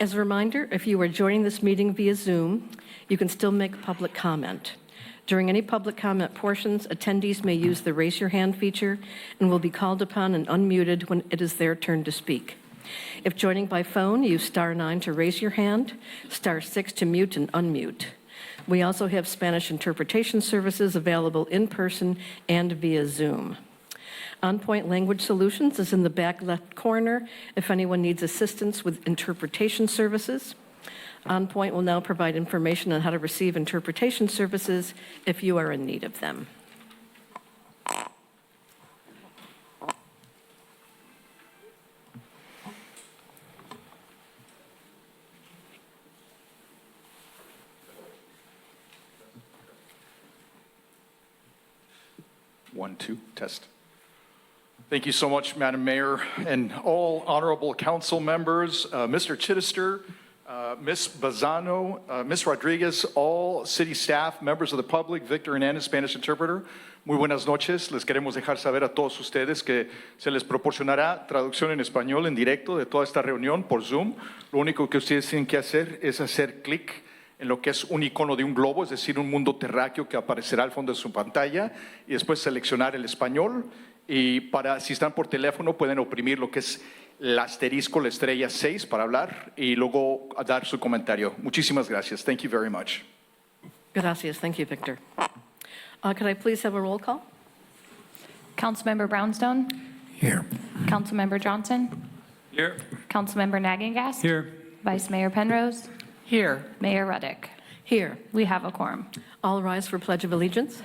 As a reminder, if you are joining this meeting via Zoom, you can still make public comment. During any public comment portions, attendees may use the raise your hand feature and will be called upon and unmuted when it is their turn to speak. If joining by phone, use *9 to raise your hand, *6 to mute and unmute. We also have Spanish interpretation services available in person and via Zoom. OnPoint Language Solutions is in the back left corner if anyone needs assistance with interpretation services. OnPoint will now provide information on how to receive interpretation services if you are in need of them. One, two, test. Thank you so much, Madam Mayor, and all honorable council members, Mr. Chittister, Ms. Bazano, Ms. Rodriguez, all city staff, members of the public, Victor Hernandez, Spanish interpreter. Muy buenas noches. Les queremos dejar saber a todos ustedes que se les proporcionará traducción en español en directo de toda esta reunión por Zoom. Lo único que ustedes tienen que hacer es hacer clic en lo que es un icono de un globo, es decir, un mundo terráqueo que aparecerá al fondo de su pantalla, y después seleccionar el español. Y si están por teléfono, pueden oprimir lo que es el asterisco, la estrella 6 para hablar y luego dar su comentario. Muchísimas gracias. Thank you very much. Gracias. Thank you, Victor. Could I please have a roll call? Councilmember Brownstone? Here. Councilmember Johnson? Here. Councilmember Nagengast? Here. Vice Mayor Penrose? Here. Mayor Ruddick? Here. We have a quorum. All rise for Pledge of Allegiance.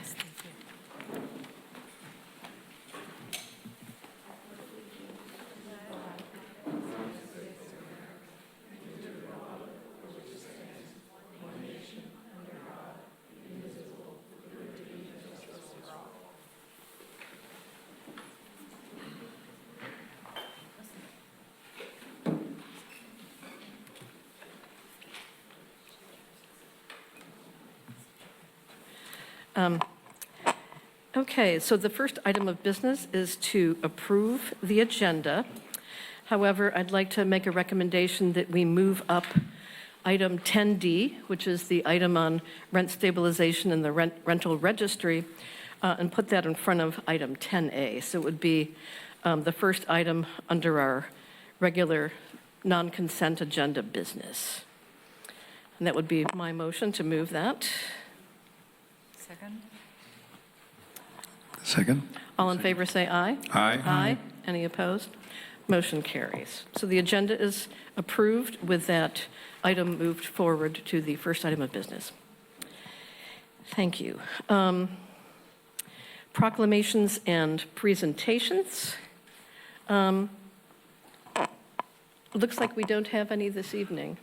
Okay, so the first item of business is to approve the agenda. However, I'd like to make a recommendation that we move up item 10D, which is the item on rent stabilization and the rental registry, and put that in front of item 10A. So it would be the first item under our regular non-consent agenda business. And that would be my motion to move that. Second. Second. All in favor say aye. Aye. Aye. Any opposed? Motion carries. So the agenda is approved with that item moved forward to the first item of business. Thank you. Proclamations and presentations. Looks like we don't have any this evening.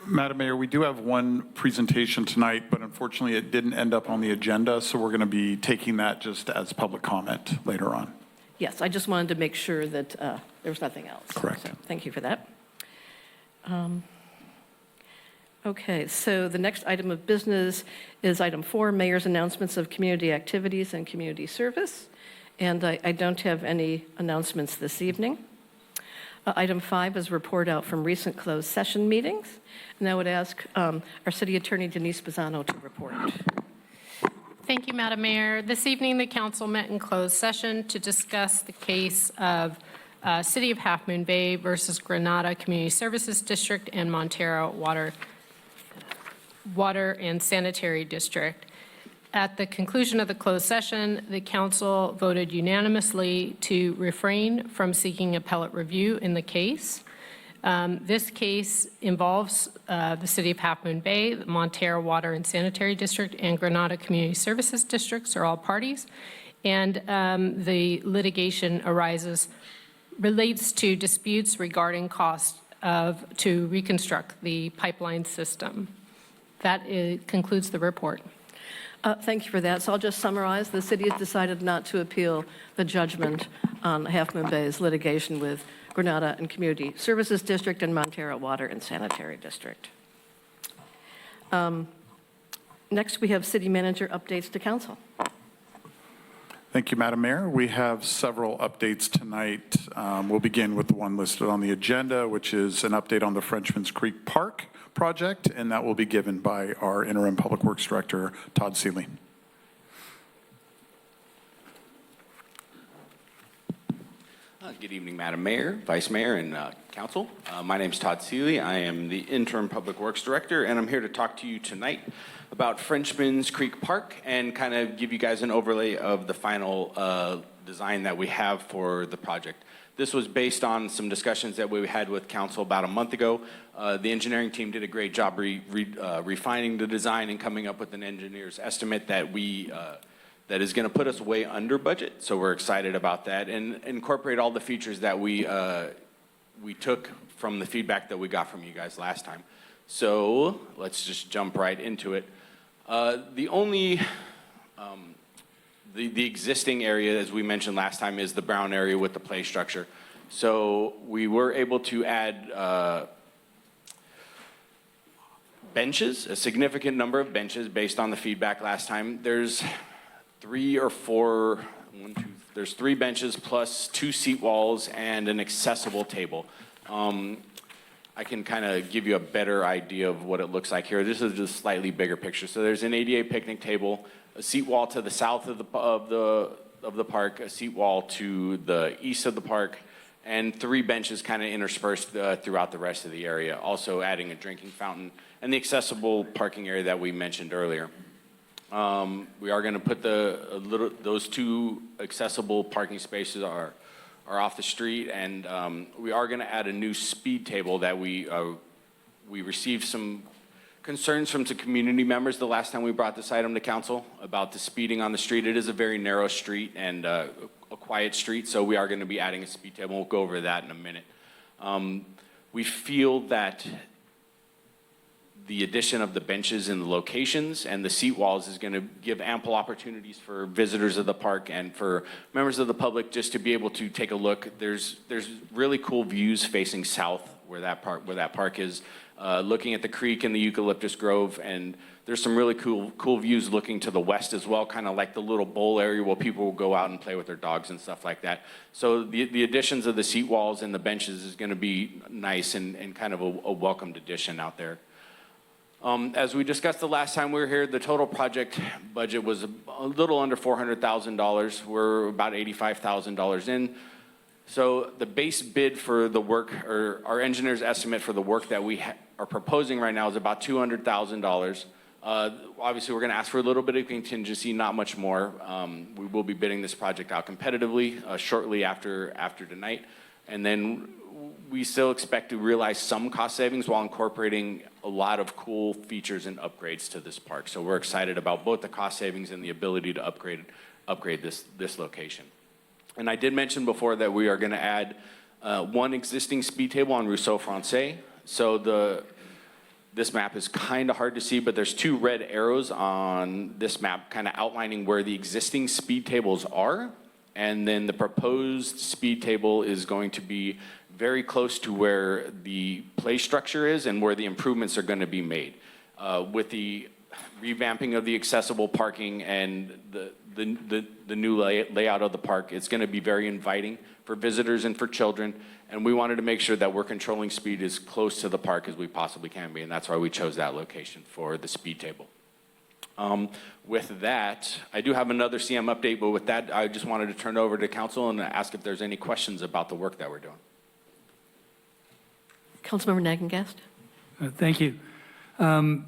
Madam Mayor, we do have one presentation tonight, but unfortunately it didn't end up on the agenda, so we're going to be taking that just as public comment later on. Yes, I just wanted to make sure that there was nothing else. Correct. So, thank you for that. Okay, so the next item of business is item 4, Mayor's announcements of community activities and community service. And I don't have any announcements this evening. Item 5 is report out from recent closed session meetings. And I would ask our City Attorney Denise Bazano to report. Thank you, Madam Mayor. This evening, the council met in closed session to discuss the case of City of Half Moon Bay versus Granada Community Services District and Montero Water and Sanitary District. At the conclusion of the closed session, the council voted unanimously to refrain from seeking appellate review in the case. This case involves the City of Half Moon Bay, the Montero Water and Sanitary District, and Granada Community Services Districts are all parties. And the litigation relates to disputes regarding costs to reconstruct the pipeline system. That concludes the report. Thank you for that. So I'll just summarize. The city has decided not to appeal the judgment on Half Moon Bay's litigation with Granada and Community Services District and Montero Water and Sanitary District. Next, we have city manager updates to council. Thank you, Madam Mayor. We have several updates tonight. We'll begin with the one listed on the agenda, which is an update on the Frenchman's Creek Park project, and that will be given by our interim Public Works Director, Todd Seeley. Good evening, Madam Mayor, Vice Mayor, and Council. My name is Todd Seeley. I am the Interim Public Works Director, and I'm here to talk to you tonight about Frenchman's Creek Park and kind of give you guys an overlay of the final design that we have for the project. This was based on some discussions that we had with Council about a month ago. The engineering team did a great job refining the design and coming up with an engineer's estimate that that is going to put us way under budget, so we're excited about that, and incorporate all the features that we took from the feedback that we got from you guys last time. So let's just jump right into it. The existing area, as we mentioned last time, is the brown area with the play structure. So we were able to add benches, a significant number of benches based on the feedback last time. There's there's 3 benches plus 2 seat walls and an accessible table. I can kind of give you a better idea of what it looks like here. This is just a slightly bigger picture. So there's an ADA picnic table, a seat wall to the south of the park, a seat wall to the east of the park, and 3 benches kind of interspersed throughout the rest of the area. Also adding a drinking fountain and the accessible parking area that we mentioned earlier. We are going to put those 2 accessible parking spaces are off the street, and we are going to add a new speed table that we received some concerns from some community members the last time we brought this item to council about the speeding on the street. It is a very narrow street and a quiet street, so we are going to be adding a speed table. We'll go over that in a minute. We feel that the addition of the benches and the locations and the seat walls is going to give ample opportunities for visitors of the park and for members of the public just to be able to take a look. There's really cool views facing south where that park is, looking at the creek and the eucalyptus grove, and there's some really cool views looking to the west as well, kind of like the little bowl area where people will go out and play with their dogs and stuff like that. So the additions of the seat walls and the benches is going to be nice and kind of a welcomed addition out there. As we discussed the last time we were here, the total project budget was a little under $400,000. We're about $85,000 in. So the base bid for the work, or our engineer's estimate for the work that we are proposing right now is about $200,000. Obviously, we're going to ask for a little bit of contingency, not much more. We will be bidding this project out competitively shortly after tonight. And then we still expect to realize some cost savings while incorporating a lot of cool features and upgrades to this park. So we're excited about both the cost savings and the ability to upgrade this location. And I did mention before that we are going to add 1 existing speed table on Rousseau Francais. So this map is kind of hard to see, but there's 2 red arrows on this map kind of outlining where the existing speed tables are. And then the proposed speed table is going to be very close to where the play structure is and where the improvements are going to be made. With the revamping of the accessible parking and the new layout of the park, it's going to be very inviting for visitors and for children. And we wanted to make sure that we're controlling speed as close to the park as we possibly can be. And that's why we chose that location for the speed table. With that, I do have another CM update, but with that, I just wanted to turn it over to council and ask if there's any questions about the work that we're doing. Councilmember Nagengast? Thank you. I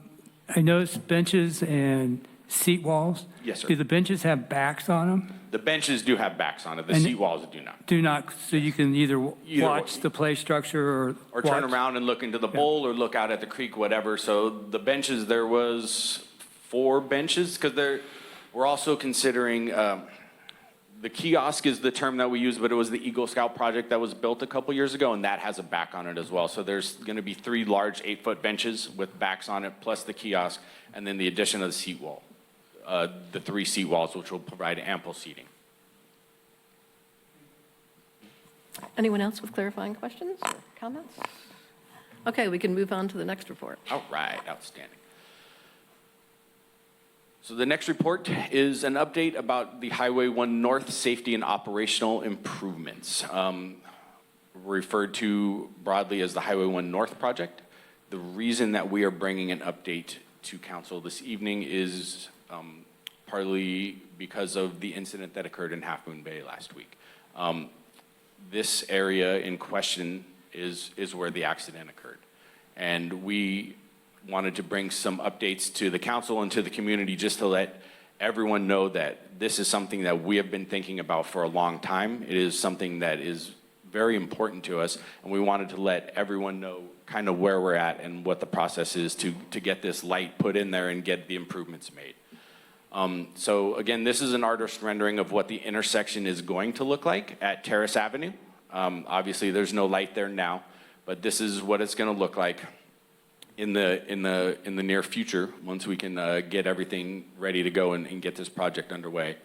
noticed benches and seat walls. Yes, sir. Do the benches have backs on them? The benches do have backs on it. The And- seat walls do not. Do not, so you can either Either watch way. the play structure Or turn watch- around and look into the bowl or look out at the creek, whatever. So the benches, there was 4 benches because we're also considering, the kiosk is the term that we use, but it was the Eagle Scout project that was built a couple years ago, and that has a back on it as well. So there's going to be 3 large 8-foot benches with backs on it, plus the kiosk, and then the addition of the seat wall, the 3 seat walls, which will provide ample seating. Anyone else with clarifying questions or comments? Okay, we can move on to the next report. All right, outstanding. So the next report is an update about the Highway 1 North safety and operational improvements, referred to broadly as the Highway 1 North project. The reason that we are bringing an update to council this evening is partly because of the incident that occurred in Half Moon Bay last week. This area in question is where the accident occurred. And we wanted to bring some updates to the council and to the community just to let everyone know that this is something that we have been thinking about for a long time. It is something that is very important to us, and we wanted to let everyone know kind of where we're at and what the process is to get this light put in there and get the improvements made. So again, this is an artist rendering of what the intersection is going to look like at Terrace Avenue. Obviously, there's no light there now, but this is what it's going to look like in the near future once we can get everything ready to go and get this project underway.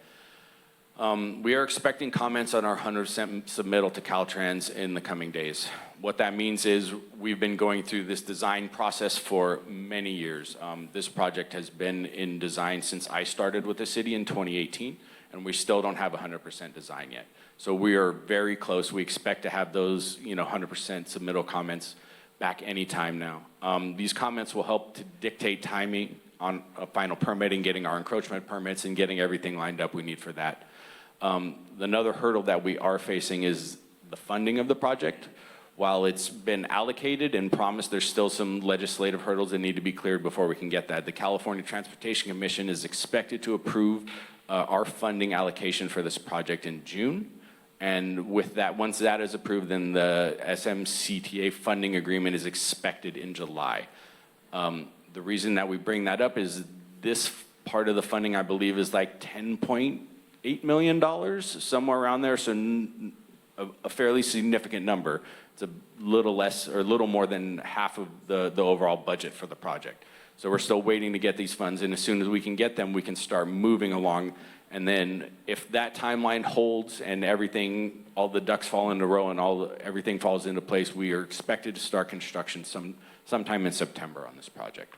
We are expecting comments on our 100% submittal to Caltrans in the coming days. What that means is we've been going through this design process for many years. This project has been in design since I started with the city in 2018, and we still don't have 100% design yet. So we are very close. We expect to have those 100% submittal comments back anytime now. These comments will help to dictate timing on a final permitting, getting our encroachment permits, and getting everything lined up we need for that. Another hurdle that we are facing is the funding of the project. While it's been allocated and promised, there's still some legislative hurdles that need to be cleared before we can get that. The California Transportation Commission is expected to approve our funding allocation for this project in June. And with that, once that is approved, then the SMCTA funding agreement is expected in July. The reason that we bring that up is this part of the funding, I believe, is like $10.8 million, somewhere around there, so a fairly significant number. It's a little less or a little more than half of the overall budget for the project. So we're still waiting to get these funds, and as soon as we can get them, we can start moving along. And then if that timeline holds and everything, all the ducks fall into a row and everything falls into place, we are expected to start construction sometime in September on this project.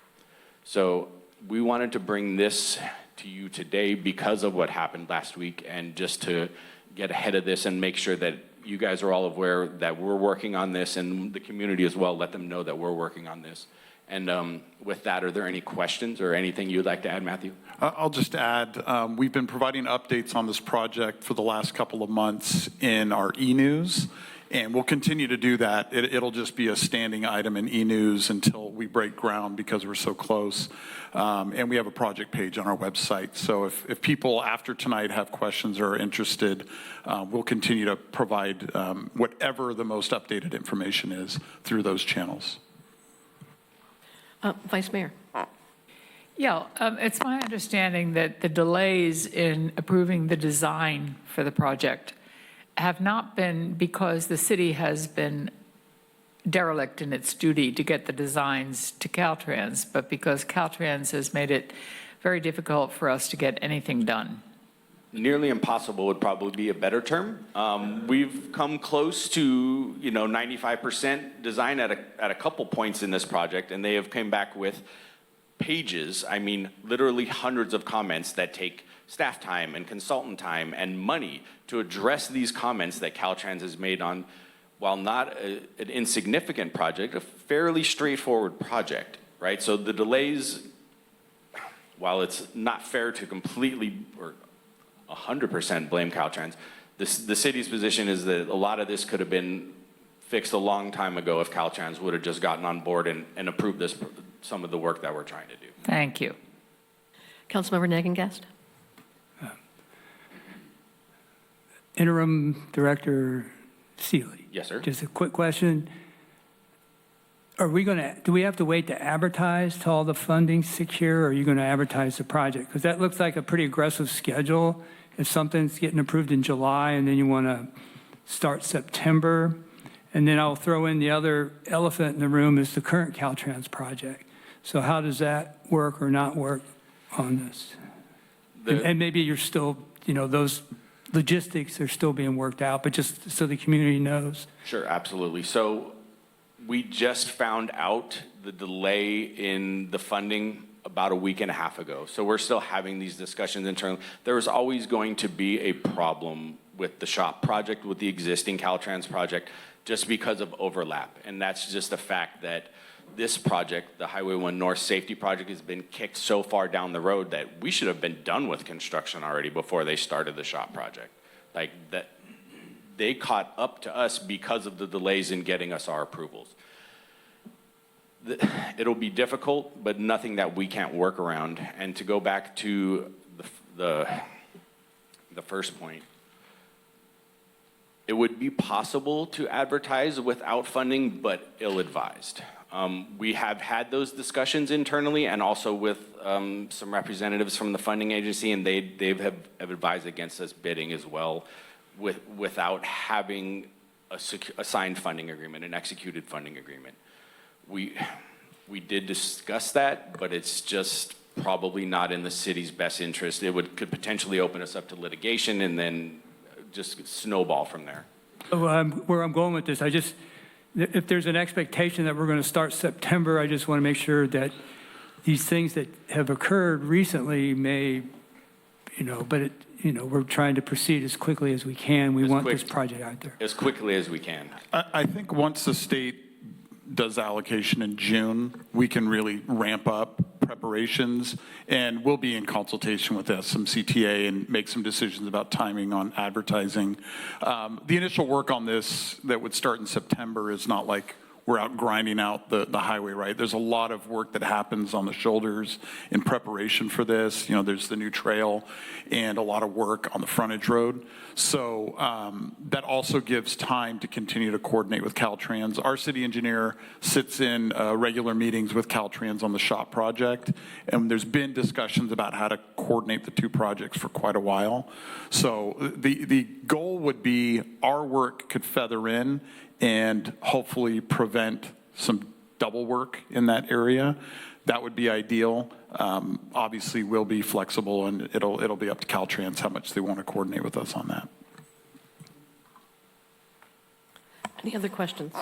So we wanted to bring this to you today because of what happened last week, and just to get ahead of this and make sure that you guys are all aware that we're working on this, and the community as well, let them know that we're working on this. And with that, are there any questions or anything you'd like to add, Matthew? I'll just add, we've been providing updates on this project for the last couple of months in our e-news, and we'll continue to do that. It'll just be a standing item in e-news until we break ground because we're so close. And we have a project page on our website. So if people after tonight have questions or are interested, we'll continue to provide whatever the most updated information is through those channels. Vice Mayor. Yeah, it's my understanding that the delays in approving the design for the project have not been because the city has been derelict in its duty to get the designs to Caltrans, but because Caltrans has made it very difficult for us to get anything done. Nearly impossible would probably be a better term. We've come close to 95% design at a couple points in this project, and they have come back with pages, I mean literally hundreds of comments that take staff time and consultant time and money to address these comments that Caltrans has made on, while not an insignificant project, a fairly straightforward project, right? So the delays, while it's not fair to completely or 100% blame Caltrans, the city's position is that a lot of this could have been fixed a long time ago if Caltrans would have just gotten on board and approved some of the work that we're trying to do. Thank you. Councilmember Nagengast. Interim Director Seeley. Yes, sir. Just a quick question. Do we have to wait to advertise till all the funding's secure, or are you going to advertise the project? Because that looks like a pretty aggressive schedule. If something's getting approved in July and then you want to start September, and then I'll throw in the other elephant in the room is the current Caltrans project. So how does that work or not work on this? And maybe you're still, those logistics are still being worked out, but just so the community knows. Sure, absolutely. So we just found out the delay in the funding about a week and a half ago. So we're still having these discussions internally. There is always going to be a problem with the shop project, with the existing Caltrans project, just because of overlap. And that's just the fact that this project, the Highway 1 North Safety Project, has been kicked so far down the road that we should have been done with construction already before they started the shop project. Like that, they caught up to us because of the delays in getting us our approvals. It'll be difficult, but nothing that we can't work around. And to go back to the first point, it would be possible to advertise without funding, but ill-advised. We have had those discussions internally and also with some representatives from the funding agency, and they have advised against us bidding as well without having a signed funding agreement, an executed funding agreement. We did discuss that, but it's just probably not in the city's best interest. It could potentially open us up to litigation and then just snowball from there. Where I'm going with this, if there's an expectation that we're going to start September, I just want to make sure that these things that have occurred recently may, we're trying to proceed as quickly as we can. We want this project out there. As quickly as we can. I think once the state does allocation in June, we can really ramp up preparations, and we'll be in consultation with SMCTA and make some decisions about timing on advertising. The initial work on this that would start in September is not like we're out grinding out the highway, right? There's a lot of work that happens on the shoulders in preparation for this. There's the new trail and a lot of work on the frontage road. So that also gives time to continue to coordinate with Caltrans. Our city engineer sits in regular meetings with Caltrans on the shop project, and there's been discussions about how to coordinate the two projects for quite a while. So the goal would be our work could feather in and hopefully prevent some double work in that area. That would be ideal. Obviously, we'll be flexible, and it'll be up to Caltrans how much they want to coordinate with us on that. Any other questions?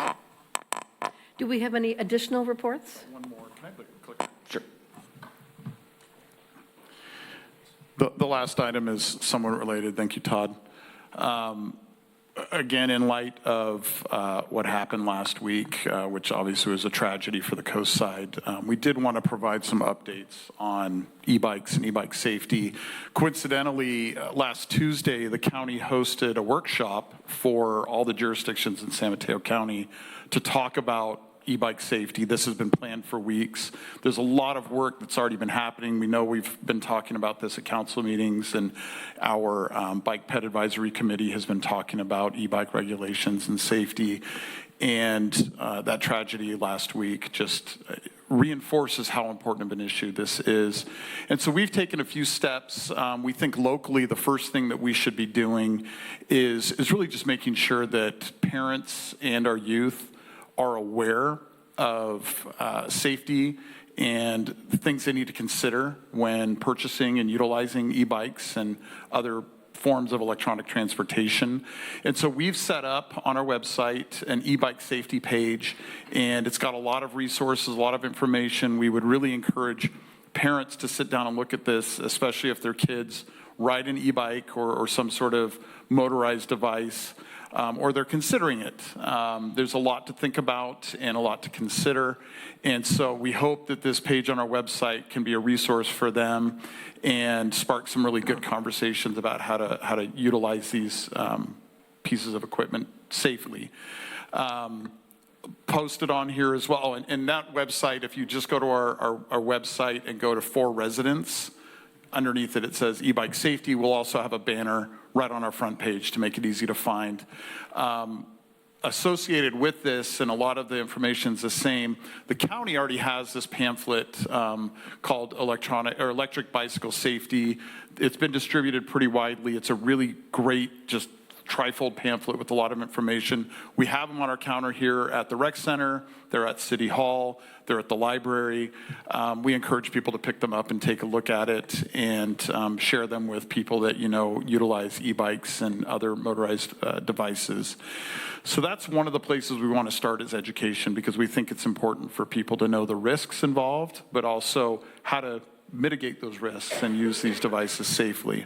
Do we have any additional reports? One more. Can I click? Sure. The last item is somewhat related. Thank you, Todd. Again, in light of what happened last week, which obviously was a tragedy for the coast side, we did want to provide some updates on e-bikes and e-bike safety. Coincidentally, last Tuesday, the county hosted a workshop for all the jurisdictions in San Mateo County to talk about e-bike safety. This has been planned for weeks. There's a lot of work that's already been happening. We know we've been talking about this at council meetings, and our Bike Ped Advisory Committee has been talking about e-bike regulations and safety. And that tragedy last week just reinforces how important of an issue this is. And so we've taken a few steps. We think locally the first thing that we should be doing is really just making sure that parents and our youth are aware of safety and the things they need to consider when purchasing and utilizing e-bikes and other forms of electronic transportation. And so we've set up on our website an e-bike safety page, and it's got a lot of resources, a lot of information. We would really encourage parents to sit down and look at this, especially if their kids ride an e-bike or some sort of motorized device, or they're considering it. There's a lot to think about and a lot to consider. And so we hope that this page on our website can be a resource for them and spark some really good conversations about how to utilize these pieces of equipment safely. Posted on here as well. And that website, if you just go to our website and go to For Residents, underneath it says e-bike safety. We'll also have a banner right on our front page to make it easy to find. Associated with this, and a lot of the information is the same, the county already has this pamphlet called Electric Bicycle Safety. It's been distributed pretty widely. It's a really great, just trifold pamphlet with a lot of information. We have them on our counter here at the rec center. They're at City Hall. They're at the library. We encourage people to pick them up and take a look at it and share them with people that utilize e-bikes and other motorized devices. So that's one of the places we want to start is education, because we think it's important for people to know the risks involved, but also how to mitigate those risks and use these devices safely.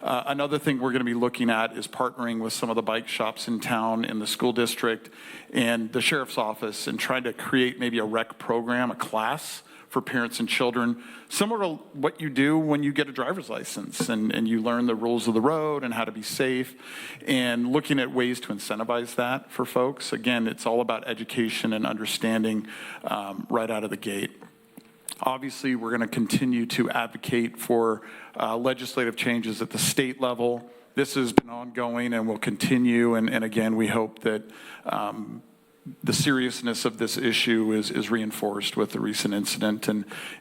Another thing we're going to be looking at is partnering with some of the bike shops in town, in the school district, and the sheriff's office, and trying to create maybe a rec program, a class for parents and children, similar to what you do when you get a driver's license and you learn the rules of the road and how to be safe, and looking at ways to incentivize that for folks. Again, it's all about education and understanding right out of the gate. Obviously, we're going to continue to advocate for legislative changes at the state level. This has been ongoing and will continue, and again, we hope that the seriousness of this issue is reinforced with the recent incident,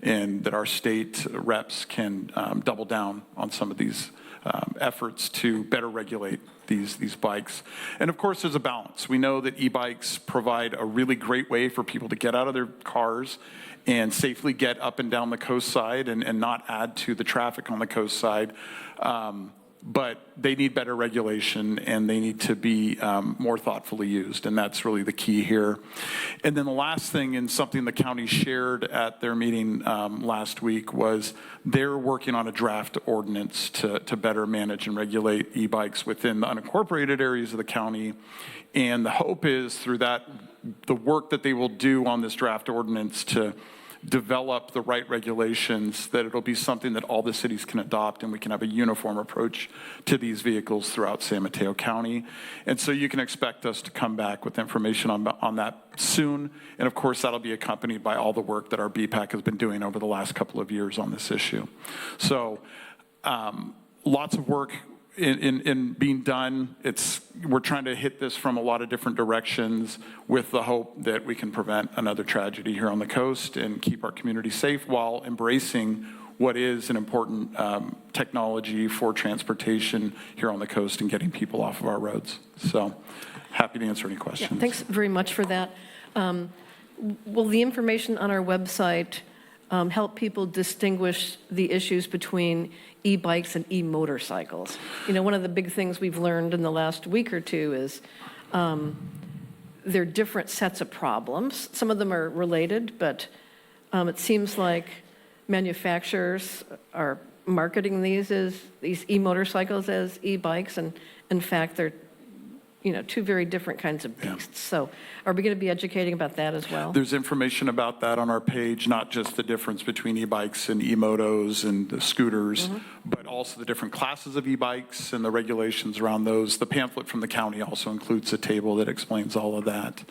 and that our state reps can double down on some of these efforts to better regulate these bikes. And of course, there's a balance. We know that e-bikes provide a really great way for people to get out of their cars and safely get up and down the coast side and not add to the traffic on the coast side. But they need better regulation, and they need to be more thoughtfully used, and that's really the key here. And then the last thing, and something the county shared at their meeting last week, was they're working on a draft ordinance to better manage and regulate e-bikes within the unincorporated areas of the county. And the hope is through that, the work that they will do on this draft ordinance to develop the right regulations, that it'll be something that all the cities can adopt, and we can have a uniform approach to these vehicles throughout San Mateo County. And so you can expect us to come back with information on that soon. And of course, that'll be accompanied by all the work that our BPAC has been doing over the last couple of years on this issue. So lots of work in being done. We're trying to hit this from a lot of different directions with the hope that we can prevent another tragedy here on the coast and keep our community safe while embracing what is an important technology for transportation here on the coast and getting people off of our roads. So happy to answer any questions. Yeah, thanks very much for that. Will the information on our website help people distinguish the issues between e-bikes and e-motorcycles? One of the big things we've learned in the last week or two is they're different sets of problems. Some of them are related, but it seems like manufacturers are marketing these e-motorcycles as e-bikes, and in fact, they're two very different kinds of beasts. So are we going to be educating about that as well? There's information about that on our page, not just the difference between e-bikes and e-motos and the scooters, but also the different classes of e-bikes and the regulations around those. The pamphlet from the county also includes a table that explains all of that.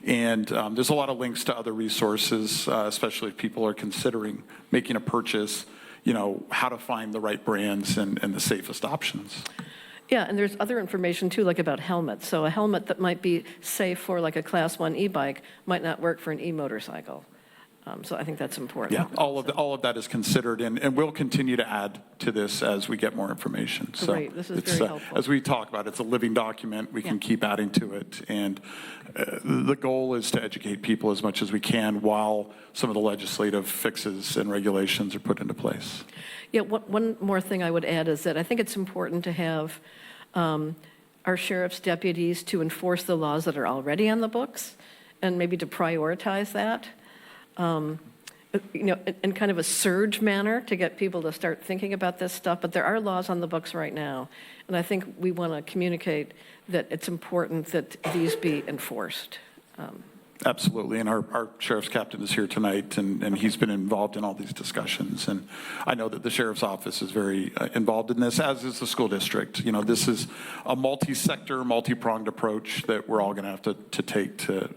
And there's a lot of links to other resources, especially if people are considering making a purchase, how to find the right brands and the safest options. Yeah, and there's other information too, like about helmets. So a helmet that might be safe for like a Class 1 e-bike might not work for an e-motorcycle. So I think that's important. Yeah, all of that is considered, and we'll continue to add to this as we get more information. So great, this is very helpful. As we talk about, it's a living document. We can keep adding to it, and the goal is to educate people as much as we can while some of the legislative fixes and regulations are put into place. Yeah, one more thing I would add is that I think it's important to have our sheriff's deputies to enforce the laws that are already on the books, and maybe to prioritize that, in kind of a surge manner to get people to start thinking about this stuff. But there are laws on the books right now, and I think we want to communicate that it's important that these be enforced. Absolutely, and our sheriff's captain is here tonight, and he's been involved in all these discussions, and I know that the sheriff's office is very involved in this, as is the school district. This is a multi-sector, multi-pronged approach that we're all going to have to take to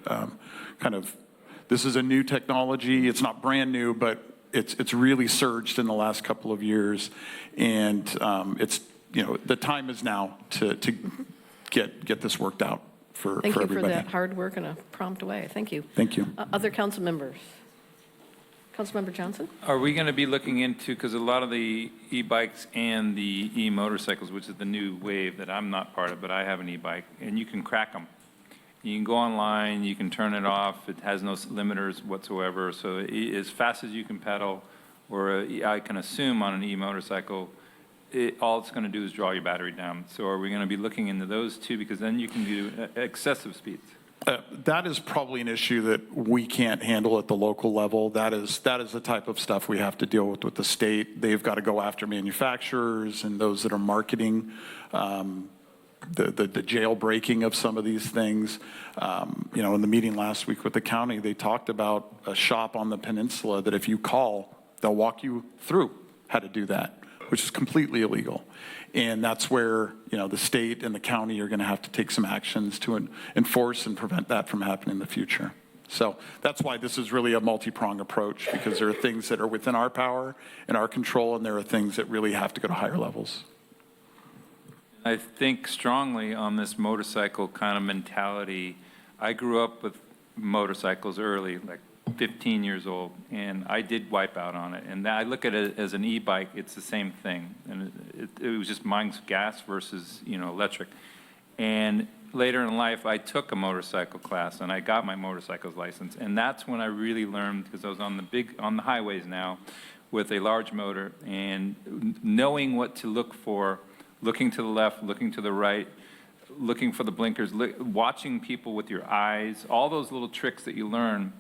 this is a new technology. It's not brand new, but it's really surged in the last couple of years, and the time is now to get this worked out. For everybody. Thank you for that hard work in a prompt way. Thank you. Thank you. Other council members? Councilmember Johnson? Are we going to be looking into, because a lot of the e-bikes and the e-motorcycles, which is the new wave that I'm not part of, but I have an e-bike, and you can crack them. You can go online, you can turn it off, it has no limiters whatsoever, so as fast as you can pedal, or I can assume on an e-motorcycle, all it's going to do is draw your battery down. So are we going to be looking into those too, because then you can do excessive speeds? That is probably an issue that we can't handle at the local level. That is the type of stuff we have to deal with the state. They've got to go after manufacturers and those that are marketing the jailbreaking of some of these things. You know, in the meeting last week with the county, they talked about a shop on the peninsula that if you call, they'll walk you through how to do that, which is completely illegal. And that's where, you know, the state and the county are going to have to take some actions to enforce and prevent that from happening in the future. So that's why this is really a multi-pronged approach, because there are things that are within our power and our control, and there are things that really have to go to higher levels. I think strongly on this motorcycle kind of mentality. I grew up with motorcycles early, like 15 years old, and I did wipe out on it. And I look at it as an e-bike, it's the same thing. And it was just mine's gas versus, you know, electric. And later in life, I took a motorcycle class, and I got my motorcycle's license. And that's when I really learned, because I was on the highways now with a large motor, and knowing what to look for, looking to the left, looking to the right, looking for the blinkers, watching people with your eyes, all those little tricks that you learn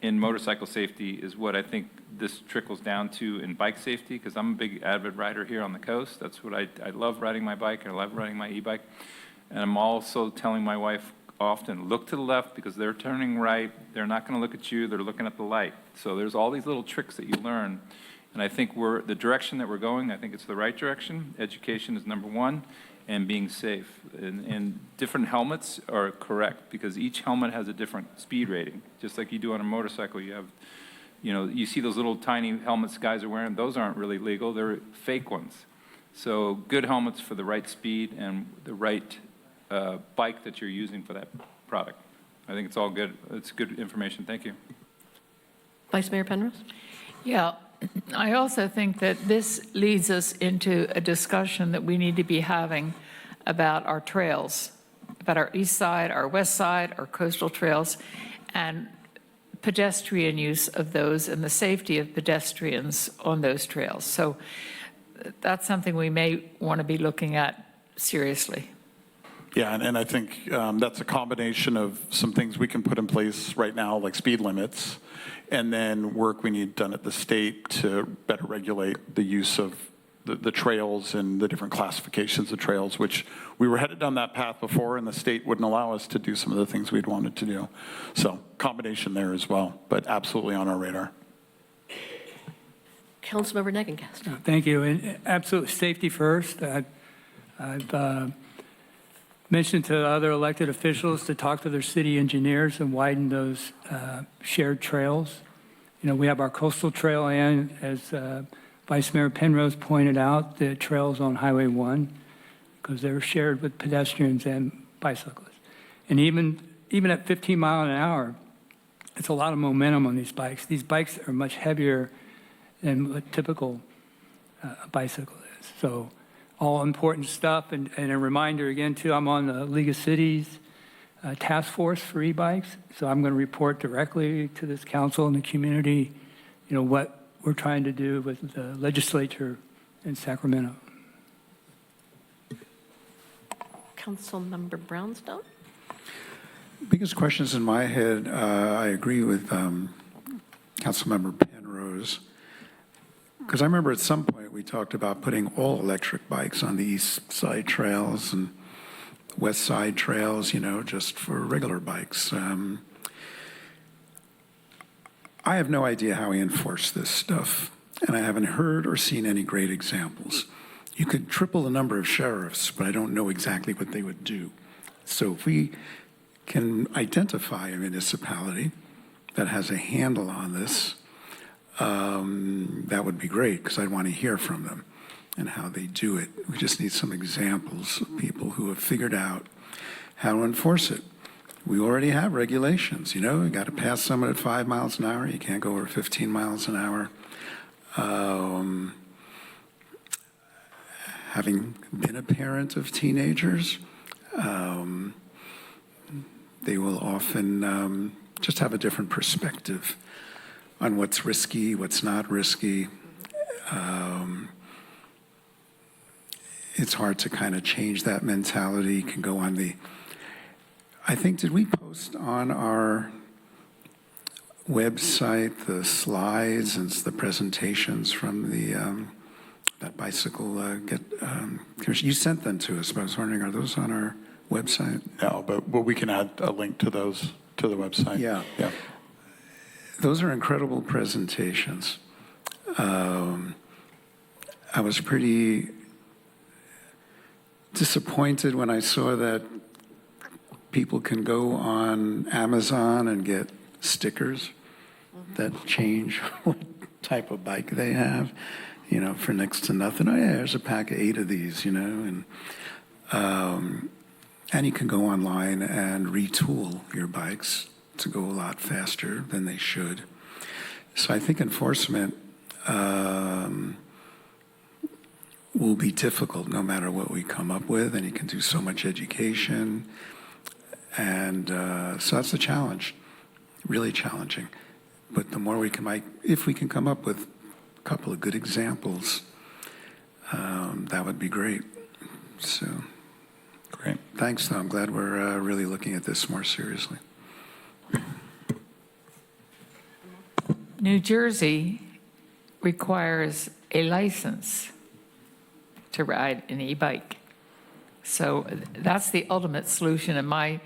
in motorcycle safety is what I think this trickles down to in bike safety, because I'm a big avid rider here on the coast. That's what I love riding my bike, I love riding my e-bike. And I'm also telling my wife often, look to the left because they're turning right. They're not going to look at you, they're looking at the light. So there's all these little tricks that you learn. And I think the direction that we're going, I think it's the right direction. Education is number one, and being safe. And different helmets are correct, because each helmet has a different speed rating. Just like you do on a motorcycle, you have, you know, you see those little tiny helmets guys are wearing, those aren't really legal, they're fake ones. So good helmets for the right speed and the right bike that you're using for that product. I think it's all good. It's good information. Thank you. Vice Mayor Penrose? Yeah, I also think that this leads us into a discussion that we need to be having about our trails, about our east side, our west side, our coastal trails, and pedestrian use of those and the safety of pedestrians on those trails. So that's something we may want to be looking at seriously. Yeah, and I think that's a combination of some things we can put in place right now, like speed limits, and then work we need done at the state to better regulate the use of the trails and the different classifications of trails, which we were headed down that path before, and the state wouldn't allow us to do some of the things we'd wanted to do. So combination there as well, but absolutely on our radar. Councilmember Negengast? Thank you. And absolute safety first. I've mentioned to other elected officials to talk to their city engineers and widen those shared trails. You know, we have our coastal trail, and as Vice Mayor Penrose pointed out, the trails on Highway 1, because they're shared with pedestrians and bicyclists. And even at 15 miles an hour, it's a lot of momentum on these bikes. These bikes are much heavier than what typical bicycle is. So all important stuff. And a reminder again, too, I'm on the League of Cities task force for e-bikes. So I'm going to report directly to this council and the community, you know, what we're trying to do with the legislature in Sacramento. Councilmember Brownstone? Biggest questions in my head, I agree with Councilmember Penrose, because I remember at some point we talked about putting all electric bikes on the east side trails and west side trails, you know, just for regular bikes. I have no idea how we enforce this stuff, and I haven't heard or seen any great examples. You could triple the number of sheriffs, but I don't know exactly what they would do. So if we can identify a municipality that has a handle on this, that would be great, because I'd want to hear from them and how they do it. We just need some examples of people who have figured out how to enforce it. we already have regulations, you know, you got to pass someone at 5 miles an hour, you can't go over 15 miles an hour. Having been a parent of teenagers, they will often just have a different perspective on what's risky, what's not risky. It's hard to kind of change that mentality. You can go on I think, did we post on our website the slides and the presentations from that bicycle commission? You sent them to us, but I was wondering, are those on our website? No, but we can add a link to those to the website. Yeah. Yeah. Those are incredible presentations. I was pretty disappointed when I saw that people can go on Amazon and get stickers that change what type of bike they have, you know, for next to nothing. Oh yeah, there's a pack of 8 of these, you know, and you can go online and retool your bikes to go a lot faster than they should. So I think enforcement will be difficult no matter what we come up with, and you can do so much education. And so that's a challenge, really challenging. But the more we can, if we can come up with a couple of good examples, that would be great. So, Great. Thanks, though. I'm glad we're really looking at this more seriously. New Jersey requires a license to ride an e-bike. So that's the ultimate solution, in my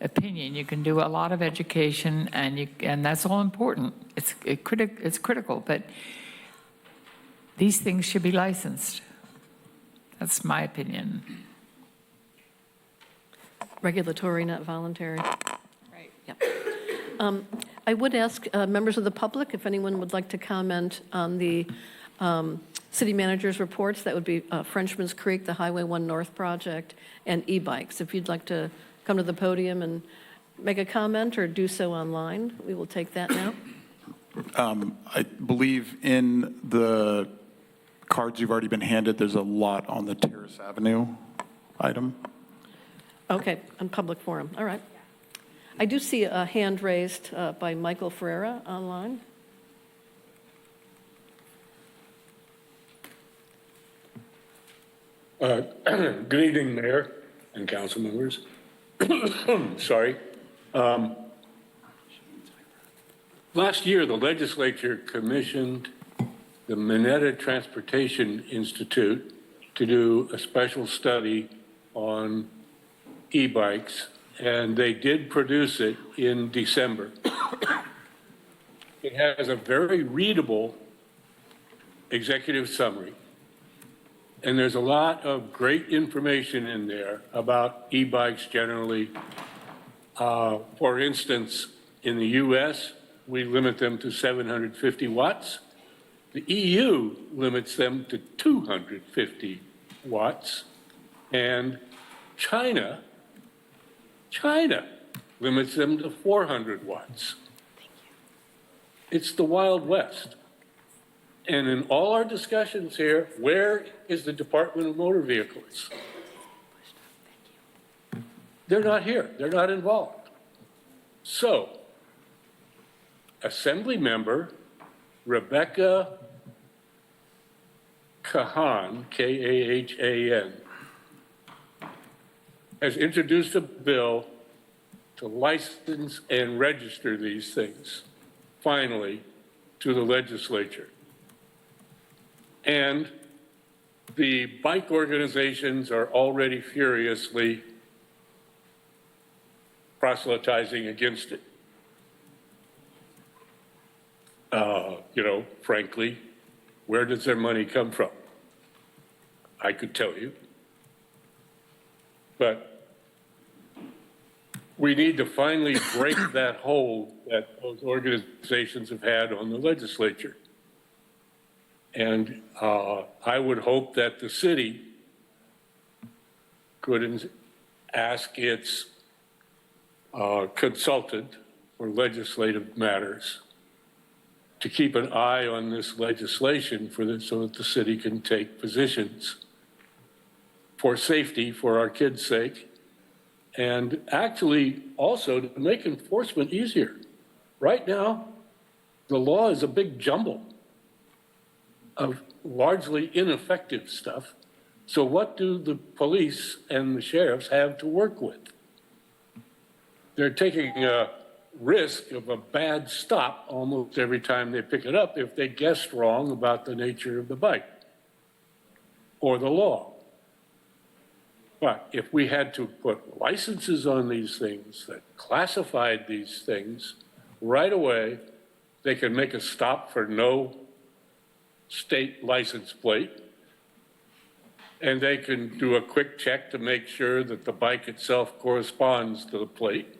opinion. You can do a lot of education, and that's all important. It's critical, but these things should be licensed. That's my opinion. Regulatory, not voluntary. Right. Yep. I would ask members of the public if anyone would like to comment on the city manager's reports. That would be Frenchman's Creek, the Highway 1 North project, and e-bikes. If you'd like to come to the podium and make a comment or do so online, we will take that now. I believe in the cards you've already been handed, there's a lot on the Terrace Avenue item. Okay, on public forum. All right. I do see a hand raised by Michael Ferreira online. Good evening, Mayor and council members. Sorry. Last year, the legislature commissioned the Minetta Transportation Institute to do a special study on e-bikes, and they did produce it in December. It has a very readable executive summary. And there's a lot of great information in there about e-bikes generally. For instance, in the US, we limit them to 750 watts. The EU limits them to 250 watts. And China limits them to 400 watts. It's the Wild West. And in all our discussions here, where is the Department of Motor Vehicles? They're not here. They're not involved. So, Assembly Member Rebecca Kahan, K-A-H-A-N, has introduced a bill to license and register these things, finally, to the legislature. And the bike organizations are already furiously proselytizing against it. You know, frankly, where does their money come from? I could tell you. But we need to finally break that hold that those organizations have had on the legislature. And I would hope that the city could ask its consultant for legislative matters to keep an eye on this legislation so that the city can take positions for safety, for our kids' sake, and actually also to make enforcement easier. Right now, the law is a big jumble of largely ineffective stuff. So what do the police and the sheriffs have to work with? They're taking a risk of a bad stop almost every time they pick it up if they guessed wrong about the nature of the bike or the law. But if we had to put licenses on these things that classified these things right away, they could make a stop for no state license plate, and they can do a quick check to make sure that the bike itself corresponds to the plate.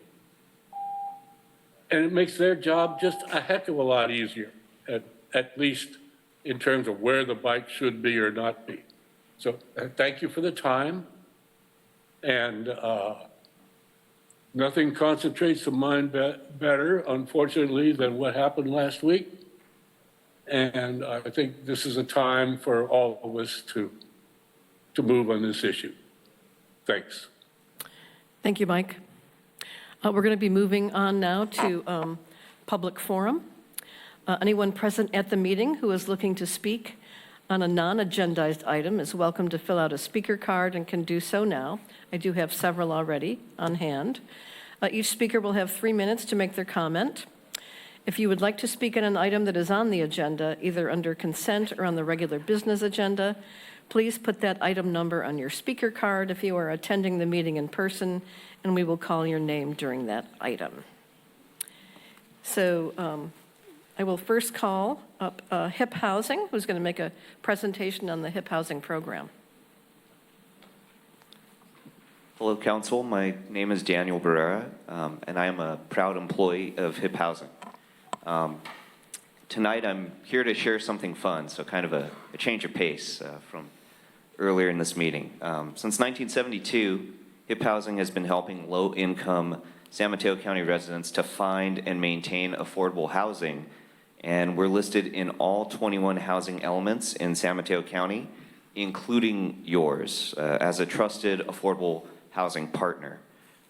And it makes their job just a heck of a lot easier, at least in terms of where the bike should be or not be. So thank you for the time. And nothing concentrates the mind better, unfortunately, than what happened last week. And I think this is a time for all of us to move on this issue. Thanks. Thank you, Mike. We're going to be moving on now to public forum. Anyone present at the meeting who is looking to speak on a non-agendized item is welcome to fill out a speaker card and can do so now. I do have several already on hand. Each speaker will have 3 minutes to make their comment. If you would like to speak on an item that is on the agenda, either under consent or on the regular business agenda, please put that item number on your speaker card if you are attending the meeting in person, and we will call your name during that item. So I will first call up HIP Housing, who's going to make a presentation on the HIP Housing program. Hello, Council. My name is Daniel Barrera, and I am a proud employee of HIP Housing. Tonight, I'm here to share something fun, so kind of a change of pace from earlier in this meeting. Since 1972, HIP Housing has been helping low-income San Mateo County residents to find and maintain affordable housing, and we're listed in all 21 housing elements in San Mateo County, including yours, as a trusted, affordable housing partner.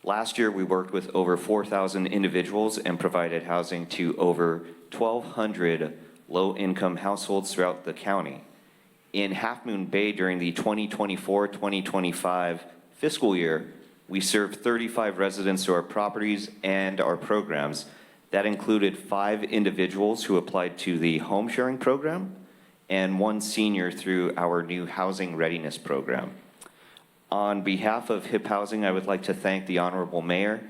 Last year, we worked with over 4,000 individuals and provided housing to over 1,200 low-income households throughout the county. In Half Moon Bay during the 2024-2025 fiscal year, we served 35 residents to our properties and our programs. That included 5 individuals who applied to the home sharing program and 1 senior through our new housing readiness program. On behalf of HIP Housing, I would like to thank the Honorable Mayor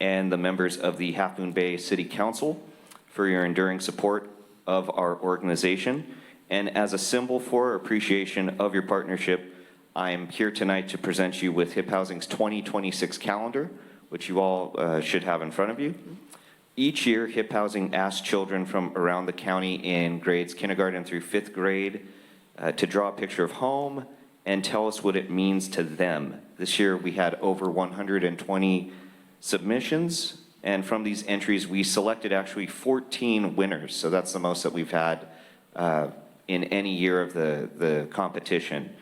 and the members of the Half Moon Bay City Council for your enduring support of our organization. And as a symbol for appreciation of your partnership, I am here tonight to present you with HIP Housing's 2026 calendar, which you all should have in front of you. Each year, HIP Housing asks children from around the county in grades kindergarten through 5th grade to draw a picture of home and tell us what it means to them. This year, we had over 120 submissions, and from these entries, we selected actually 14 winners, so that's the most that we've had in any year of the competition.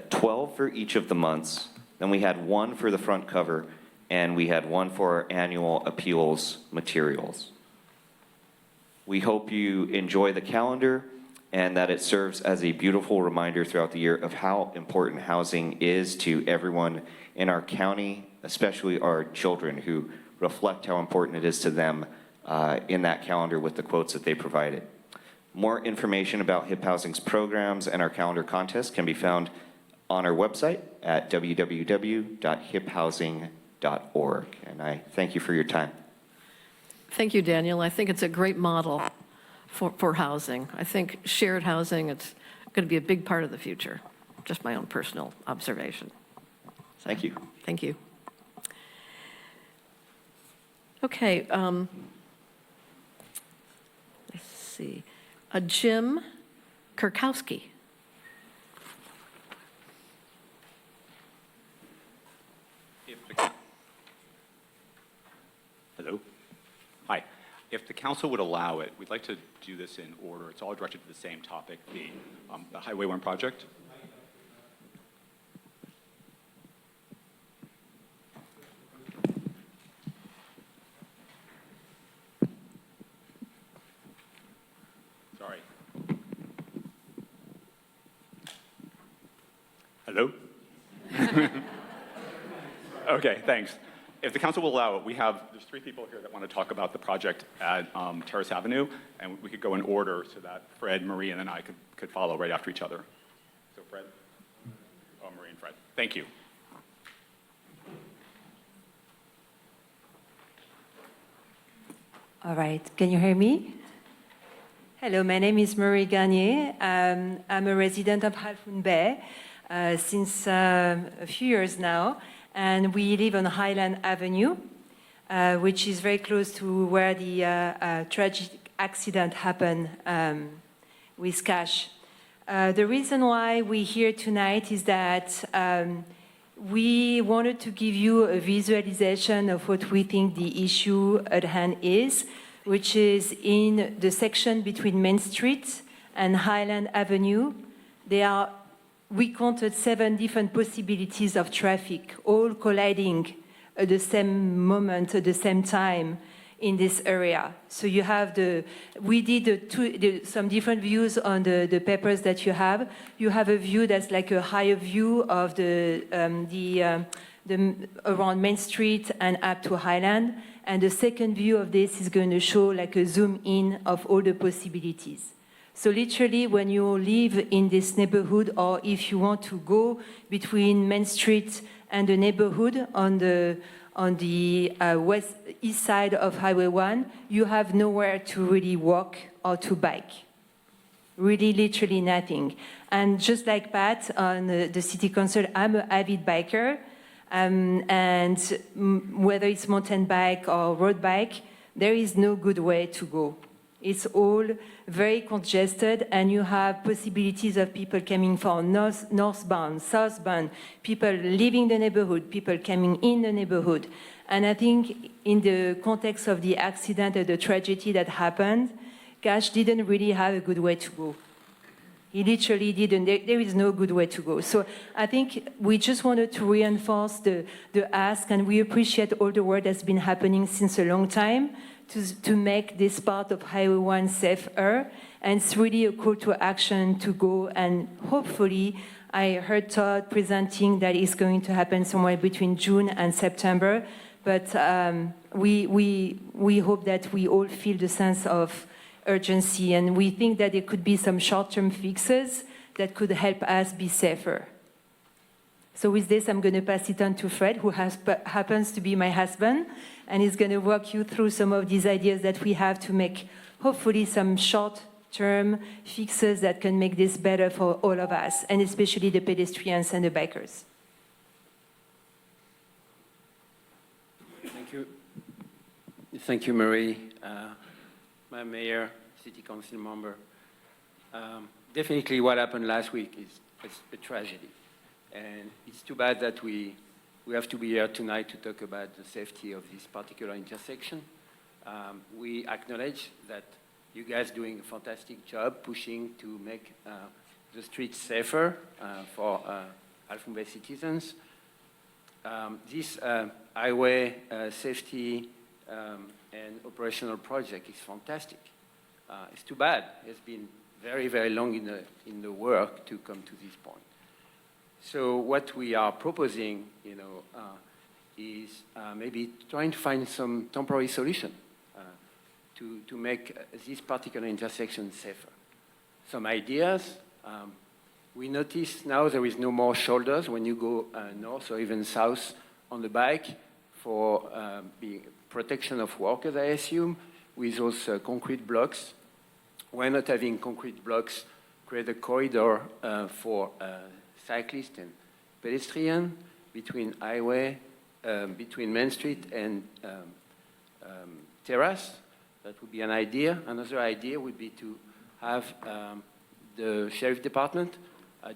12 for each of the months, then we had 1 for the front cover, and we had 1 for our annual appeals materials. We hope you enjoy the calendar and that it serves as a beautiful reminder throughout the year of how important housing is to everyone in our county, especially our children, who reflect how important it is to them in that calendar with the quotes that they provided. More information about HIP Housing's programs and our calendar contest can be found on our website at www.hiphousing.org. And I thank you for your time. Thank you, Daniel. I think it's a great model for housing. I think shared housing, it's going to be a big part of the future. Just my own personal observation. So, Thank you. Thank you. Okay. Let's see. Jim Kurkowski. Hello. Hi. If the council would allow it, we'd like to do this in order. It's all directed to the same topic, the Highway 1 project. Sorry. Hello? Okay, thanks. If the council will allow it, there's 3 people here that want to talk about the project at Terrace Avenue, and we could go in order so that Fred, Marie, and then I could follow right after each other. So Fred, Marie and Fred. Thank you. All right, can you hear me? Hello, my name is Marie Garnier. I'm a resident of Half Moon Bay since a few years now, and we live on Highland Avenue, which is very close to where the tragic accident happened with Cash. The reason why we're here tonight is that we wanted to give you a visualization of what we think the issue at hand is, which is in the section between Main Street and Highland Avenue. We counted 7 different possibilities of traffic, all colliding at the same moment, at the same time in this area. So you have we did some different views on the papers that you have. You have a view that's like a higher view of around Main Street and up to Highland. And the second view of this is going to show like a zoom in of all the possibilities. So literally, when you live in this neighborhood, or if you want to go between Main Street and the neighborhood on the east side of Highway 1, you have nowhere to really walk or to bike. Really, literally nothing. And just like Pat on the city council, I'm an avid biker. And whether it's mountain bike or road bike, there is no good way to go. It's all very congested, and you have possibilities of people coming from northbound, southbound, people leaving the neighborhood, people coming in the neighborhood. And I think in the context of the accident or the tragedy that happened, Cash didn't really have a good way to go. He literally didn't. There is no good way to go. So I think we just wanted to reinforce the ask, and we appreciate all the work that's been happening since a long time to make this part of Highway 1 safer. And it's really a call to action to go, and hopefully, I heard Todd presenting that it's going to happen somewhere between June and September. But we hope that we all feel the sense of urgency, and we think that there could be some short-term fixes that could help us be safer. So with this, I'm going to pass it on to Fred, who happens to be my husband, and he's going to walk you through some of these ideas that we have to make, hopefully, some short-term fixes that can make this better for all of us, and especially the pedestrians and the bikers. Thank you. Thank you, Marie. My mayor, city council member. Definitely what happened last week is a tragedy. And it's too bad that we have to be here tonight to talk about the safety of this particular intersection. We acknowledge that you guys doing a fantastic job pushing to make the streets safer for Half Moon Bay citizens. This highway safety and operational project is fantastic. It's too bad. It's been very, very long in the work to come to this point. So what we are proposing, is maybe trying to find some temporary solution to make this particular intersection safer. Some ideas. We notice now there is no more shoulders when you go north or even south on the bike for protection of workers, I assume, with those concrete blocks. Why not having concrete blocks create a corridor for cyclists and pedestrians between highway, between Main Street and Terrace? That would be an idea. Another idea would be to have the sheriff department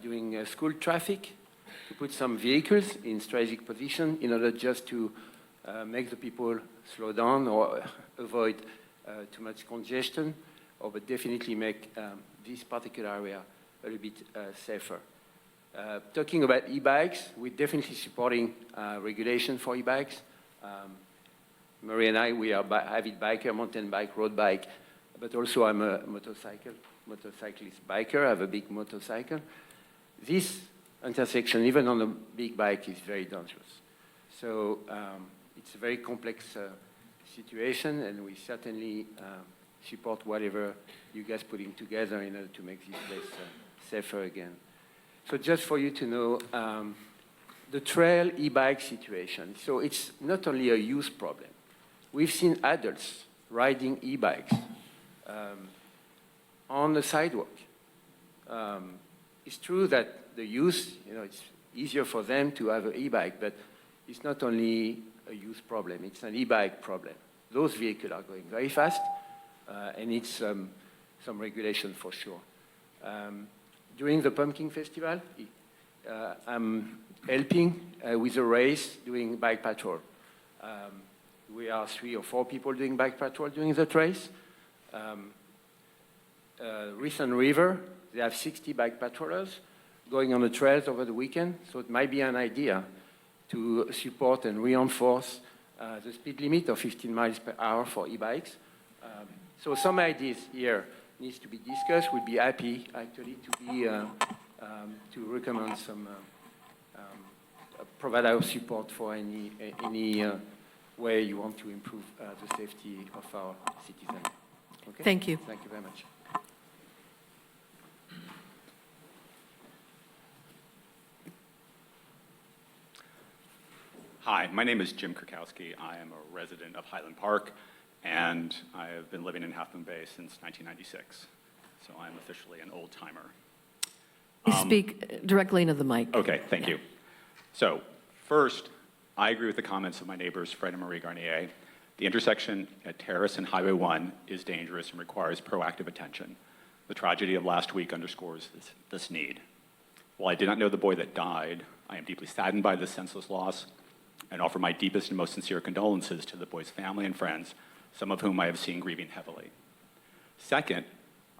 doing school traffic, to put some vehicles in strategic position in order just to make the people slow down or avoid too much congestion, but definitely make this particular area a little bit safer. Talking about e-bikes, we're definitely supporting regulation for e-bikes. Marie and I, we are avid biker, mountain bike, road bike, but also I'm a motorcyclist biker. I have a big motorcycle. This intersection, even on a big bike, is very dangerous. So it's a very complex situation, and we certainly support whatever you guys putting together in order to make this place safer again. So just for you to know, the trail e-bike situation, so it's not only a use problem. We've seen adults riding e-bikes on the sidewalk. It's true that the use, it's easier for them to have an e-bike, but it's not only a use problem, it's an e-bike problem. Those vehicles are going very fast, and it's some regulation for sure. During the Pumpkin Festival, I'm helping with a race doing bike patrol. We are 3 or 4 people doing bike patrol during the race. Recent River, they have 60 bike patrollers going on the trails over the weekend, so it might be an idea to support and reinforce the speed limit of 15 miles per hour for e-bikes. So some ideas here needs to be discussed. We'd be happy actually to recommend some, provide our support for any way you want to improve the safety of our citizens. Okay? Thank you. Thank you very much. Hi, my name is Jim Krakowski. I am a resident of Highland Park, and I have been living in Half Moon Bay since 1996. So I'm officially an old-timer. Please speak directly into the mic. Okay, thank you. So first, I agree with the comments of my neighbors, Fred and Marie Garnier. The intersection at Terrace and Highway 1 is dangerous and requires proactive attention. The tragedy of last week underscores this need. While I did not know the boy that died, I am deeply saddened by this senseless loss and offer my deepest and most sincere condolences to the boy's family and friends, some of whom I have seen grieving heavily. Second,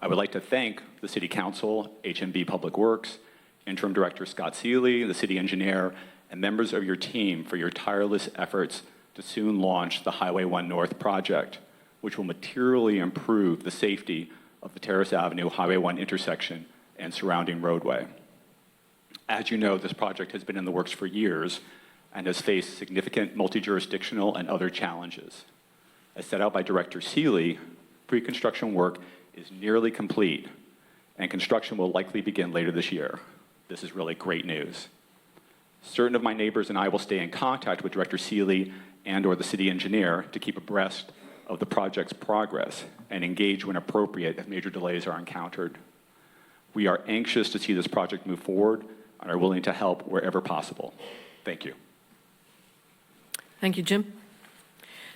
I would like to thank the City Council, HMB Public Works, Interim Director Scott Seeley, the City Engineer, and members of your team for your tireless efforts to soon launch the Highway 1 North project, which will materially improve the safety of the Terrace Avenue Highway 1 intersection and surrounding roadway. As you know, this project has been in the works for years and has faced significant multi-jurisdictional and other challenges. As set out by Director Seeley, pre-construction work is nearly complete, and construction will likely begin later this year. This is really great news. Certain of my neighbors and I will stay in contact with Director Seeley and/or the city engineer to keep abreast of the project's progress and engage when appropriate if major delays are encountered. We are anxious to see this project move forward and are willing to help wherever possible. Thank you. Thank you, Jim.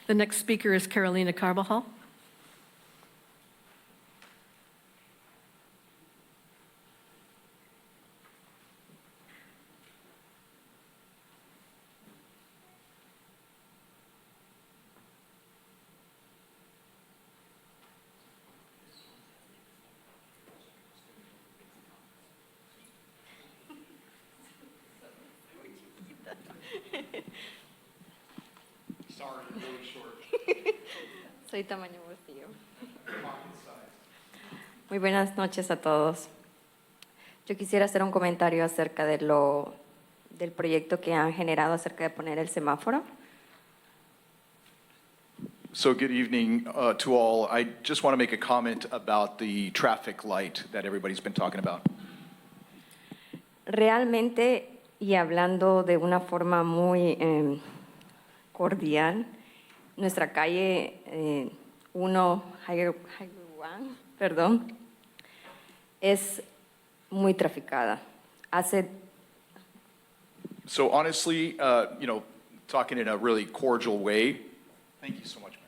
The next speaker is Carolina Carbajal. Sorry, really short. Soy tamaño bolsillo. Muy buenas noches a todos. Yo quisiera hacer un comentario acerca del proyecto que han generado acerca de poner el semáforo. So good evening to all. I just want to make a comment about the traffic light that everybody's been talking about. Realmente, y hablando de una forma muy cordial, nuestra calle 1, perdón, es muy traficada. So honestly, talking in a really cordial way, thank you so much, man.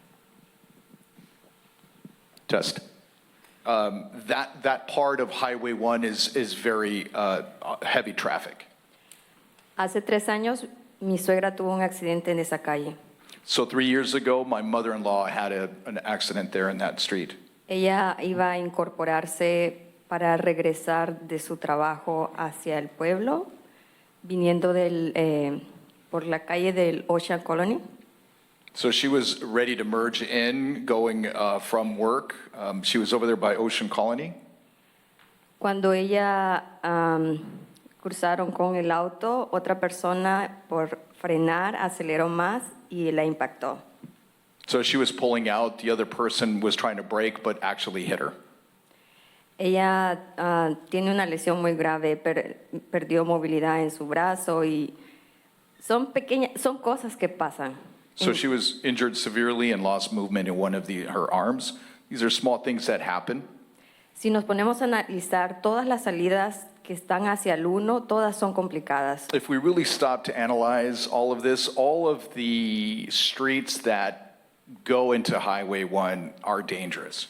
Test. That part of Highway 1 is very heavy traffic. Hace 3 años, mi suegra tuvo un accidente en esa calle. So 3 years ago, my mother-in-law had an accident there in that street. Ella iba a incorporarse para regresar de su trabajo hacia el pueblo, viniendo por la calle del Ocean Colony. So she was ready to merge in, going from work. She was over there by Ocean Colony. Cuando ella cruzaron con el auto, otra persona por frenar aceleró más y la impactó. So she was pulling out. The other person was trying to brake, but actually hit her. Ella tiene una lesión muy grave, perdió movilidad en su brazo y son cosas que pasan. So she was injured severely and lost movement in one of her arms. These are small things that happen. Si nos ponemos a analizar todas las salidas que están hacia el 1, todas son complicadas. If we really stop to analyze all of this, all of the streets that go into Highway 1 are dangerous.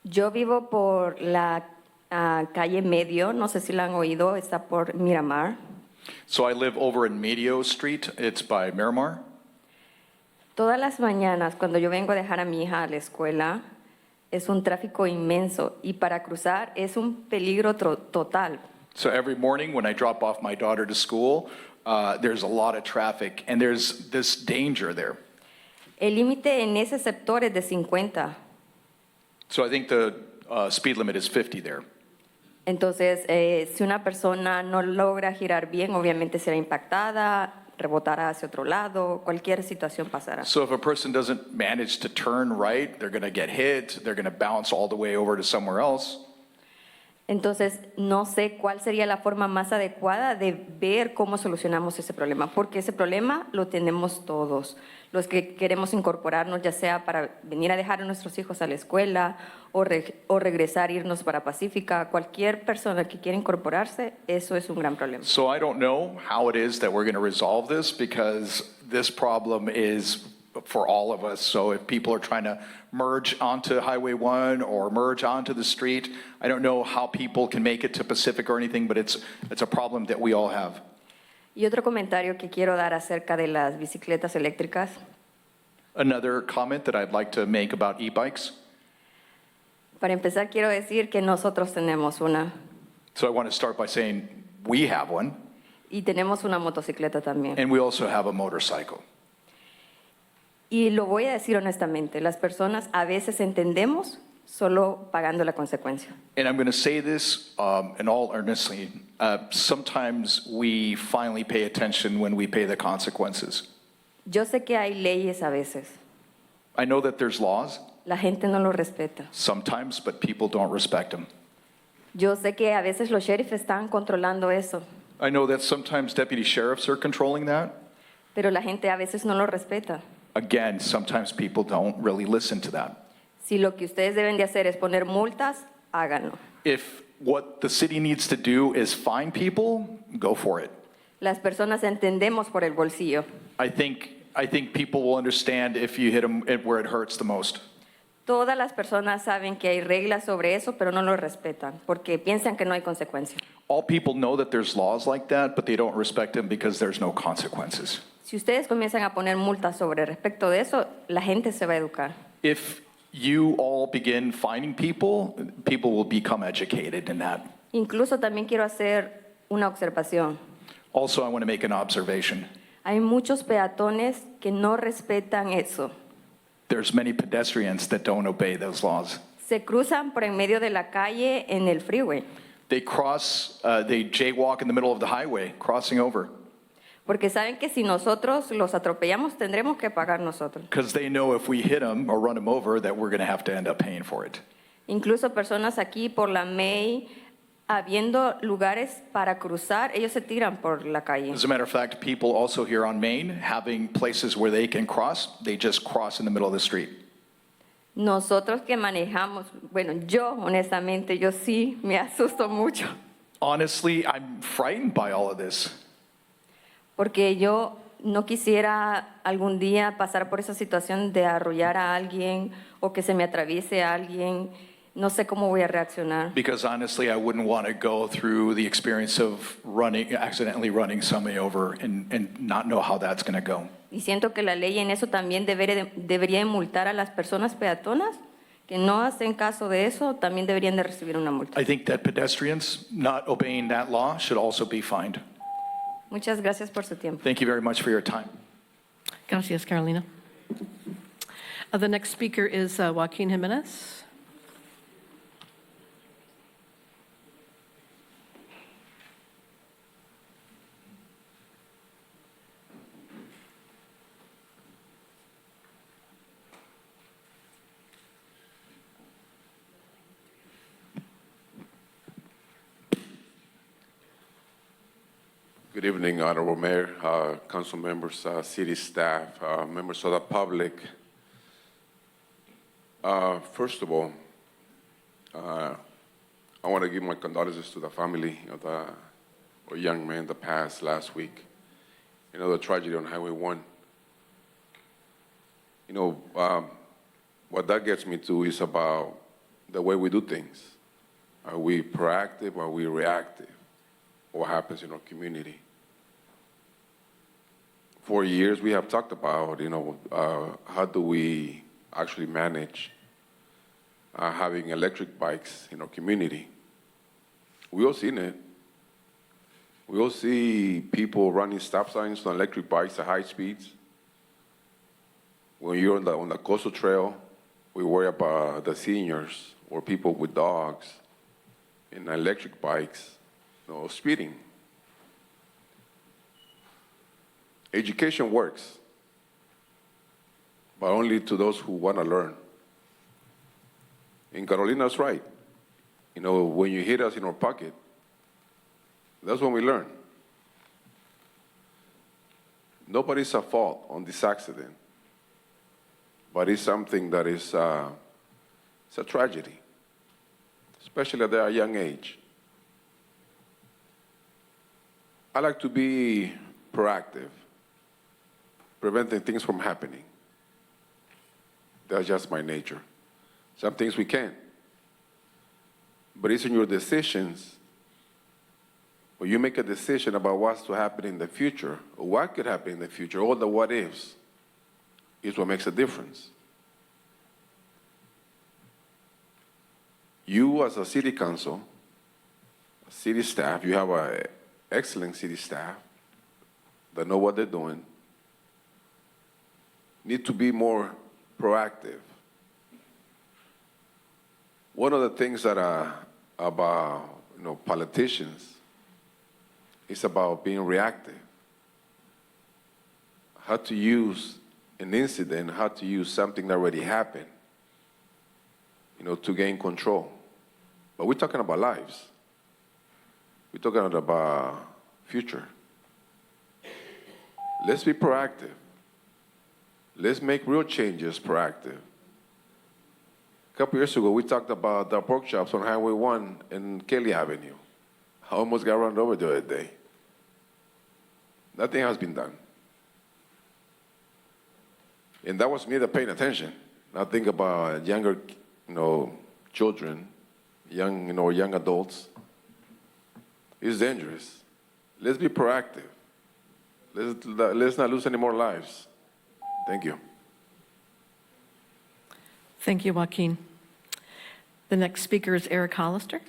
Yo vivo por la calle Medio, no sé si la han oído, está por Miramar. So I live over in Medio Street. It's by Miramar. Todas las mañanas cuando yo vengo a dejar a mi hija a la escuela, es un tráfico inmenso y para cruzar es un peligro total. So every morning when I drop off my daughter to school, there's a lot of traffic and there's this danger there. El límite en ese sector es de 50. So I think the speed limit is 50 there. Entonces, si una persona no logra girar bien, obviamente será impactada, rebotará hacia otro lado, cualquier situación pasará. So if a person doesn't manage to turn right, they're going to get hit, they're going to bounce all the way over to somewhere else. Entonces, no sé cuál sería la forma más adecuada de ver cómo solucionamos ese problema, porque ese problema lo tenemos todos. Los que queremos incorporarnos, ya sea para venir a dejar a nuestros hijos a la escuela o regresar, irnos para Pacífica, cualquier persona que quiera incorporarse, eso es un gran problema. So I don't know how it is that we're going to resolve this because this problem is for all of us. So if people are trying to merge onto Highway 1 or merge onto the street, I don't know how people can make it to Pacific or anything, but it's a problem that we all have. Y otro comentario que quiero dar acerca de las bicicletas eléctricas. Another comment that I'd like to make about e-bikes. Para empezar, quiero decir que nosotros tenemos una So I want to start by saying we have one, y tenemos una motocicleta también. and we also have a motorcycle. Y lo voy a decir honestamente, las personas a veces entendemos solo pagando la consecuencia. And I'm going to say this in all earnestly. Sometimes we finally pay attention when we pay the consequences. Yo sé que hay leyes a veces, I know that there's laws la gente no lo respeta. sometimes, but people don't respect them. Yo sé que a veces los sheriffs están controlando eso, I know that sometimes deputy sheriffs are controlling that. pero la gente a veces no lo respeta. Again, sometimes people don't really listen to that. Si lo que ustedes deben de hacer es poner multas, háganlo. If what the city needs to do is fine people, go for it. Las personas entendemos por el bolsillo. I think people will understand if you hit them where it hurts the most. Todas las personas saben que hay reglas sobre eso, pero no lo respetan, porque piensan que no hay consecuencias. All people know that there's laws like that, but they don't respect them because there's no consequences. Si ustedes comienzan a poner multas sobre respecto de eso, la gente se va a educar. If you all begin fining people, people will become educated in that. Incluso también quiero hacer una observación. Also, I want to make an observation. Hay muchos peatones que no respetan eso. There's many pedestrians that don't obey those laws. Se cruzan por en medio de la calle en el freeway, They jaywalk in the middle of the highway, crossing over, porque saben que si nosotros los atropellamos tendremos que pagar nosotros. because they know if we hit them or run them over that we're going to have to end up paying for it. Incluso personas aquí por la May, habiendo lugares para cruzar, ellos se tiran por la calle. As a matter of fact, people also here on Main, having places where they can cross, they just cross in the middle of the street. Nosotros que manejamos, bueno, yo honestamente, yo sí me asusto mucho, Honestly, I'm frightened by all of this. porque yo no quisiera algún día pasar por esa situación de arrollar a alguien o que se me atraviese a alguien. No sé cómo voy a reaccionar. Because honestly, I wouldn't want to go through the experience of accidentally running somebody over and not know how that's going to go. Y siento que la ley en eso también debería multar a las personas peatonas que no hacen caso de eso, también deberían de recibir una multa. I think that pedestrians not obeying that law should also be fined. Muchas gracias por su tiempo. Thank you very much for your time. Gracias, Carolina. The next speaker is Joaquin Jimenez. Good evening, Honorable Mayor, council members, city staff, members of the public. First of all, I want to give my condolences to the family of the young man that passed last week. You know, the tragedy on Highway 1. You know, what that gets me to is about the way we do things. Are we proactive? Are we reactive? What happens in our community? For years, we have talked about, you know, how do we actually manage having electric bikes in our community. We all seen it. We all see people running stop signs on electric bikes at high speeds. When you're on the coastal trail, we worry about the seniors or people with dogs in electric bikes, you know, speeding. Education works, but only to those who want to learn. And Carolina's right. You know, when you hit us in our pocket, that's when we learn. Nobody's at fault on this accident, but it's something that is it's a tragedy, especially at a young age. I like to be proactive, preventing things from happening. That's just my nature. Some things we can't. But it's in your decisions. When you make a decision about what's to happen in the future, or what could happen in the future, all the what ifs, is what makes a difference. You as a city council, city staff, you have an excellent city staff that know what they're doing, need to be more proactive. One of the things that are about, you know, politicians is about being reactive. How to use an incident, how to use something that already happened, you know, to gain control. But we're talking about lives. We're talking about future. Let's be proactive. Let's make real changes proactive. A couple years ago, we talked about the pork chops on Highway 1 and Kelly Avenue. I almost got run over the other day. Nothing has been done. And that was me that paying attention. Now think about younger, you know, children, young adults. It's dangerous. Let's be proactive. Let's not lose any more lives. Thank you. Thank you, Joaquin. The next speaker is Eric Hollister.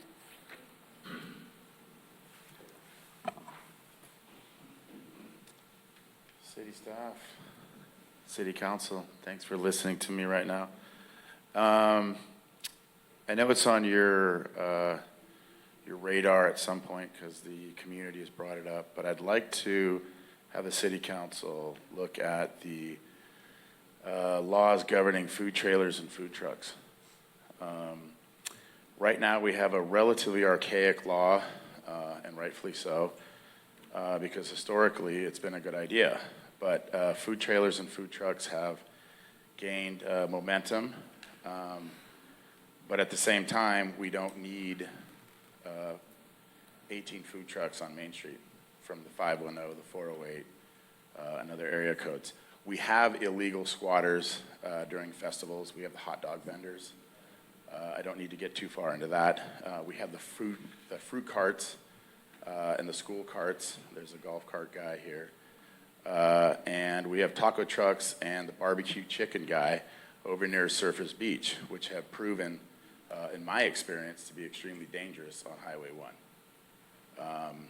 City staff, city council, thanks for listening to me right now. I know it's on your radar at some point because the community has brought it up, but I'd like to have the city council look at the laws governing food trailers and food trucks. Right now, we have a relatively archaic law, and rightfully so, because historically it's been a good idea. But food trailers and food trucks have gained momentum, but at the same time, we don't need 18 food trucks on Main Street from the 510, the 408, and other area codes. We have illegal squatters during festivals. We have the hot dog vendors. I don't need to get too far into that. We have the fruit carts and the school carts. There's a golf cart guy here. And we have taco trucks and the barbecue chicken guy over near Surfers Beach, which have proven, in my experience, to be extremely dangerous on Highway 1.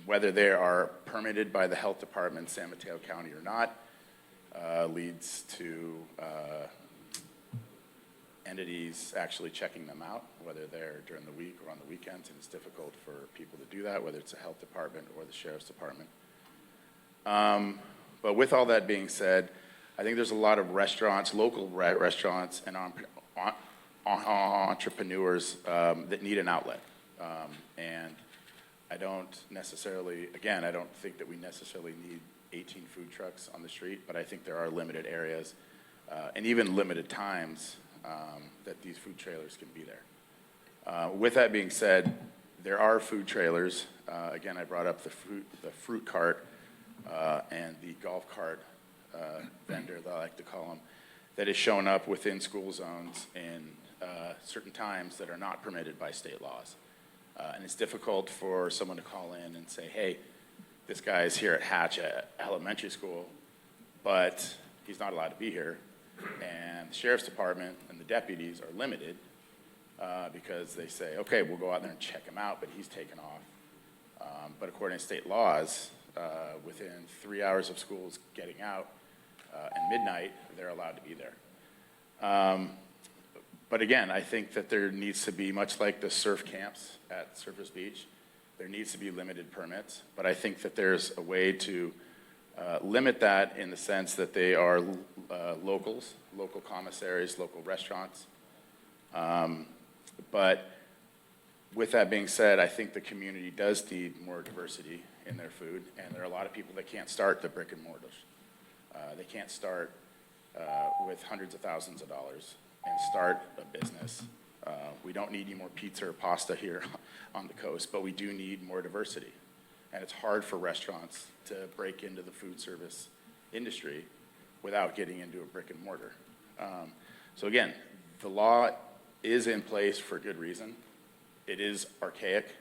Whether they are permitted by the health department, San Mateo County or not, leads to entities actually checking them out, whether they're during the week or on the weekends, and it's difficult for people to do that, whether it's the health department or the sheriff's department. But with all that being said, I think there's a lot of restaurants, local restaurants and entrepreneurs that need an outlet. And I don't necessarily, again, I don't think that we necessarily need 18 food trucks on the street, but I think there are limited areas and even limited times that these food trailers can be there. With that being said, there are food trailers. Again, I brought up the fruit cart and the golf cart vendor, that I like to call them, that is shown up within school zones in certain times that are not permitted by state laws. And it's difficult for someone to call in and say, hey, this guy is here at Hatch Elementary School, but he's not allowed to be here. And the sheriff's department and the deputies are limited because they say, okay, we'll go out there and check him out, but he's taken off. But according to state laws, within 3 hours of schools getting out and midnight, they're allowed to be there. But again, I think that there needs to be, much like the surf camps at Surfers Beach, there needs to be limited permits. But I think that there's a way to limit that in the sense that they are locals, local commissaries, local restaurants. But with that being said, I think the community does need more diversity in their food, and there are a lot of people that can't start the brick and mortars. They can't start with hundreds of thousands of dollars and start a business. We don't need any more pizza or pasta here on the coast, but we do need more diversity. And it's hard for restaurants to break into the food service industry without getting into a brick and mortar. So again, the law is in place for good reason. It is archaic.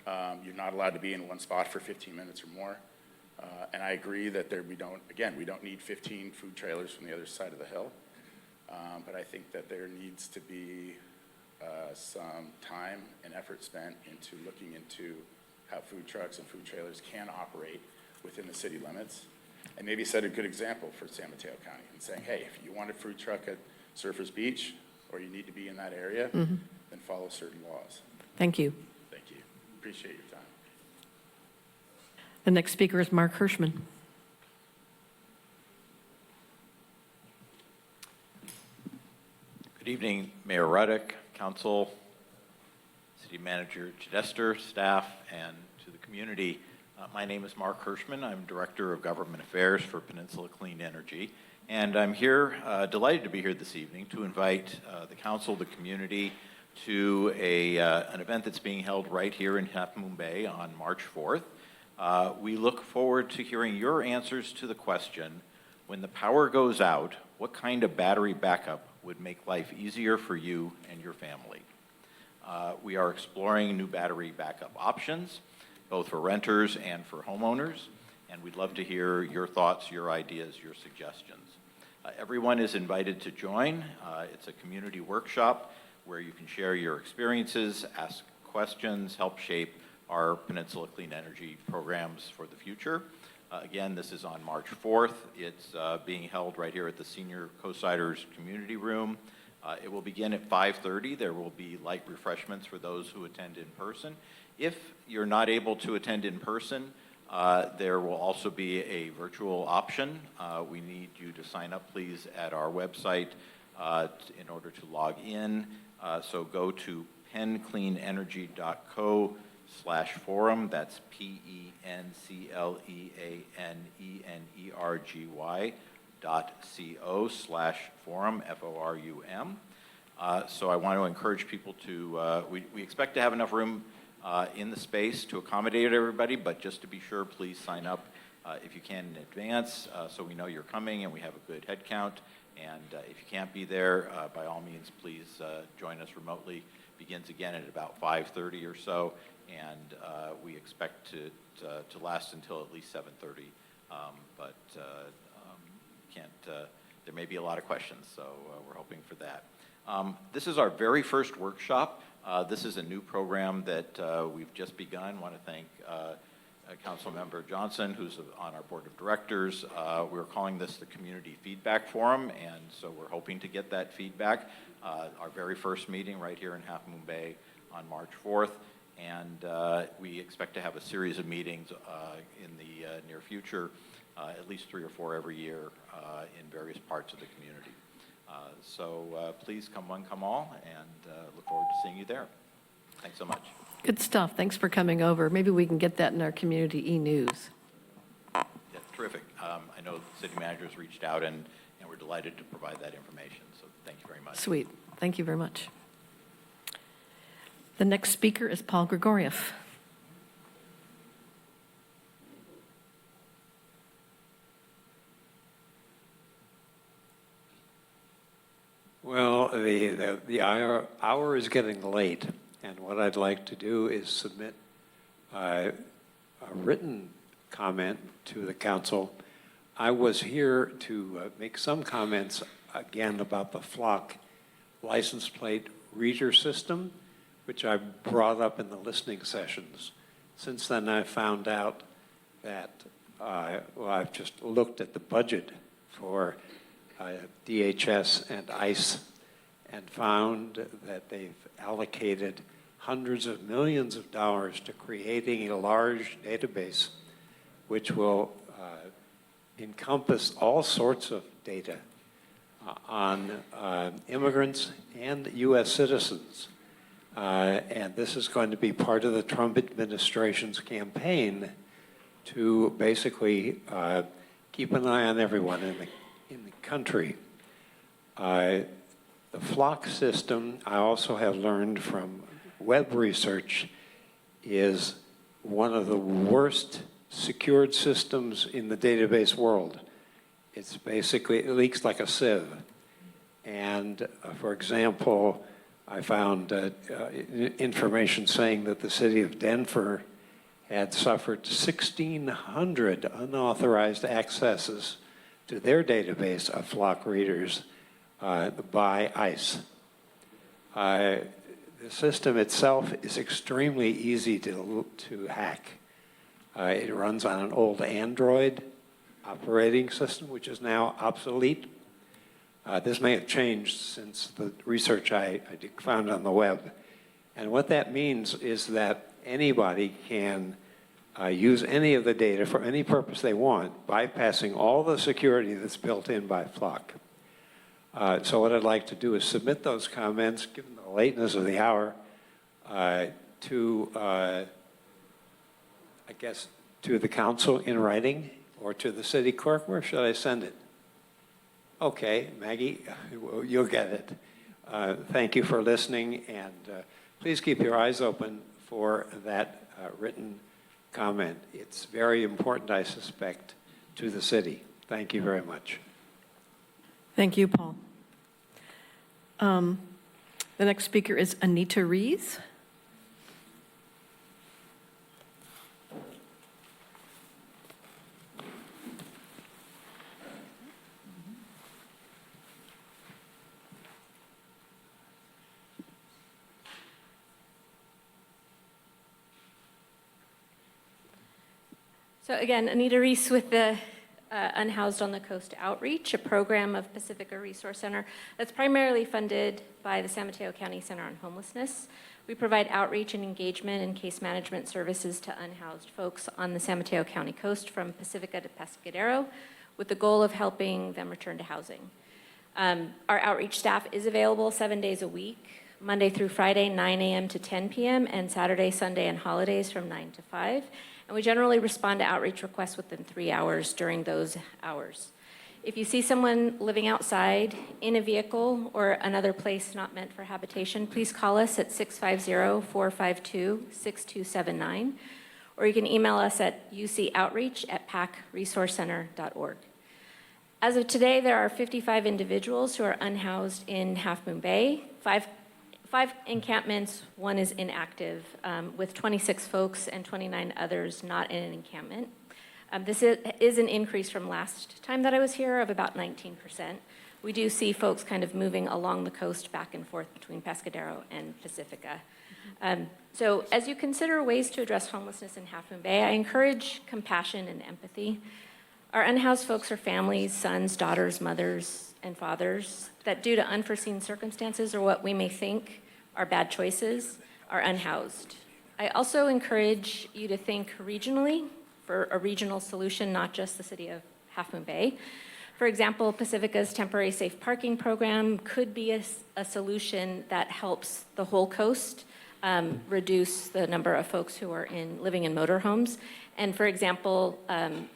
You're not allowed to be in one spot for 15 minutes or more. And I agree that we don't need 15 food trailers from the other side of the hill. But I think that there needs to be some time and effort spent into looking into how food trucks and food trailers can operate within the city limits. And maybe set a good example for San Mateo County and saying, hey, if you want a food truck at Surfers Beach, or you need to be in that area, then follow certain laws. Thank you. Thank you. Appreciate your time. The next speaker is Mark Hirschman. Good evening, Mayor Ruddick, Council, City Manager Chidester, staff, and to the community. My name is Mark Hirschman. I'm Director of Government Affairs for Peninsula Clean Energy. And I'm here, delighted to be here this evening to invite the Council, the community, to an event that's being held right here in Half Moon Bay on March 4th. We look forward to hearing your answers to the question, when the power goes out, what kind of battery backup would make life easier for you and your family? We are exploring new battery backup options, both for renters and for homeowners, and we'd love to hear your thoughts, your ideas, your suggestions. Everyone is invited to join. It's a community workshop where you can share your experiences, ask questions, help shape our Peninsula Clean Energy programs for the future. Again, this is on March 4th. It's being held right here at the Senior Co-Siders Community Room. It will begin at 5:30. There will be light refreshments for those who attend in person. If you're not able to attend in person, there will also be a virtual option. We need you to sign up, please, at our website in order to log in. So go to pencleanenergy.co/forum. That's pencleanenergy.co/forum, F-O-R-U-M. So I want to encourage people to, we expect to have enough room in the space to accommodate everybody, but just to be sure, please sign up if you can in advance so we know you're coming and we have a good head count. And if you can't be there, by all means, please join us remotely. Begins again at about 5:30 or so, and we expect to last until at least 7:30. But there may be a lot of questions, so we're hoping for that. This is our very first workshop. This is a new program that we've just begun. I want to thank Councilmember Johnson, who's on our board of directors. We're calling this the Community Feedback Forum, and so we're hoping to get that feedback. Our very first meeting right here in Half Moon Bay on March 4th, and we expect to have a series of meetings in the near future, at least 3 or 4 every year in various parts of the community. So please come one, come all, and look forward to seeing you there. Thanks so much. Good stuff. Thanks for coming over. Maybe we can get that in our community e-news. Yeah, terrific. I know the city managers reached out, and we're delighted to provide that information, so thank you very much. Sweet. Thank you very much. The next speaker is Paul Grigoriev. Well, the hour is getting late, and what I'd like to do is submit a written comment to the council. I was here to make some comments again about the flock license plate reader system, which I brought up in the listening sessions. Since then, I found out that, well, I've just looked at the budget for DHS and ICE and found that they've allocated hundreds of millions of dollars to creating a large database which will encompass all sorts of data on immigrants and U.S. citizens. And this is going to be part of the Trump administration's campaign to basically keep an eye on everyone in the country. The flock system, I also have learned from web research, is one of the worst secured systems in the database world. It's basically, it leaks like a sieve. And for example, I found information saying that the city of Denver had suffered 1,600 unauthorized accesses to their database of flock readers by ICE. The system itself is extremely easy to hack. It runs on an old Android operating system, which is now obsolete. This may have changed since the research I found on the web. And what that means is that anybody can use any of the data for any purpose they want, bypassing all the security that's built in by Flock. So what I'd like to do is submit those comments, given the lateness of the hour, to, I guess, to the council in writing or to the city clerk. Where should I send it? Okay, Maggie, you'll get it. Thank you for listening, and please keep your eyes open for that written comment. It's very important, I suspect, to the city. Thank you very much. Thank you, Paul. The next speaker is Anita Rees. So again, Anita Rees with the Unhoused on the Coast Outreach, a program of Pacifica Resource Center that's primarily funded by the San Mateo County Center on Homelessness. We provide outreach and engagement and case management services to unhoused folks on the San Mateo County coast from Pacifica to Pescadero with the goal of helping them return to housing. Our outreach staff is available 7 days a week, Monday through Friday, 9 a.m. to 10 p.m., and Saturday, Sunday, and holidays from 9 to 5. And we generally respond to outreach requests within 3 hours during those hours. If you see someone living outside in a vehicle or another place not meant for habitation, please call us at 650-452-6279, or you can email us at ucoutreach@pacresourcecenter.org. As of today, there are 55 individuals who are unhoused in Half Moon Bay. Five encampments, one is inactive, with 26 folks and 29 others not in an encampment. This is an increase from last time that I was here of about 19%. We do see folks kind of moving along the coast back and forth between Pescadero and Pacifica. So as you consider ways to address homelessness in Half Moon Bay, I encourage compassion and empathy. Our unhoused folks are families, sons, daughters, mothers, and fathers that due to unforeseen circumstances or what we may think are bad choices are unhoused. I also encourage you to think regionally for a regional solution, not just the city of Half Moon Bay. For example, Pacifica's temporary safe parking program could be a solution that helps the whole coast reduce the number of folks who are living in motorhomes. And for example,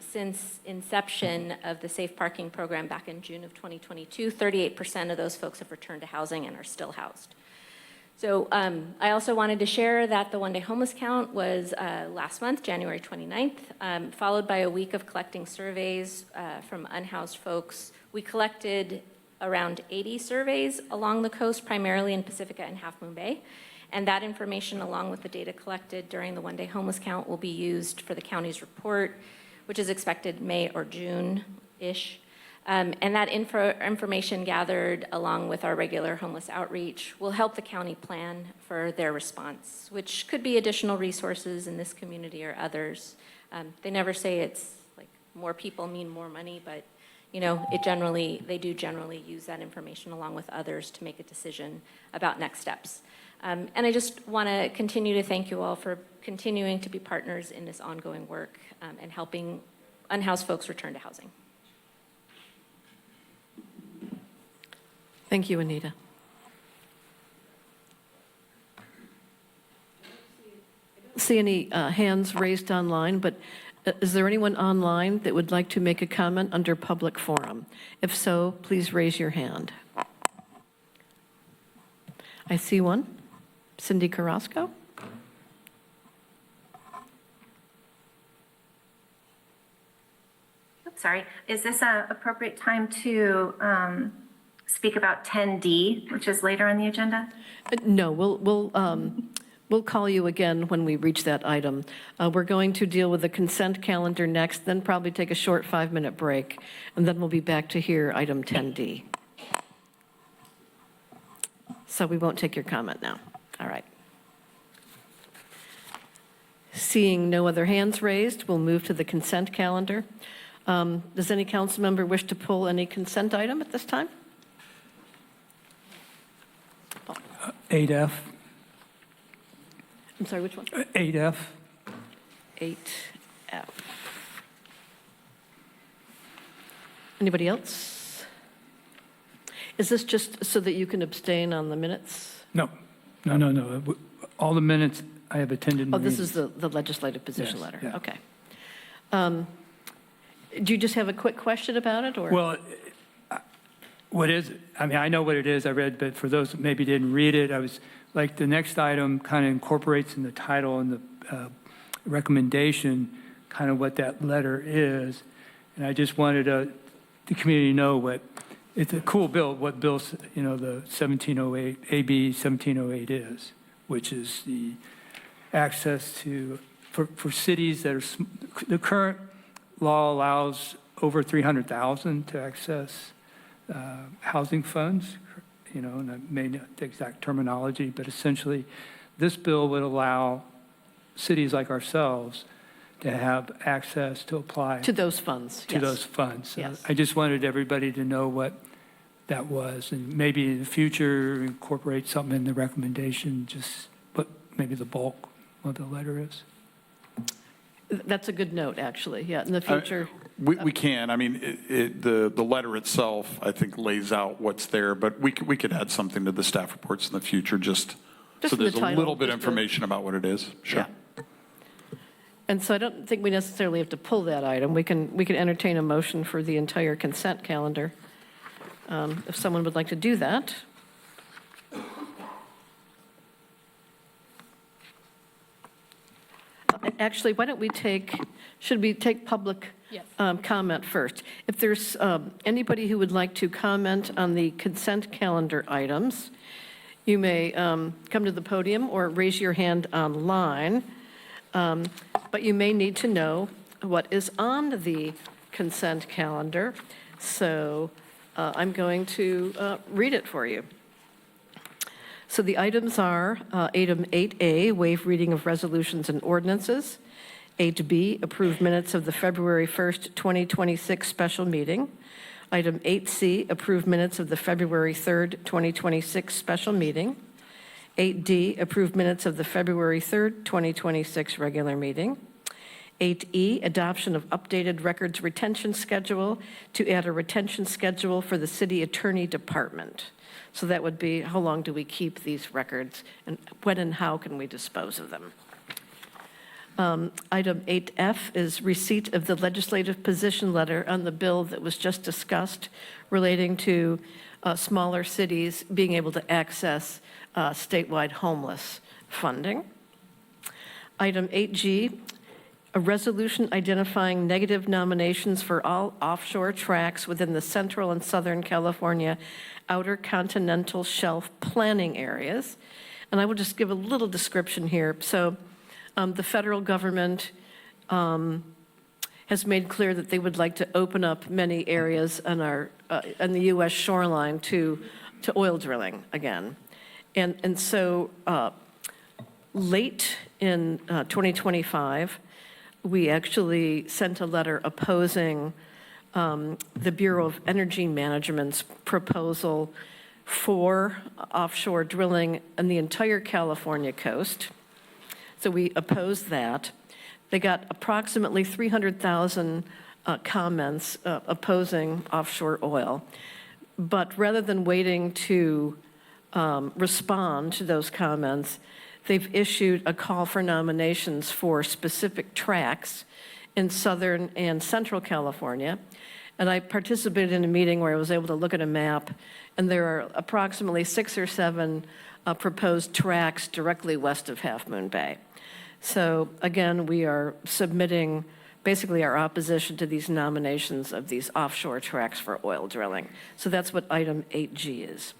since inception of the safe parking program back in June of 2022, 38% of those folks have returned to housing and are still housed. So I also wanted to share that the one-day homeless count was last month, January 29th, followed by a week of collecting surveys from unhoused folks. We collected around 80 surveys along the coast, primarily in Pacifica and Half Moon Bay. And that information, along with the data collected during the one-day homeless count, will be used for the county's report, which is expected May or June-ish. And that information gathered along with our regular homeless outreach will help the county plan for their response, which could be additional resources in this community or others. They never say it's like more people mean more money, but you know, they do generally use that information along with others to make a decision about next steps. And I just want to continue to thank you all for continuing to be partners in this ongoing work and helping unhoused folks return to housing. Thank you, Anita. I don't see any hands raised online, but is there anyone online that would like to make a comment under public forum? If so, please raise your hand. I see one. Cindy Carrasco. Oops, sorry. Is this an appropriate time to speak about 10D, which is later on the agenda? No, we'll call you again when we reach that item. We're going to deal with the consent calendar next, then probably take a short 5-minute break, and then we'll be back to hear item 10D. So we won't take your comment now. All right. Seeing no other hands raised, we'll move to the consent calendar. Does any council member wish to pull any consent item at this time? 8F. I'm sorry, which one? 8F. 8F. Anybody else? Is this just so that you can abstain on the minutes? No. All the minutes I have attended. Oh, this is the legislative position Yes, letter. yeah. Okay. Do you just have a quick question about it, or? Well, what is it? I mean, I know what it is. I read, but for those that maybe didn't read it, I was like, the next item kind of incorporates in the title and the recommendation kind of what that letter is. And I just wanted the community to know what, it's a cool bill, what bill, the 1708, AB 1708 is, which is the access to, for cities that are, the current law allows over 300,000 to access housing funds, and I may not the exact terminology, but essentially this bill would allow cities like ourselves to have access to apply to those funds. To those funds. So Yes. I just wanted everybody to know what that was, and maybe in the future incorporate something in the recommendation, just what maybe the bulk of the letter is. That's a good note, actually. Yeah, in the future. We can. I mean, the letter itself, I think, lays out what's there, but we could add something to the staff reports in the future, just so the there's a title, little bit of just information about what it is. Sure. Yeah. And so I don't think we necessarily have to pull that item. We can entertain a motion for the entire consent calendar, if someone would like to do that. Actually, why don't we should we take public comment first. If there's anybody who would like to comment on the consent calendar items, you may come to the podium or raise your hand online. But you may need to know what is on the consent calendar. So I'm going to read it for you. So the items are item 8A, waive reading of resolutions and ordinances. 8B, approve minutes of the February 1st, 2026 special meeting. Item 8C, approve minutes of the February 3rd, 2026 special meeting. 8D, approve minutes of the February 3rd, 2026 regular meeting. 8E, adoption of updated records retention schedule to add a retention schedule for the city attorney department. So that would be, how long do we keep these records, and when and how can we dispose of them? Item 8F is receipt of the legislative position letter on the bill that was just discussed relating to smaller cities being able to access statewide homeless funding. Item 8G, a resolution identifying negative nominations for all offshore tracts within the Central and Southern California Outer Continental Shelf planning areas. And I will just give a little description here. So the federal government has made clear that they would like to open up many areas on the U.S. shoreline to oil drilling again. And so late in 2025, we actually sent a letter opposing the Bureau of Energy Management's proposal for offshore drilling on the entire California coast. So we opposed that. They got approximately 300,000 comments opposing offshore oil. But rather than waiting to respond to those comments, they've issued a call for nominations for specific tracts in Southern and Central California. And I participated in a meeting where I was able to look at a map, and there are approximately 6 or 7 proposed tracts directly west of Half Moon Bay. So again, we are submitting basically our opposition to these nominations of these offshore tracts for oil drilling. So that's what item 8G is.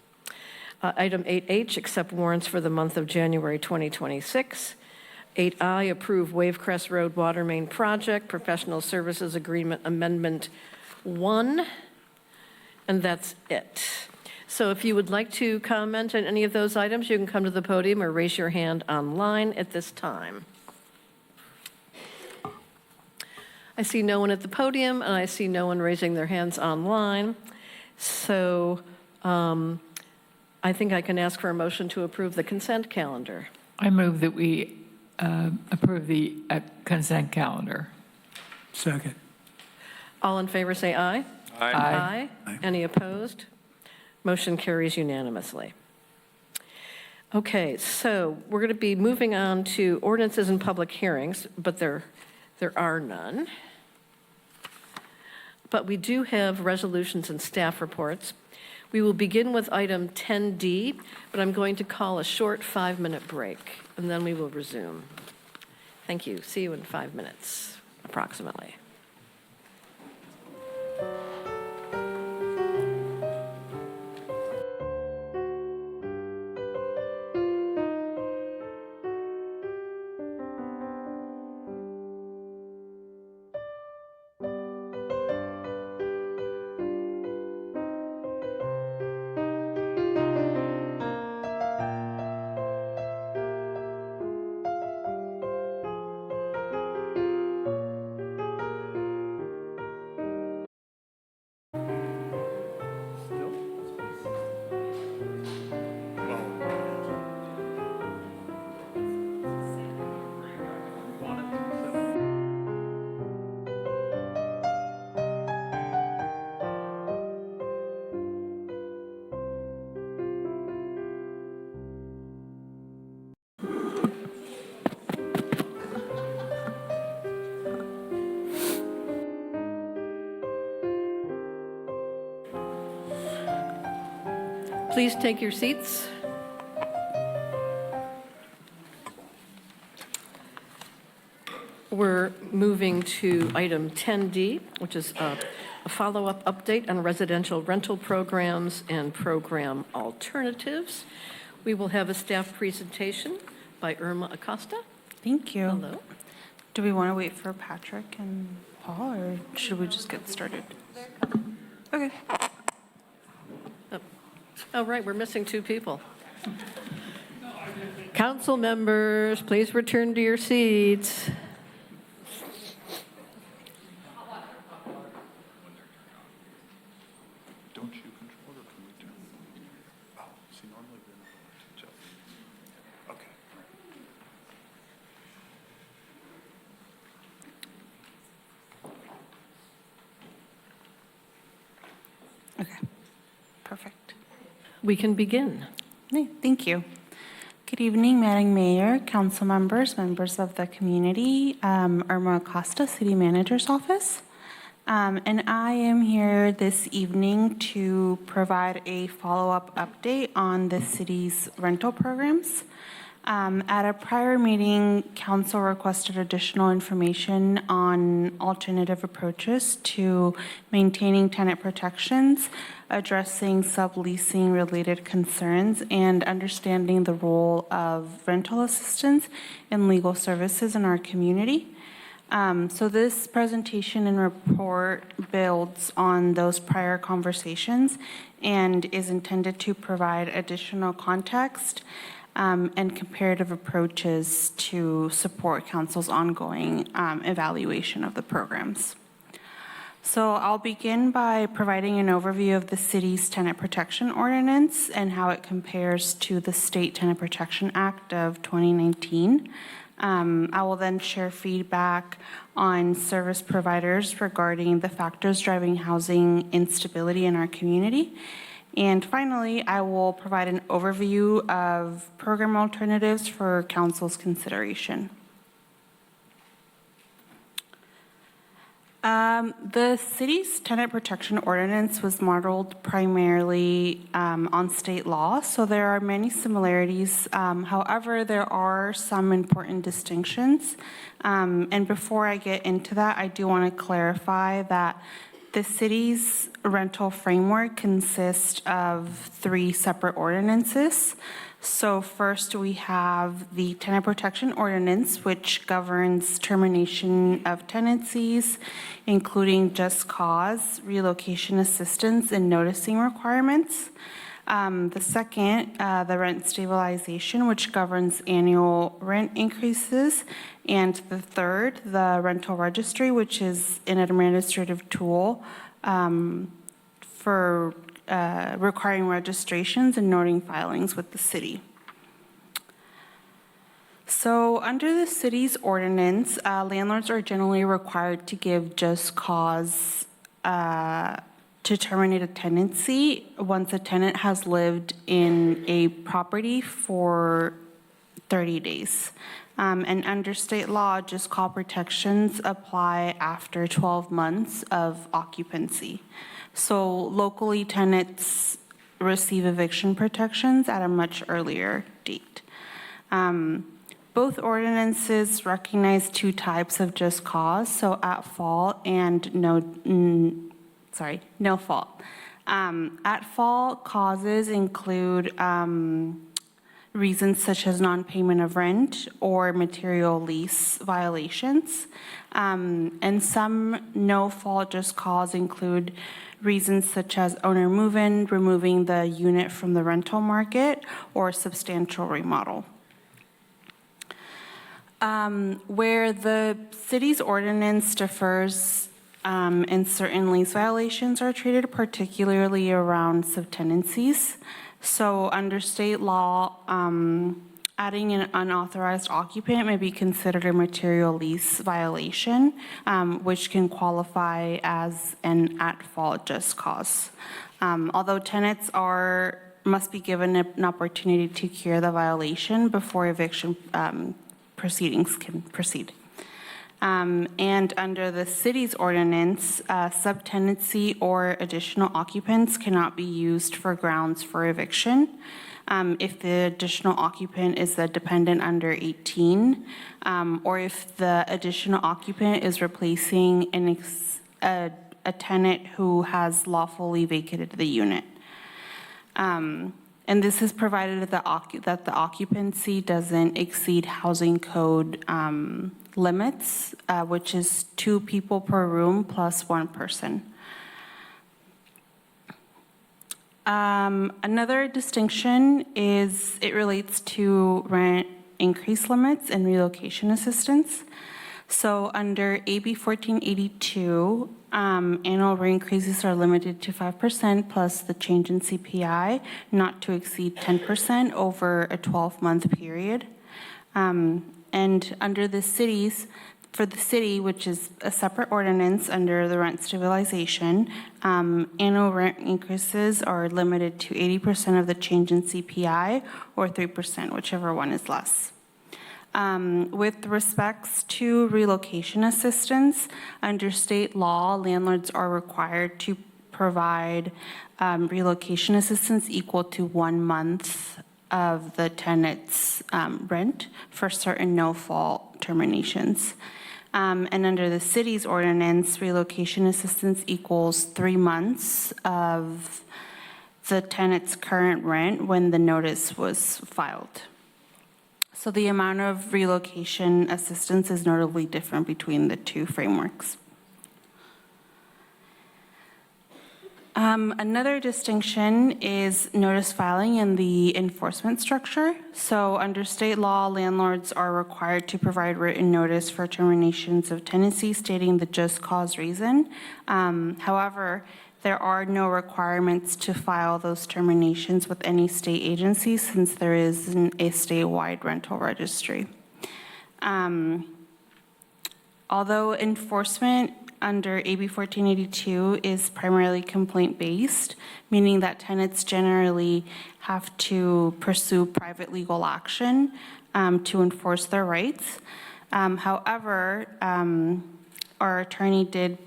Item 8H, accept warrants for the month of January 2026. 8I, approve Wavecrest Road Water Main Project, Professional Services Agreement Amendment 1, and that's it. So if you would like to comment on any of those items, you can come to the podium or raise your hand online at this time. I see no one at the podium, and I see no one raising their hands online. So I think I can ask for a motion to approve the consent calendar. I move that we approve the consent calendar. Second. All in favor, say aye. Aye. Aye. Any opposed? Motion carries unanimously. Okay, so we're going to be moving on to ordinances and public hearings, but there are none. But we do have resolutions and staff reports. We will begin with item 10D, but I'm going to call a short 5-minute break, and then we will resume. Thank you. See you in 5 minutes, approximately. Please take your seats. We're We're moving to item 10D, which is a follow-up update on residential rental programs and program alternatives. We will have a staff presentation by Irma Acosta. Thank you. Hello. Do we want to wait for Patrick and Paul, or should we just get started? Okay. Oh, right, we're missing two people. Council members, please return to your seats. Don't you control or can we do? Oh, see, normally they're not allowed to jump. Okay. Okay. Perfect. We can begin. Okay, thank you. Good evening, Madam Mayor, council members, members of the community. Irma Acosta, City Manager's Office. And I am here this evening to provide a follow-up update on the city's rental programs. At a prior meeting, council requested additional information on alternative approaches to maintaining tenant protections, addressing subleasing related concerns, and understanding the role of rental assistance and legal services in our community. So this presentation and report builds on those prior conversations and is intended to provide additional context and comparative approaches to support council's ongoing evaluation of the programs. So I'll begin by providing an overview of the city's tenant protection ordinance and how it compares to the State Tenant Protection Act of 2019. I will then share feedback on service providers regarding the factors driving housing instability in our community. And finally, I will provide an overview of program alternatives for council's consideration. The city's tenant protection ordinance was modeled primarily on state law, so there are many similarities. However, there are some important distinctions. And before I get into that, I do want to clarify that the city's rental framework consists of 3 separate ordinances. So first we have the Tenant Protection Ordinance, which governs termination of tenancies, including just cause, relocation assistance, and noticing requirements. The second, the rent stabilization, which governs annual rent increases. And the third, the rental registry, which is an administrative tool for requiring registrations and noting filings with the city. So under the city's ordinance, landlords are generally required to give just cause to terminate a tenancy once a tenant has lived in a property for 30 days. And under state law, just cause protections apply after 12 months of occupancy. So locally, tenants receive eviction protections at a much earlier date. Both ordinances recognize 2 types of just cause, so at fault and no fault. At fault causes include reasons such as non-payment of rent or material lease violations. And some no-fault just cause include reasons such as owner move-in, removing the unit from the rental market, or substantial remodel. Where the city's ordinance differs and certain lease violations are treated, particularly around subtenancies. So under state law, adding an unauthorized occupant may be considered a material lease violation, which can qualify as an at-fault just cause. Although tenants must be given an opportunity to cure the violation before eviction proceedings can proceed. And under the city's ordinance, subtenancy or additional occupants cannot be used for grounds for eviction. if the additional occupant is a dependent under 18, or if the additional occupant is replacing a tenant who has lawfully vacated the unit. And this is provided that the occupancy doesn't exceed housing code limits, which is 2 people per room plus 1 person. Another distinction is it relates to rent increase limits and relocation assistance. So under AB 1482, annual rent increases are limited to 5% plus the change in CPI, not to exceed 10% over a 12-month period. And under the cities, for the city, which is a separate ordinance under the rent stabilization, annual rent increases are limited to 80% of the change in CPI or 3%, whichever one is less. With respects to relocation assistance, under state law, landlords are required to provide relocation assistance equal to 1 month of the tenant's rent for certain no-fault terminations. And under the city's ordinance, relocation assistance equals 3 months of the tenant's current rent when the notice was filed. So the amount of relocation assistance is notably different between the 2 frameworks. Another distinction is notice filing and the enforcement structure. So under state law, landlords are required to provide written notice for terminations of tenancy stating the just cause reason. However, there are no requirements to file those terminations with any state agency since there isn't a statewide rental registry. Although enforcement under AB 1482 is primarily complaint-based, meaning that tenants generally have to pursue private legal action to enforce their rights. However, our attorney did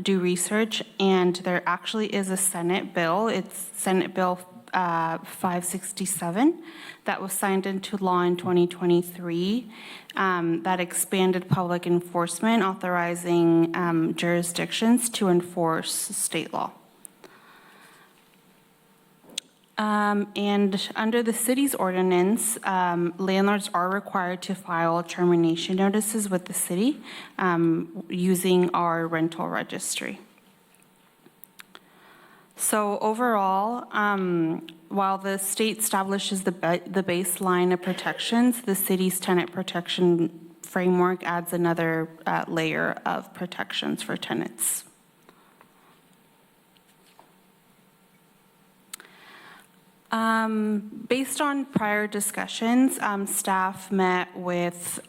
do research, and there actually is a Senate bill. It's Senate Bill 567 that was signed into law in 2023 that expanded public enforcement, authorizing jurisdictions to enforce state law. And under the city's ordinance, landlords are required to file termination notices with the city using our rental registry. So overall, while the state establishes the baseline of protections, the city's tenant protection framework adds another layer of protections for tenants. Based on prior discussions, staff met with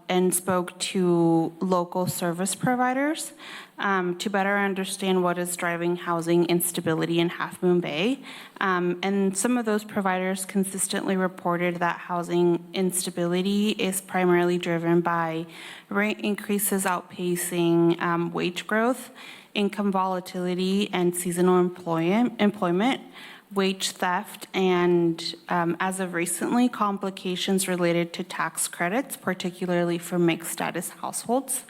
and spoke to local service providers to better understand what is driving housing instability in Half Moon Bay. And some of those providers consistently reported that housing instability is primarily driven by rent increases outpacing wage growth, income volatility, and seasonal employment, wage theft, and as of recently, complications related to tax credits, particularly for mixed status households.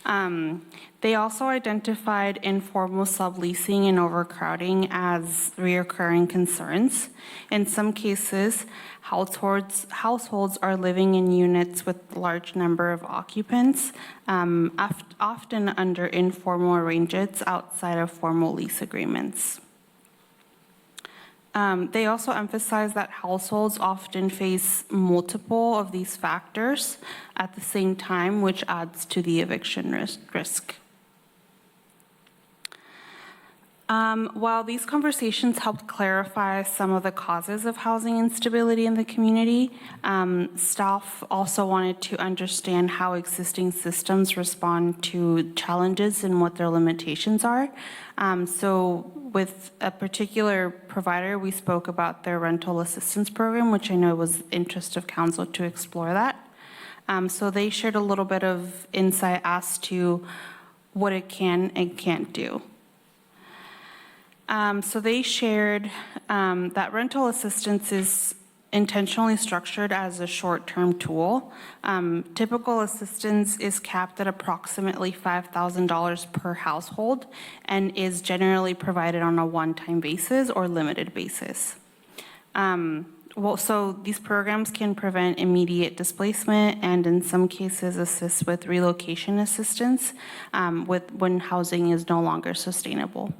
They also identified informal subleasing and overcrowding as reoccurring concerns. In some cases, households are living in units with a large number of occupants, often under informal arrangements outside of formal lease agreements. They also emphasize that households often face multiple of these factors at the same time, which adds to the eviction risk. While these conversations helped clarify some of the causes of housing instability in the community, staff also wanted to understand how existing systems respond to challenges and what their limitations are. So with a particular provider, we spoke about their rental assistance program, which I know was interest of council to explore that. So they shared a little bit of insight as to what it can and can't do. So they shared that rental assistance is intentionally structured as a short-term tool. Typical assistance is capped at approximately $5,000 per household and is generally provided on a one-time basis or limited basis. So these programs can prevent immediate displacement and in some cases assist with relocation assistance when housing is no longer sustainable.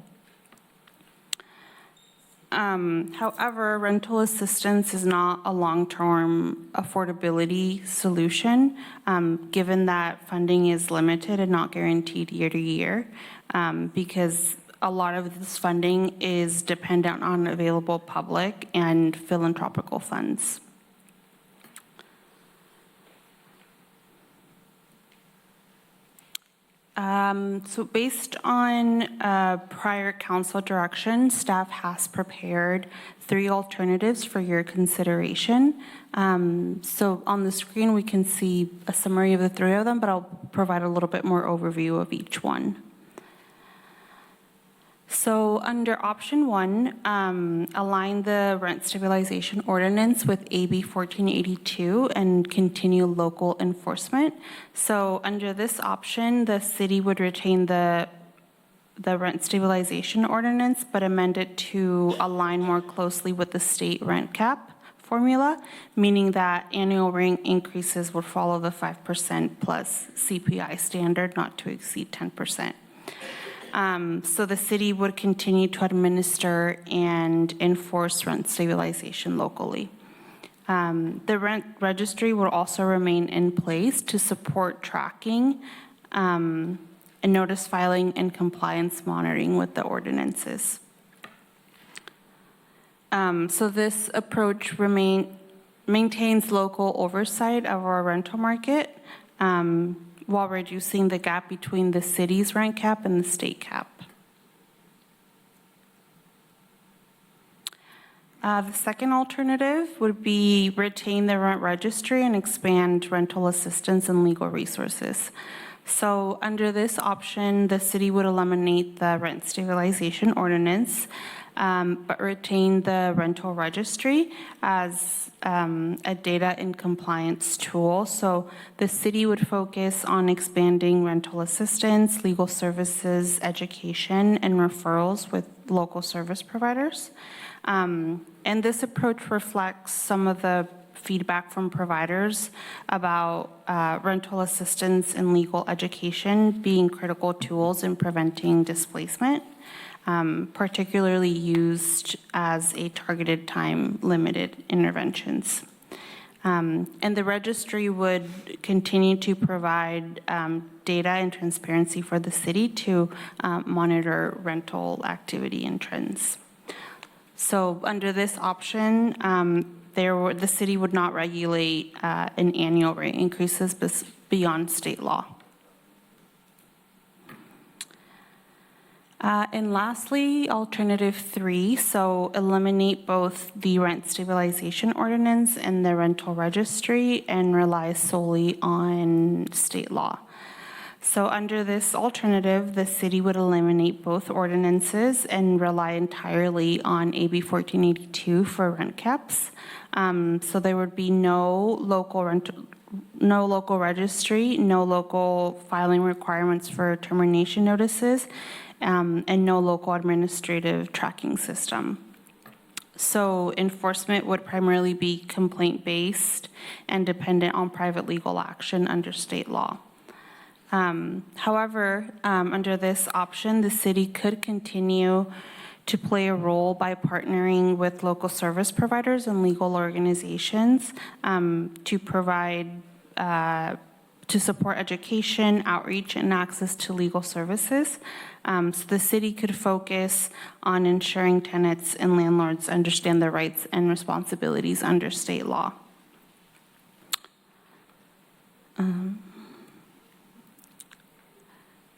However, rental assistance is not a long-term affordability solution, given that funding is limited and not guaranteed year to year, because a lot of this funding is dependent on available public and philanthropical funds. So based on prior council direction, staff has prepared 3 alternatives for your consideration. So on the screen, we can see a summary of the 3 of them, but I'll provide a little bit more overview of each one. So under option 1, align the rent stabilization ordinance with AB 1482 and continue local enforcement. So under this option, the city would retain the rent stabilization ordinance, but amend it to align more closely with the state rent cap formula, meaning that annual rent increases would follow the 5% plus CPI standard, not to exceed 10%. So the city would continue to administer and enforce rent stabilization locally. The rent registry will also remain in place to support tracking and notice filing and compliance monitoring with the ordinances. So this approach maintains local oversight of our rental market, while reducing the gap between the city's rent cap and the state cap. The second alternative would be retain the rent registry and expand rental assistance and legal resources. So under this option, the city would eliminate the rent stabilization ordinance, but retain the rental registry as a data and compliance tool. So the city would focus on expanding rental assistance, legal services, education, and referrals with local service providers. And this approach reflects some of the feedback from providers about rental assistance and legal education being critical tools in preventing displacement, particularly used as a targeted time-limited interventions. And the registry would continue to provide data and transparency for the city to monitor rental activity and trends. So under this option, the city would not regulate an annual rate increases beyond state law. And lastly, alternative 3, so eliminate both the rent stabilization ordinance and the rental registry and rely solely on state law. So under this alternative, the city would eliminate both ordinances and rely entirely on AB 1482 for rent caps. So there would be no local registry, no local filing requirements for termination notices, and no local administrative tracking system. So enforcement would primarily be complaint-based and dependent on private legal action under state law. However, under this option, the city could continue to play a role by partnering with local service providers and legal organizations to provide to support education, outreach, and access to legal services. So the city could focus on ensuring tenants and landlords understand their rights and responsibilities under state law.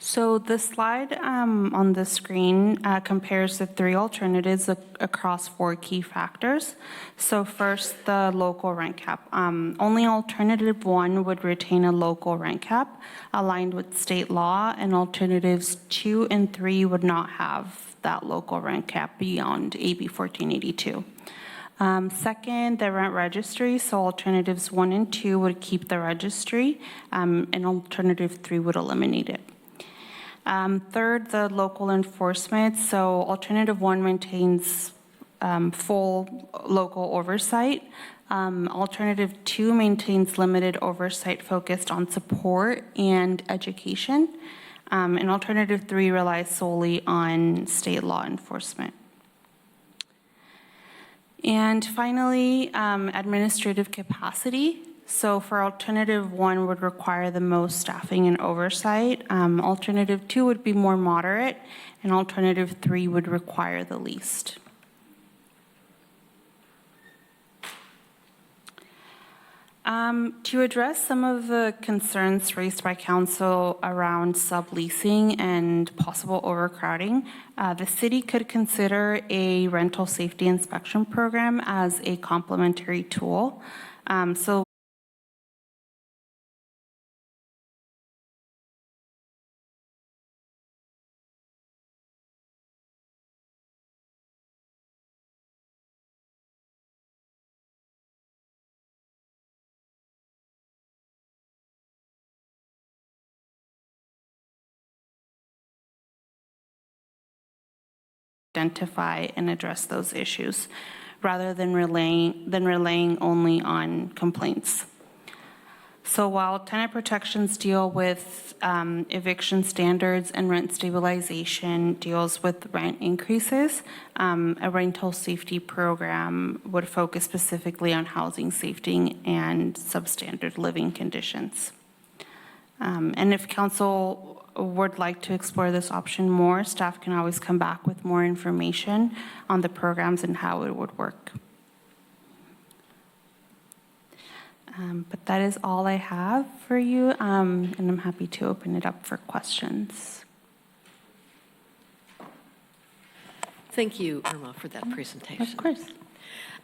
So the slide on the screen compares the three alternatives across 4 key factors. So first, the local rent cap. Only alternative 1 would retain a local rent cap aligned with state law, and alternatives 2 and 3 would not have that local rent cap beyond AB 1482. Second, the rent registry. So alternatives 1 and 2 would keep the registry, and alternative 3 would eliminate it. Third, the local enforcement. So alternative 1 maintains full local oversight. Alternative 2 maintains limited oversight focused on support and education. And alternative 3 relies solely on state law enforcement. And finally, administrative capacity. So for alternative 1 would require the most staffing and oversight. Alternative 2 would be more moderate, and alternative 3 would require the least. To address some of the concerns raised by council around subleasing and possible overcrowding, the city could consider a rental safety inspection program as a complementary tool. So identify and address those issues rather than relying only on complaints. So while tenant protections deal with eviction standards and rent stabilization deals with rent increases, a rental safety program would focus specifically on housing safety and substandard living conditions. And if council would like to explore this option more, staff can always come back with more information on the programs and how it would work. But that is all I have for you, and I'm happy to open it up for questions. Thank you, Irma, for that presentation. Of course.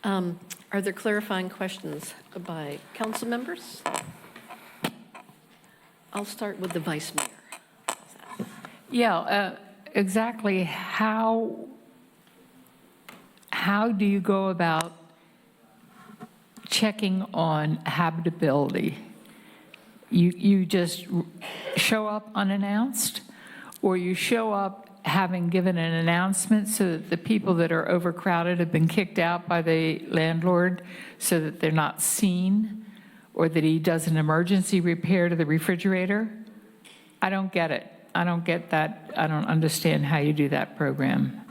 Are there clarifying questions by council members? I'll start with the vice mayor. Yeah, exactly how do you go about checking on habitability? You just show up unannounced, or you show up having given an announcement so that the people that are overcrowded have been kicked out by the landlord so that they're not seen, or that he does an emergency repair to the refrigerator? I don't get it. I don't get that. I don't understand how you do that program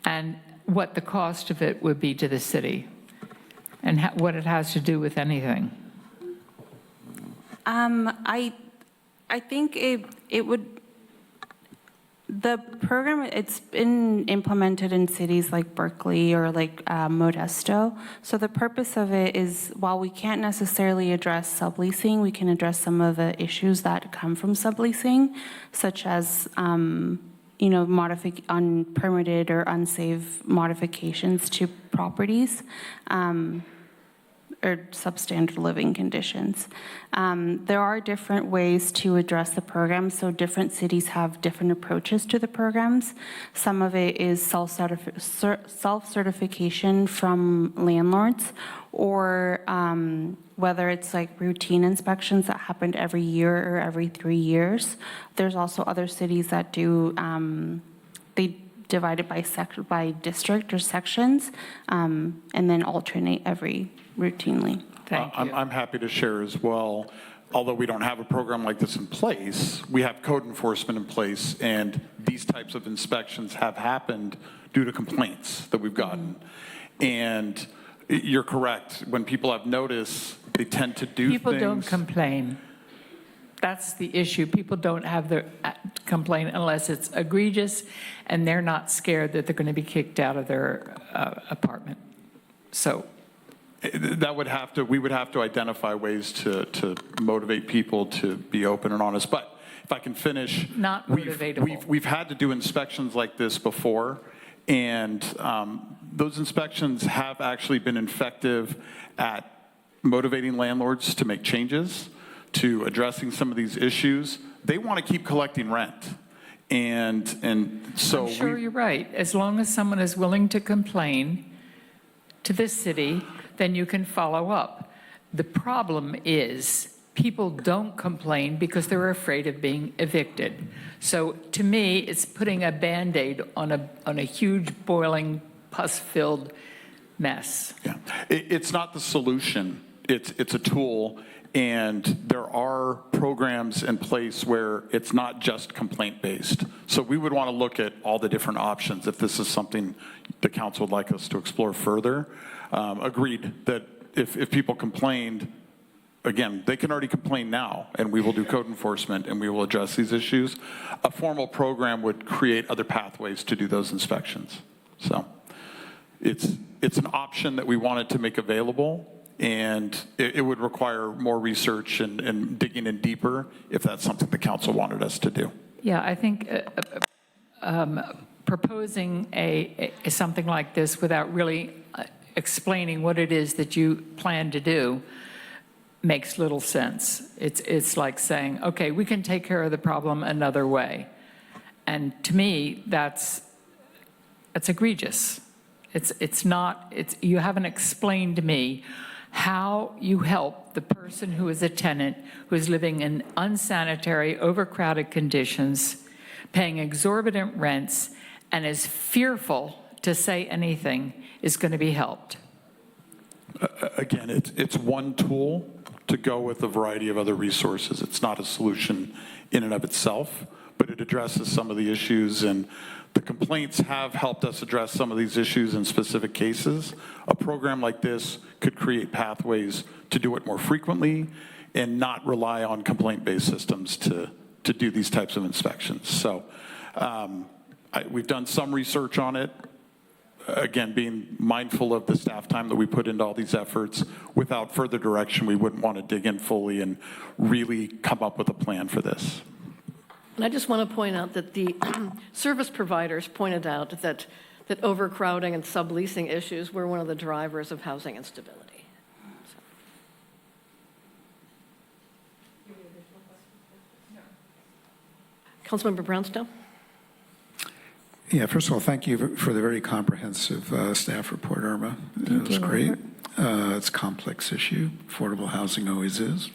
and what the cost of it would be to the city and what it has to do with anything. I think it would, the program, it's been implemented in cities like Berkeley or like Modesto. So the purpose of it is, while we can't necessarily address subleasing, we can address some of the issues that come from subleasing, such as unpermitted or unsafe modifications to properties. Or substandard living conditions. There are different ways to address the program, so different cities have different approaches to the programs. Some of it is self-certification from landlords, or whether it's like routine inspections that happened every year or every 3 years. There's also other cities that do, they divide it by district or sections, and then alternate routinely. Thank you. I'm happy to share as well. Although we don't have a program like this in place, we have code enforcement in place, and these types of inspections have happened due to complaints that we've gotten. And you're correct. When people have notice, they tend to do People things. don't complain. That's the issue. People don't have their complaint unless it's egregious and they're not scared that they're going to be kicked out of their apartment. So we would have to identify ways to motivate people to be open and honest. But if I can finish. Not motivatable. We've had to do inspections like this before, and those inspections have actually been effective at motivating landlords to make changes, to addressing some of these issues. They want to keep collecting rent. And so I'm sure you're right. As long as someone is willing to complain to this city, then you can follow up. The problem is people don't complain because they're afraid of being evicted. So to me, it's putting a Band-Aid on a huge boiling pus-filled mess. Yeah, it's not the solution. It's a tool, and there are programs in place where it's not just complaint-based. So we would want to look at all the different options if this is something the council would like us to explore further. Agreed that if people complained, again, they can already complain now, and we will do code enforcement, and we will address these issues. A formal program would create other pathways to do those inspections. So it's an option that we wanted to make available, and it would require more research and digging in deeper if that's something the council wanted us to do. Yeah, I think proposing something like this without really explaining what it is that you plan to do makes little sense. It's like saying, okay, we can take care of the problem another way. And to me, that's egregious. You haven't explained to me how you help the person who is a tenant who is living in unsanitary, overcrowded conditions, paying exorbitant rents, and is fearful to say anything is going to be helped. Again, it's one tool to go with a variety of other resources. It's not a solution in and of itself, but it addresses some of the issues, and the complaints have helped us address some of these issues in specific cases. A program like this could create pathways to do it more frequently and not rely on complaint-based systems to do these types of inspections. So we've done some research on it. Again, being mindful of the staff time that we put into all these efforts. Without further direction, we wouldn't want to dig in fully and really come up with a plan for this. And I just want to point out that the service providers pointed out that overcrowding and subleasing issues were one of the drivers of housing instability. Councilmember Brownstone? Yeah, first of all, thank you for the very comprehensive staff report, Irma. It was great. It's a complex issue. Affordable housing always is.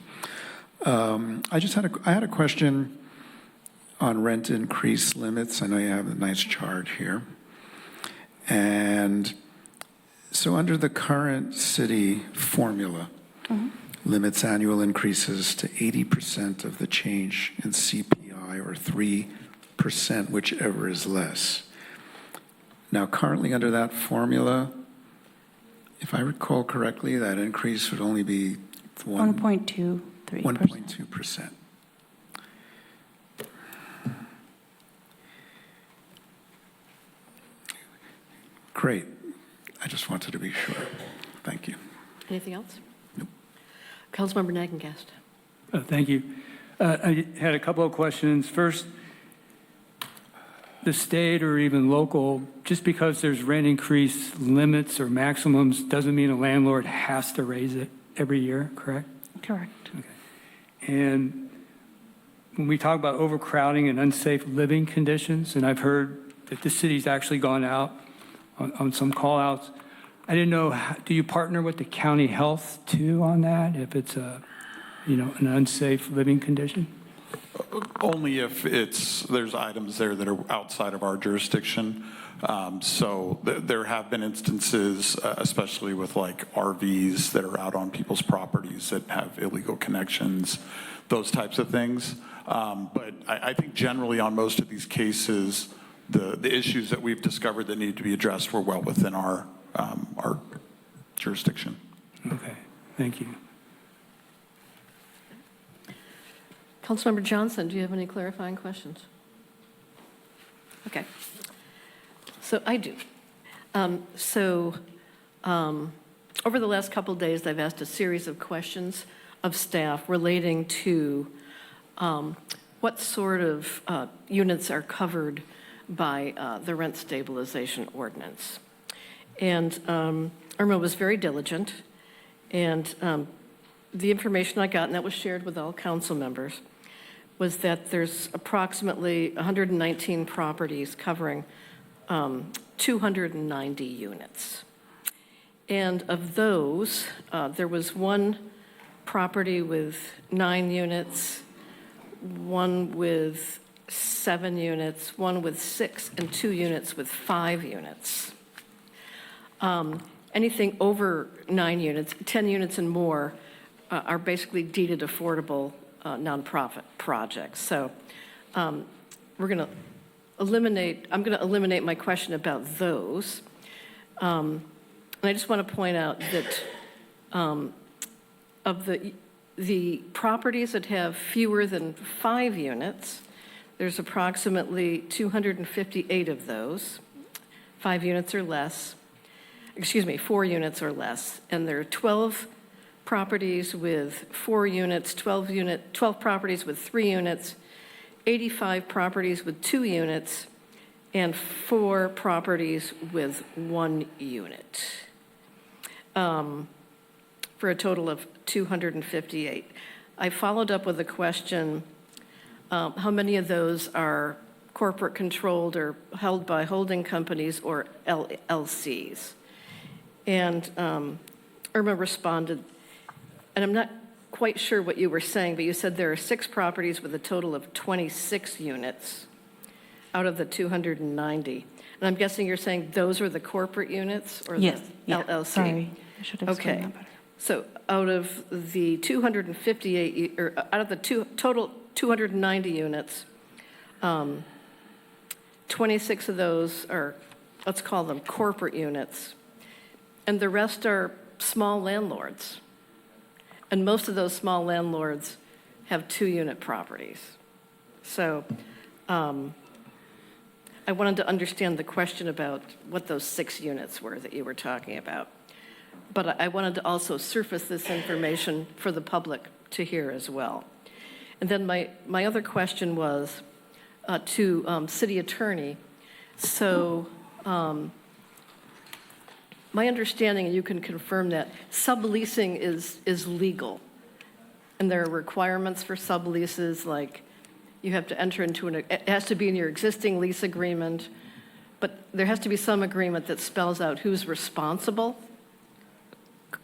I had a question on rent increase limits. I know you have a nice chart here. And so under the current city formula, limits annual increases to 80% of the change in CPI or 3%, whichever is less. Now, currently under that formula, if I recall correctly, that increase would only be 1.23%. 1.2%. Great. I just wanted to be sure. Thank you. Anything else? Nope. Councilmember Nagengast. Thank you. I had a couple of questions. First, the state or even local, just because there's rent increase limits or maximums doesn't mean a landlord has to raise it every year, correct? Correct. Okay. And when we talk about overcrowding and unsafe living conditions, and I've heard that the city's actually gone out on some call outs, I didn't know, do you partner with the county health too on that if it's an unsafe living condition? Only if there's items there that are outside of our jurisdiction. So there have been instances, especially with like RVs that are out on people's properties that have illegal connections, those types of things. But I think generally on most of these cases, the issues that we've discovered that need to be addressed were well within our jurisdiction. Okay, thank you. Councilmember Johnson, do you have any clarifying questions? Okay. So I do. Over the last couple of days, I've asked a series of questions of staff relating to what sort of units are covered by the rent stabilization ordinance. And Irma was very diligent, and the information I got, and that was shared with all council members, was that there's approximately 119 properties covering 290 units. And of those, there was one property with 9 units, one with 7 units, one with 6, and 2 units with 5 units. Anything over 9 units, 10 units and more, are basically deeded affordable nonprofit projects. So I'm going to eliminate my question about those. And I just want to point out that of the properties that have fewer than 5 units, there's approximately 258 of those, 5 units or less, 4 units or less, and there are 12 properties with 4 units, 12 properties with 3 units, 85 properties with 2 units, and 4 properties with 1 unit, for a total of 258. I followed up with a question, how many of those are corporate controlled or held by holding companies or LLCs? And Irma responded, and I'm not quite sure what you were saying, but you said there are 6 properties with a total of 26 units out of the 290. And I'm guessing you're saying those are the corporate units or Yes, the LLC? Sorry, I should have explained that better. So out of the 258, or out of the total 290 units, 26 of those are, let's call them corporate units, and the rest are small landlords. And most of those small landlords have 2-unit properties. So I wanted to understand the question about what those 6 units were that you were talking about. But I wanted to also surface this information for the public to hear as well. And then my other question was to City Attorney. So my understanding, and you can confirm that, subleasing is legal. And there are requirements for subleases, like you have to enter into it has to be in your existing lease agreement, but there has to be some agreement that spells out who's responsible.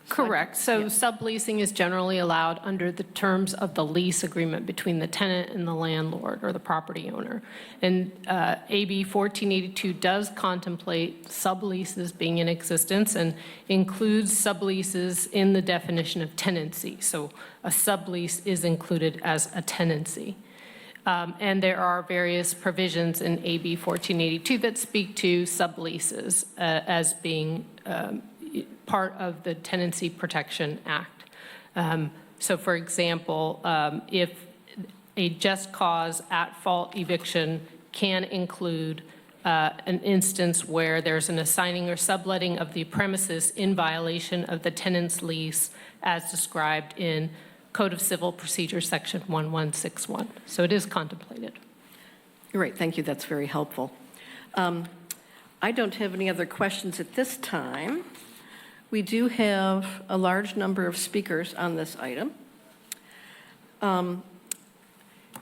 Correct. So subleasing is generally allowed under the terms of the lease agreement between the tenant and the landlord or the property owner. And AB 1482 does contemplate subleases being in existence and includes subleases in the definition of tenancy. So a sublease is included as a tenancy. And there are various provisions in AB 1482 that speak to subleases as being part of the Tenancy Protection Act. So for example, if a just cause at-fault eviction can include an instance where there's an assigning or subletting of the premises in violation of the tenant's lease as described in Code of Civil Procedure, Section 1161. So it is contemplated. Great, thank you, that's very helpful. I don't have any other questions at this time. We do have a large number of speakers on this item.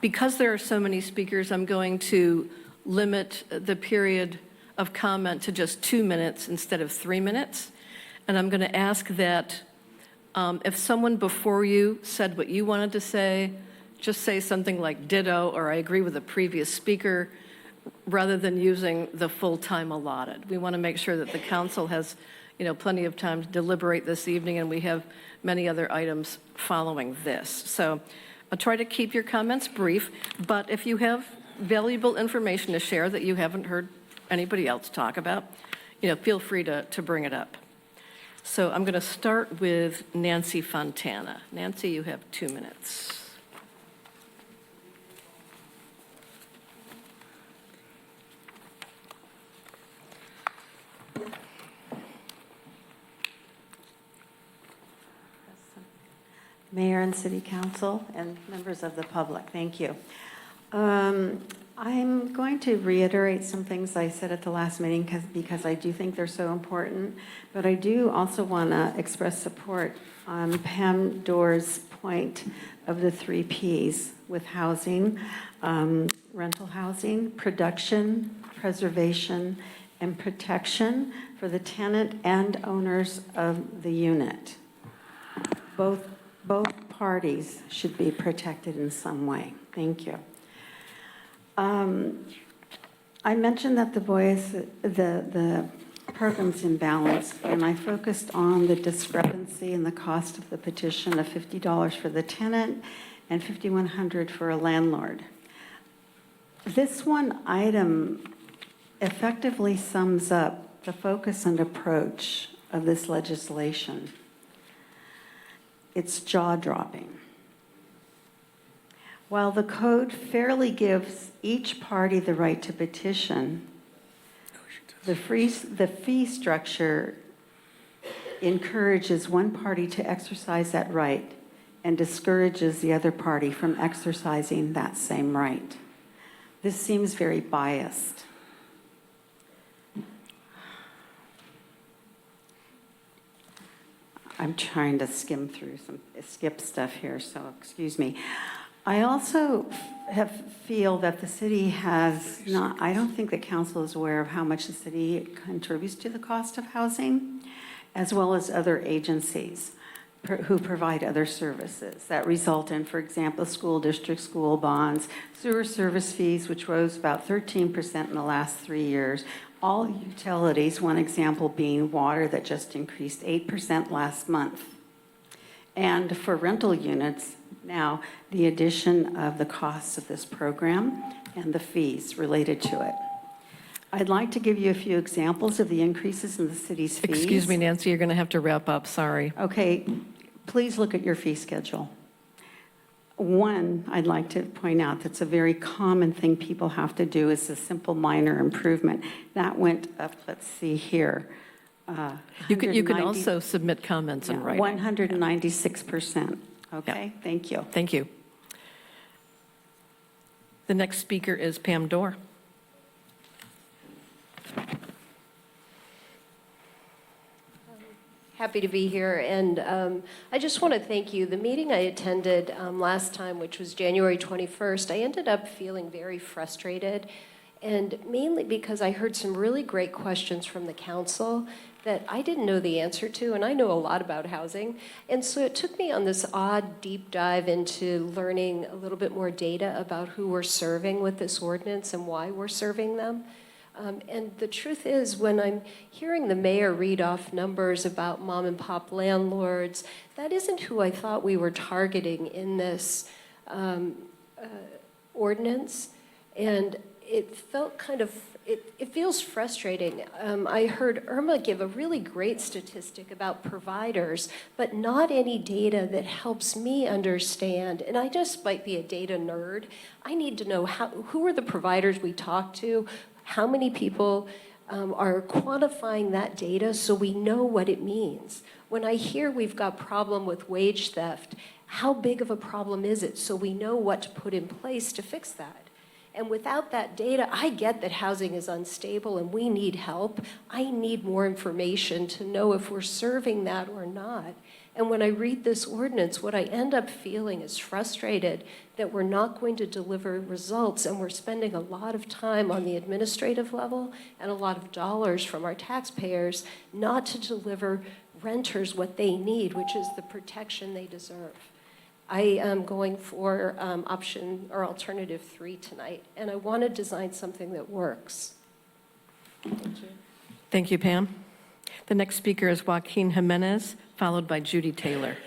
Because there are so many speakers, I'm going to limit the period of comment to just 2 minutes instead of 3 minutes. And I'm going to ask that if someone before you said what you wanted to say, just say something like ditto or I agree with the previous speaker, rather than using the full time allotted. We want to make sure that the council has plenty of time to deliberate this evening, and we have many other items following this. So I'll try to keep your comments brief, but if you have valuable information to share that you haven't heard anybody else talk about, feel free to bring it up. So I'm going to start with Nancy Fontana. Nancy, you have 2 minutes. Mayor and City Council and members of the public, thank you. I'm going to reiterate some things I said at the last meeting because I do think they're so important, but I do also want to express support on Pam Doerr's point of the 3 Ps with housing, rental housing, production, preservation, and protection for the tenant and owners of the unit. Both parties should be protected in some way. Thank you. I mentioned that the program's imbalanced, and I focused on the discrepancy in the cost of the petition of $50 for the tenant and $5,100 for a landlord. This one item effectively sums up the focus and approach of this legislation. It's jaw-dropping. While the code fairly gives each party the right to petition, the fee structure encourages one party to exercise that right and discourages the other party from exercising that same right. This seems very biased. I'm trying to skip stuff here, so excuse me. I also feel that the city has not, I don't think the council is aware of how much the city contributes to the cost of housing, as well as other agencies who provide other services that result in, for example, school district, school bonds, sewer service fees, which rose about 13% in the last 3 years, all utilities, one example being water that just increased 8% last month. And for rental units, now the addition of the costs of this program and the fees related to it. I'd like to give you a few examples of the increases in the city's fees. Excuse me, Nancy, you're going to have to wrap up, sorry. Okay, please look at your fee schedule. One, I'd like to point out that's a very common thing people have to do is a simple minor improvement. That went up, let's see here. You can also submit comments in writing. 196%. Okay, Yeah. thank you. Thank you. The next speaker is Pam Doerr. Happy to be here, and I just want to thank you. The meeting I attended last time, which was January 21st, I ended up feeling very frustrated, and mainly because I heard some really great questions from the council that I didn't know the answer to, and I know a lot about housing. And so it took me on this odd deep dive into learning a little bit more data about who we're serving with this ordinance and why we're serving them. And the truth is, when I'm hearing the mayor read off numbers about mom and pop landlords, that isn't who I thought we were targeting in this ordinance. And it felt kind of, it feels frustrating. I heard Irma give a really great statistic about providers, but not any data that helps me understand. And I just might be a data nerd. I need to know who are the providers we talk to, how many people are quantifying that data so we know what it means. When I hear we've got problem with wage theft, how big of a problem is it so we know what to put in place to fix that? And without that data, I get that housing is unstable and we need help. I need more information to know if we're serving that or not. And when I read this ordinance, what I end up feeling is frustrated that we're not going to deliver results, and we're spending a lot of time on the administrative level and a lot of dollars from our taxpayers not to deliver renters what they need, which is the protection they deserve. I am going for option or alternative 3 tonight, and I want to design something that works. Thank you. Thank you, Pam. The next speaker is Joaquin Jimenez, followed by Judy Taylor.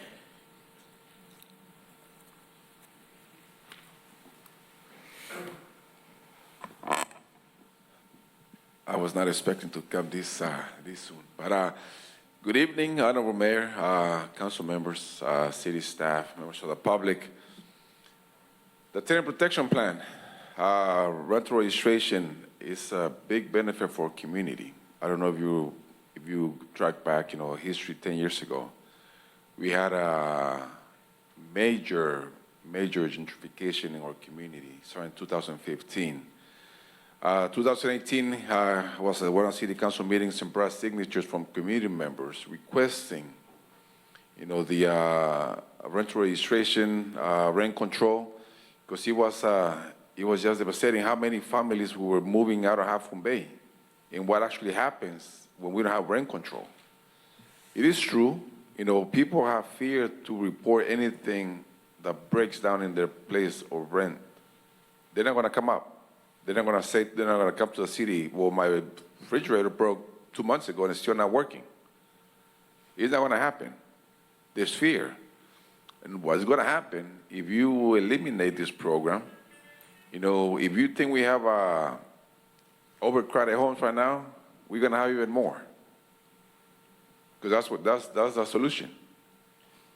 I was not expecting to come this soon. But good evening, Honorable Mayor, council members, city staff, members of the public. The Tenant Protection Plan, rental registration is a big benefit for community. I don't know if you track back, history 10 years ago. We had a major major gentrification in our community, starting in 2015. 2018 was one of city council meetings and brought signatures from community members requesting, the rental registration, rent control, because it was just devastating how many families were moving out of Half Moon Bay and what actually happens when we don't have rent control. It is true, people have fear to report anything that breaks down in their place of rent. They're not gonna come up. They're not gonna come to the city, well, my refrigerator broke 2 months ago and it's still not working. It's not gonna happen. There's fear. And what's gonna happen if you eliminate this program, if you think we have overcrowded homes right now, we're gonna have even more. Because that's the solution.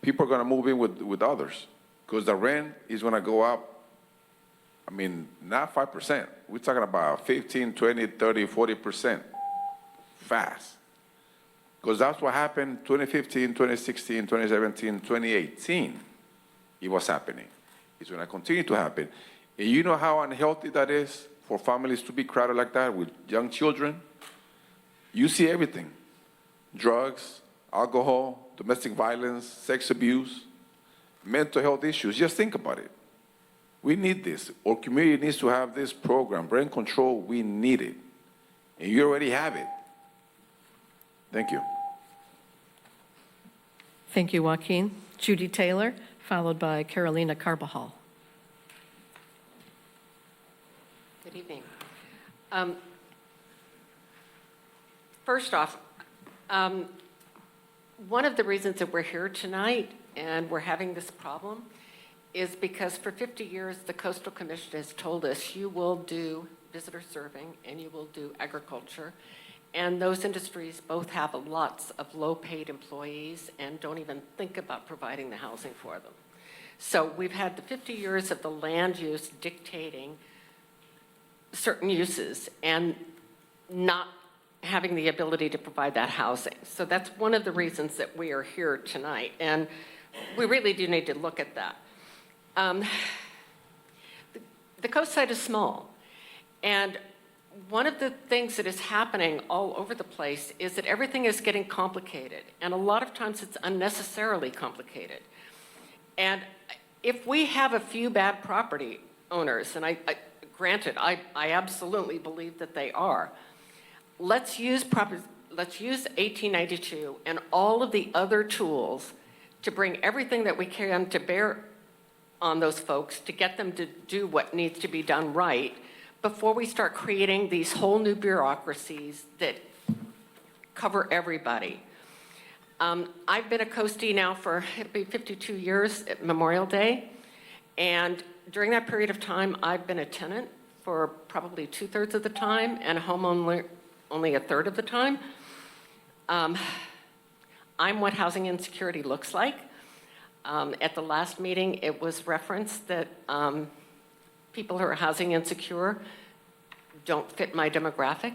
People are gonna move in with others, because the rent is gonna go up. I mean, not 5%. We're talking about 15, 20, 30, 40% fast. Because that's what happened 2015, 2016, 2017, 2018. It was happening. It's going to continue to happen. And you know how unhealthy that is for families to be crowded like that with young children? You see everything. Drugs, alcohol, domestic violence, sex abuse, mental health issues. Just think about it. We need this. Our community needs to have this program. Rent control, we need it. And you already have it. Thank you. Thank you, Joaquin. Judy Taylor, followed by Carolina Carbajal. Good evening. First off, one of the reasons that we're here tonight and we're having this problem is because for 50 years, the Coastal Commission has told us you will do visitor serving and you will do agriculture. And those industries both have lots of low-paid employees and don't even think about providing the housing for them. So we've had the 50 years of the land use dictating certain uses and not having the ability to provide that housing. So that's one of the reasons that we are here tonight. And we really do need to look at that. The coast side is small. And one of the things that is happening all over the place is that everything is getting complicated, and a lot of times it's unnecessarily complicated. And if we have a few bad property owners, and granted, I absolutely believe that they are, let's use 1892 and all of the other tools to bring everything that we can to bear on those folks to get them to do what needs to be done right, before we start creating these whole new bureaucracies that cover everybody. I've been a coastee now for, it'll be 52 years at Memorial Day. And during that period of time, I've been a tenant for probably 2/3 of the time and a homeowner only 1/3 of the time. I'm what housing insecurity looks like. At the last meeting, it was referenced that people who are housing insecure don't fit my demographic.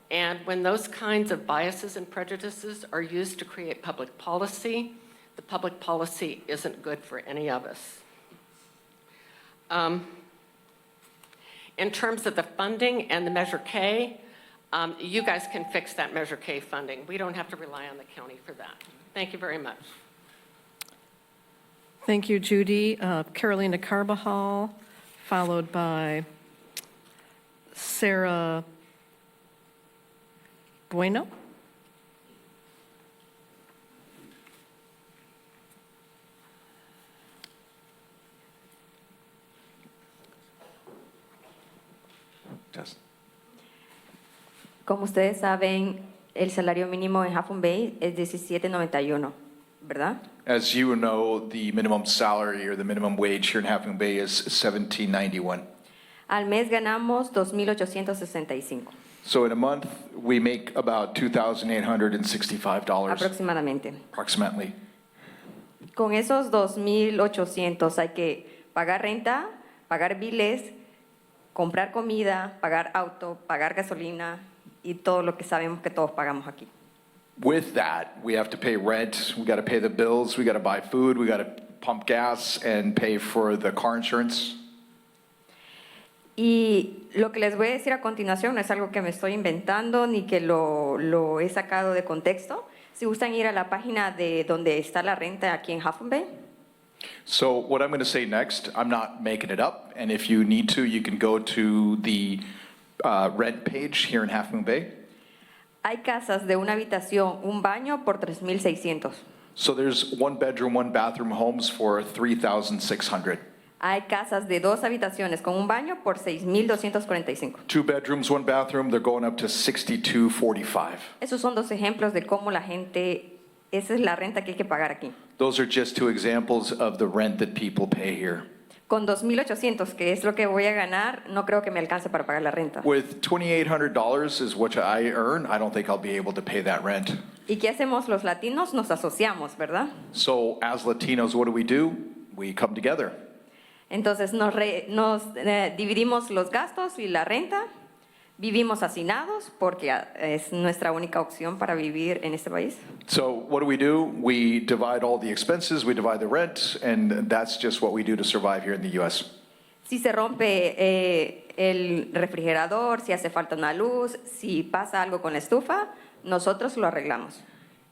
And when those kinds of biases and prejudices are used to create public policy, the public policy isn't good for any of us. In terms of the funding and the Measure K, you guys can fix that Measure K funding. We don't have to rely on the county for that. Thank you very much. Thank you, Judy. Carolina Carbajal, followed by Sarah Bueno. Como ustedes saben, el salario mínimo en Half Moon Bay es $17.91, ¿verdad? As you know, the minimum salary or the minimum wage here in Half Moon Bay is $17.91. Al mes ganamos $2,865. So in a month, we make about $2,865. Aproximadamente. Approximately. Con esos 2,800 hay que pagar renta, pagar biles, comprar comida, pagar auto, pagar gasolina y todo lo que sabemos que todos pagamos aquí. With that, we have to pay rent, we got to pay the bills, we got to buy food, we got to pump gas and pay for the car insurance. Y lo que les voy a decir a continuación no es algo que me estoy inventando ni que lo he sacado de contexto. Si gustan ir a la página de donde está la renta aquí en Half Moon Bay. So what I'm going to say next, I'm not making it up, and if you need to, you can go to the rent page here in Half Moon Bay. Hay casas de una habitación, un baño por 3,600. So there's one bedroom, one bathroom homes for 3,600. Hay casas de 2 habitaciones con un baño por 6,245. 2 bedrooms, 1 bathroom, they're going up to 6,245. Esos son 2 ejemplos de cómo la gente, esa es la renta que hay que pagar aquí. Those are just 2 examples of the rent that people pay here. Con 2,800, que es lo que voy a ganar, no creo que me alcance para pagar la renta. With $2,800 is what I earn, I don't think I'll be able to pay that rent. ¿Y qué hacemos los latinos? Nos asociamos, ¿verdad? So as Latinos, what do? We come together. Entonces nos dividimos los gastos y la renta, vivimos hacinados porque es nuestra única opción para vivir en este país. So what do? We divide all the expenses, we divide the rent, and that's just what we do to survive here in the U.S. Si se rompe el refrigerador, si hace falta una luz, si pasa algo con la estufa, nosotros lo arreglamos.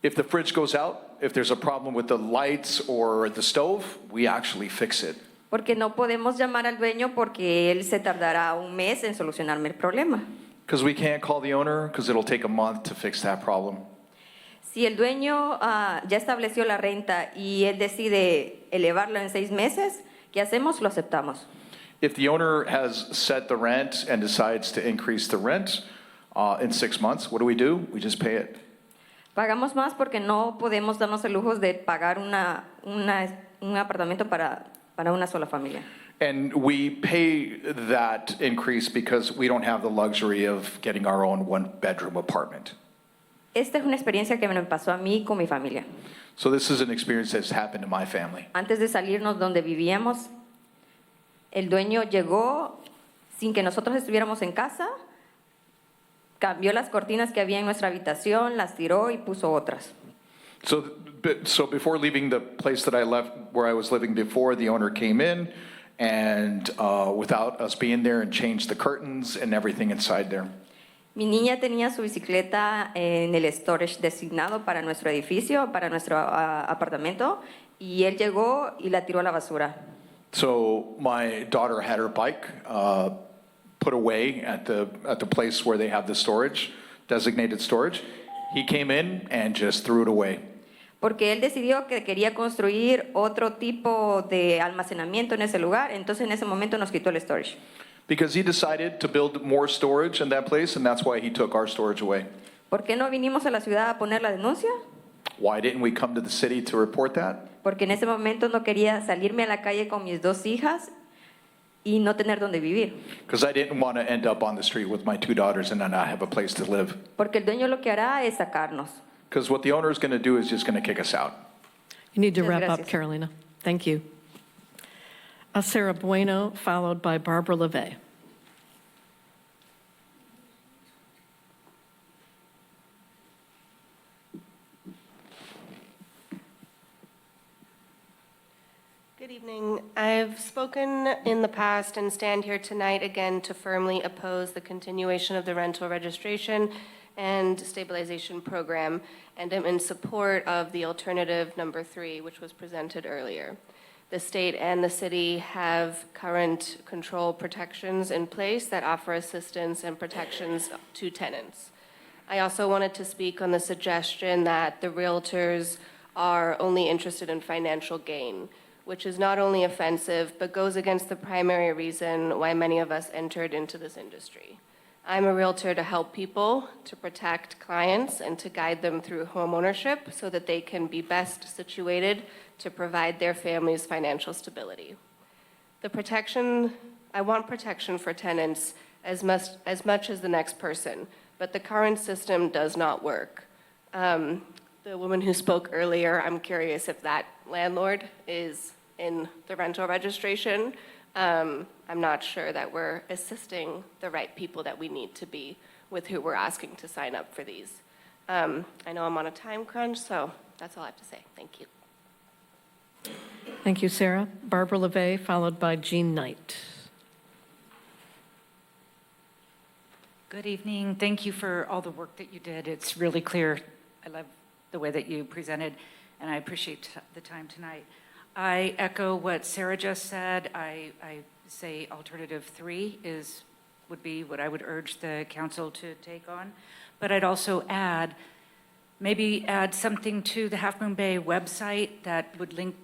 If the fridge goes out, if there's a problem with the lights or the stove, we actually fix it. Porque no podemos llamar al dueño porque él se tardará un mes en solucionarme el problema. Because we can't call the owner, because it'll take a month to fix that problem. Si el dueño ya estableció la renta y él decide elevarlo en 6 meses, ¿qué hacemos? Lo aceptamos. If the owner has set the rent and decides to increase the rent in 6 months, what do? We just pay it. Pagamos más porque no podemos darnos el lujo de pagar un apartamento para una sola familia. And we pay that increase because we don't have the luxury of getting our own 1-bedroom apartment. Esta es una experiencia que me pasó a mí con mi familia. So this is an experience that's happened to my family. Antes de salirnos donde vivíamos, el dueño llegó sin que nosotros estuviéramos en casa, cambió las cortinas que había en nuestra habitación, las tiró y puso otras. So before leaving the place that I left, where I was living before, the owner came in and without us being there and changed the curtains and everything inside there. Mi niña tenía su bicicleta en el storage designado para nuestro edificio, para nuestro apartamento, y él llegó y la tiró a la basura. So my daughter had her bike put away at the place where they have the storage, designated storage. He came in and just threw it away. Porque él decidió que quería construir otro tipo de almacenamiento en ese lugar, entonces en ese momento nos quitó el storage. Because he decided to build more storage in that place, and that's why he took our storage away. ¿Por qué no vinimos a la ciudad a poner la denuncia? Why didn't we come to the city to report that? Porque en ese momento no quería salirme a la calle con mis 2 hijas y no tener donde vivir. Because I didn't want to end up on the street with my 2 daughters and then not have a place to live. Porque el dueño lo que hará es sacarnos. Because what the owner is going to do is just going to kick us out. You need to Muchas wrap up, gracias. Carolina. Thank you. Sarah Bueno, followed by Barbara LeVay. Good evening. I've spoken in the past and stand here tonight again to firmly oppose the continuation of the rental registration and stabilization program, and am in support of the alternative number 3, which was presented earlier. The state and the city have current control protections in place that offer assistance and protections to tenants. I also wanted to speak on the suggestion that the realtors are only interested in financial gain, which is not only offensive, but goes against the primary reason why many of us entered into this industry. I'm a realtor to help people, to protect clients, and to guide them through homeownership so that they can be best situated to provide their families financial stability. I want protection for tenants as much as the next person, but the current system does not work. The woman who spoke earlier, I'm curious if that landlord is in the rental registration. I'm not sure that we're assisting the right people that we need to be with who we're asking to sign up for these. I know I'm on a time crunch, so that's all I have to say. Thank you. Thank you, Sarah. Barbara LeVay, followed by Jean Knight. Good evening. Thank you for all the work that you did. It's really clear. I love the way that you presented, and I appreciate the time tonight. I echo what Sarah just said. I say alternative 3 would be what I would urge the council to take on. But I'd also maybe add something to the Half Moon Bay website that would link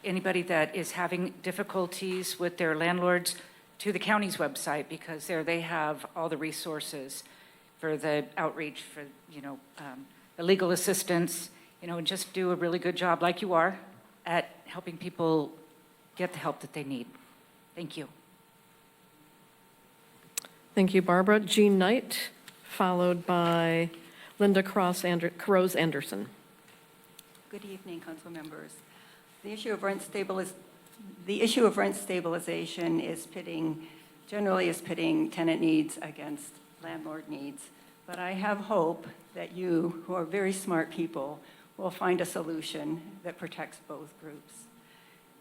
anybody that is having difficulties with their landlords to the county's website, because there they have all the resources for the outreach, for the legal assistance, and just do a really good job, like you are, at helping people get the help that they need. Thank you. Thank you, Barbara. Jean Knight, followed by Linda Caroz Anderson. Good evening, council members. The issue of rent stabilization is generally pitting tenant needs against landlord needs. But I have hope that you, who are very smart people, will find a solution that protects both groups.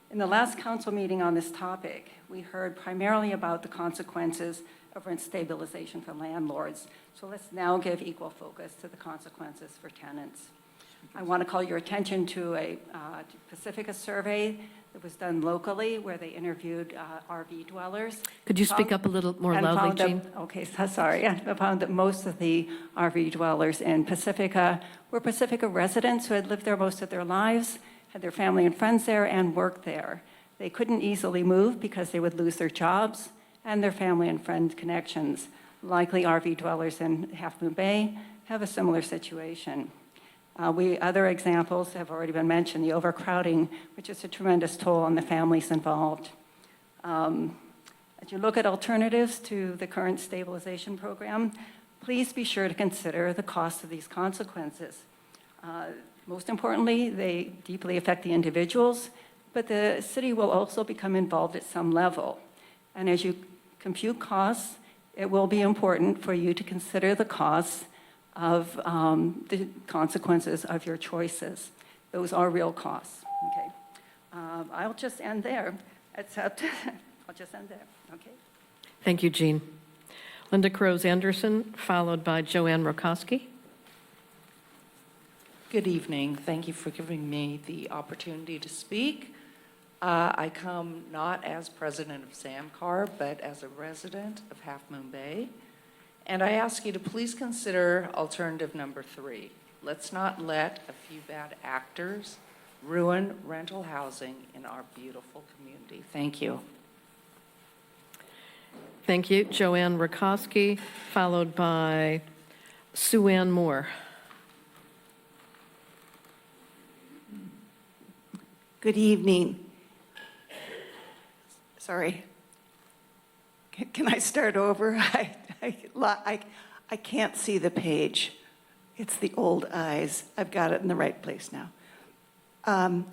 In the last council meeting on this topic, we heard primarily about the consequences of rent stabilization for landlords. So let's now give equal focus to the consequences for tenants. I want to call your attention to a Pacifica survey that was done locally, where they interviewed RV dwellers. Could you speak up a little more loudly, Jean? Okay, sorry. I found that most of the RV dwellers in Pacifica were Pacifica residents who had lived there most of their lives, had their family and friends there, and worked there. They couldn't easily move because they would lose their jobs and their family and friend connections. Likely RV dwellers in Half Moon Bay have a similar situation. Other examples have already been mentioned, the overcrowding, which is a tremendous toll on the families involved. As you look at alternatives to the current stabilization program, please be sure to consider the cost of these consequences. Most importantly, they deeply affect the individuals, but the city will also become involved at some level. And as you compute costs, it will be important for you to consider the costs of the consequences of your choices. Those are real costs, okay? I'll just end there, I'll just end there, okay? Thank you, Jean. Linda Caroz Anderson, followed by Joanne Rokoski. Good evening. Thank you for giving me the opportunity to speak. I come not as president of SAMCAR, but as a resident of Half Moon Bay. And I ask you to please consider alternative number 3. Let's not let a few bad actors ruin rental housing in our beautiful community. Thank you. Thank you. Joanne Rokoski, followed by Sue Ann Moore. Good evening. Sorry. Can I start over? I can't see the page. It's the old eyes. I've got it in the right place now. I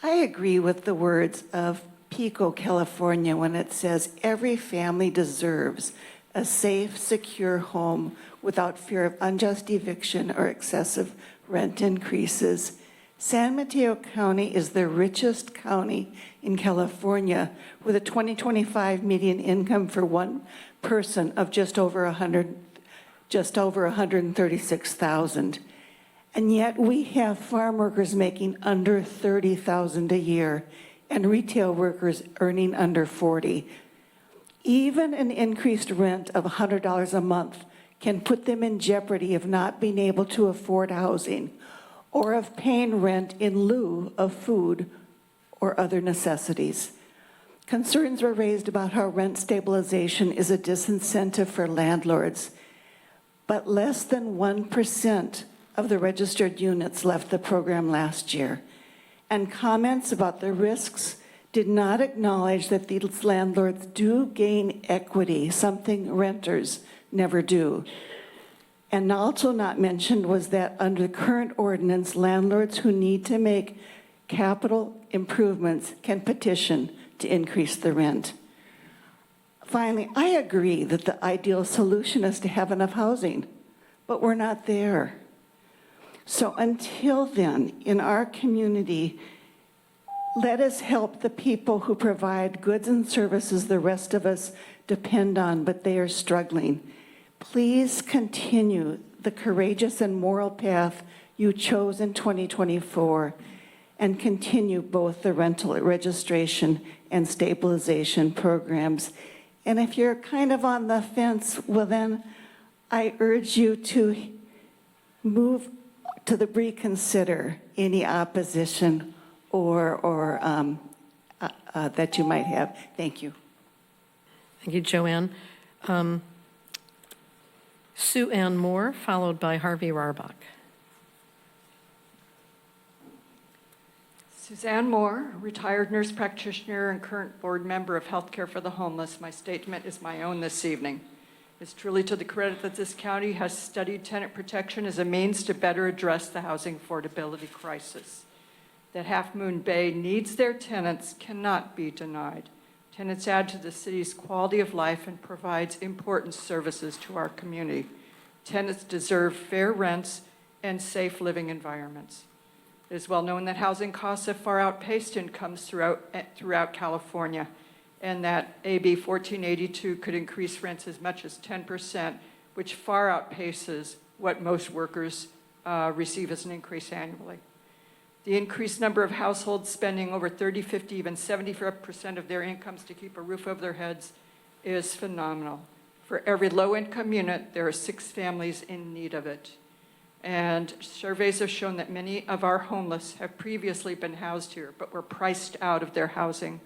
agree with the words of Pico, California, when it says every family deserves a safe, secure home without fear of unjust eviction or excessive rent increases. San Mateo County is the richest county in California, with a 2025 median income for one person of just over 136,000. And yet we have farm workers making under 30,000 a year and retail workers earning under 40. Even an increased rent of $100 a month can put them in jeopardy of not being able to afford housing or of paying rent in lieu of food or other necessities. Concerns were raised about how rent stabilization is a disincentive for landlords, but less than 1% of the registered units left the program last year, and comments about the risks did not acknowledge that these landlords do gain equity, something renters never do. And also not mentioned was that under the current ordinance, landlords who need to make capital improvements can petition to increase the rent. Finally, I agree that the ideal solution is to have enough housing, but we're not there. So until then, in our community, Let us help the people who provide goods and services the rest of us depend on, but they are struggling. Please continue the courageous and moral path you chose in 2024 and continue both the rental registration and stabilization programs. And if you're kind of on the fence, well then, I urge you to move to the reconsider any opposition or that you might have. Thank you. Thank you, Joanne. Sue Ann Moore, followed by Harvey Rarbach. Suzanne Moore, retired nurse practitioner and current board member of Healthcare for the Homeless. My statement is my own this evening. It's truly to the credit that this county has studied tenant protection as a means to better address the housing affordability crisis. That Half Moon Bay needs their tenants cannot be denied. Tenants add to the city's quality of life and provides important services to our community. Tenants deserve fair rents and safe living environments. It is well known that housing costs have far outpaced incomes throughout California, and that AB 1482 could increase rents as much as 10%, which far outpaces what most workers receive as an increase annually. The increased number of households spending over 30, 50, even 70% of their incomes to keep a roof over their heads is phenomenal. For every low-income unit, there are 6 families in need of it. And surveys have shown that many of our homeless have previously been housed here, but were priced out of their housing.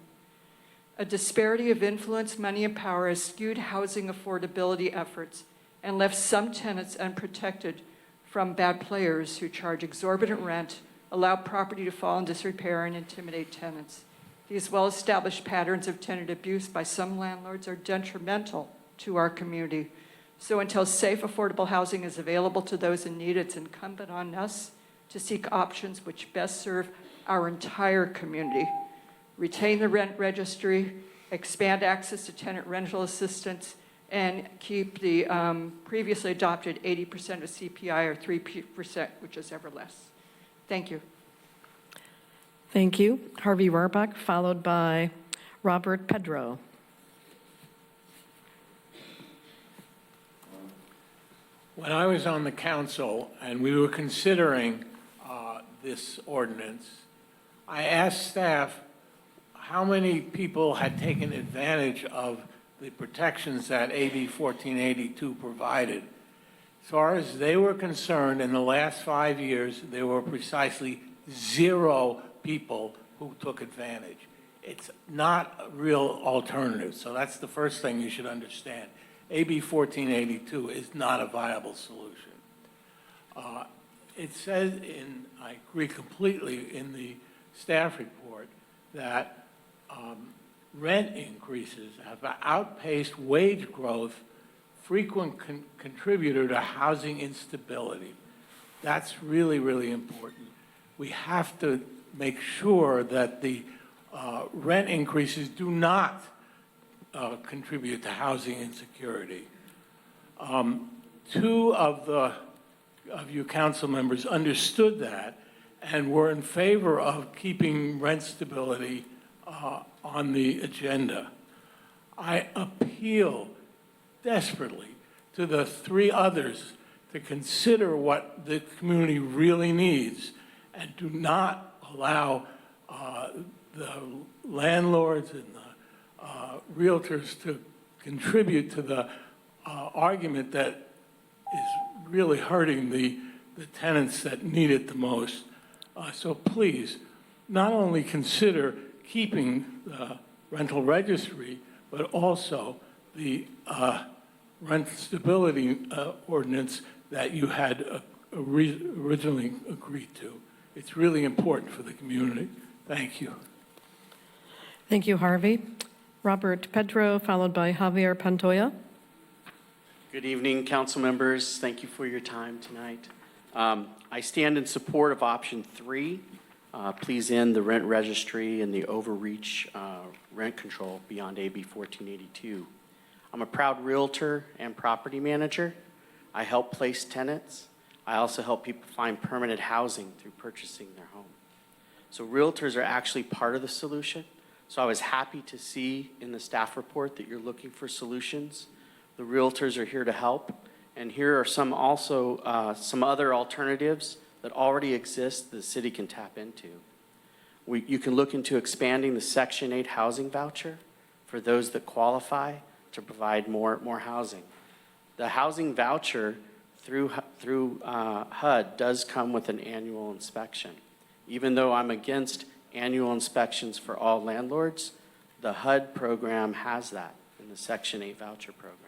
A disparity of influence, money, and power has skewed housing affordability efforts and left some tenants unprotected from bad players who charge exorbitant rent, allow property to fall in disrepair, and intimidate tenants. These well-established patterns of tenant abuse by some landlords are detrimental to our community. So until safe, affordable housing is available to those in need, it's incumbent on us to seek options which best serve our entire community. Retain the rent registry, expand access to tenant rental assistance, and keep the previously adopted 80% of CPI or 3%, which is ever less. Thank you. Thank you. Harvey Rarbach, followed by Robert Pedro. When I was on the council and we were considering this ordinance, I asked staff how many people had taken advantage of the protections that AB 1482 provided. As far as they were concerned, in the last 5 years, there were precisely 0 people who took advantage. It's not a real alternative, so that's the first thing you should understand. AB 1482 is not a viable solution. It says I agree completely in the staff report that rent increases have outpaced wage growth, frequent contributor to housing instability. That's really, really important. We have to make sure that the rent increases do not contribute to housing insecurity. 2 of you council members understood that and were in favor of keeping rent stability on the agenda. I appeal desperately to the 3 others to consider what the community really needs and do not allow the landlords and the realtors to contribute to the argument that is really hurting the tenants that need it the most. So please, not only consider keeping the rental registry, but also the rent stability ordinance that you had originally agreed to. It's really important for the community. Thank you. Thank you, Harvey. Robert Pedro, followed by Javier Pantoja. Good evening, council members. Thank you for your time tonight. I stand in support of option 3. Please end the rent registry and the overreach rent control beyond AB 1482. I'm a proud realtor and property manager. I help place tenants. I also help people find permanent housing through purchasing their home. So realtors are actually part of the solution. So I was happy to see in the staff report that you're looking for solutions. The realtors are here to help. And here are some other alternatives that already exist the city can tap into. You can look into expanding the Section 8 housing voucher for those that qualify to provide more housing. The housing voucher through HUD does come with an annual inspection. Even though I'm against annual inspections for all landlords, the HUD program has that in the Section 8 voucher program.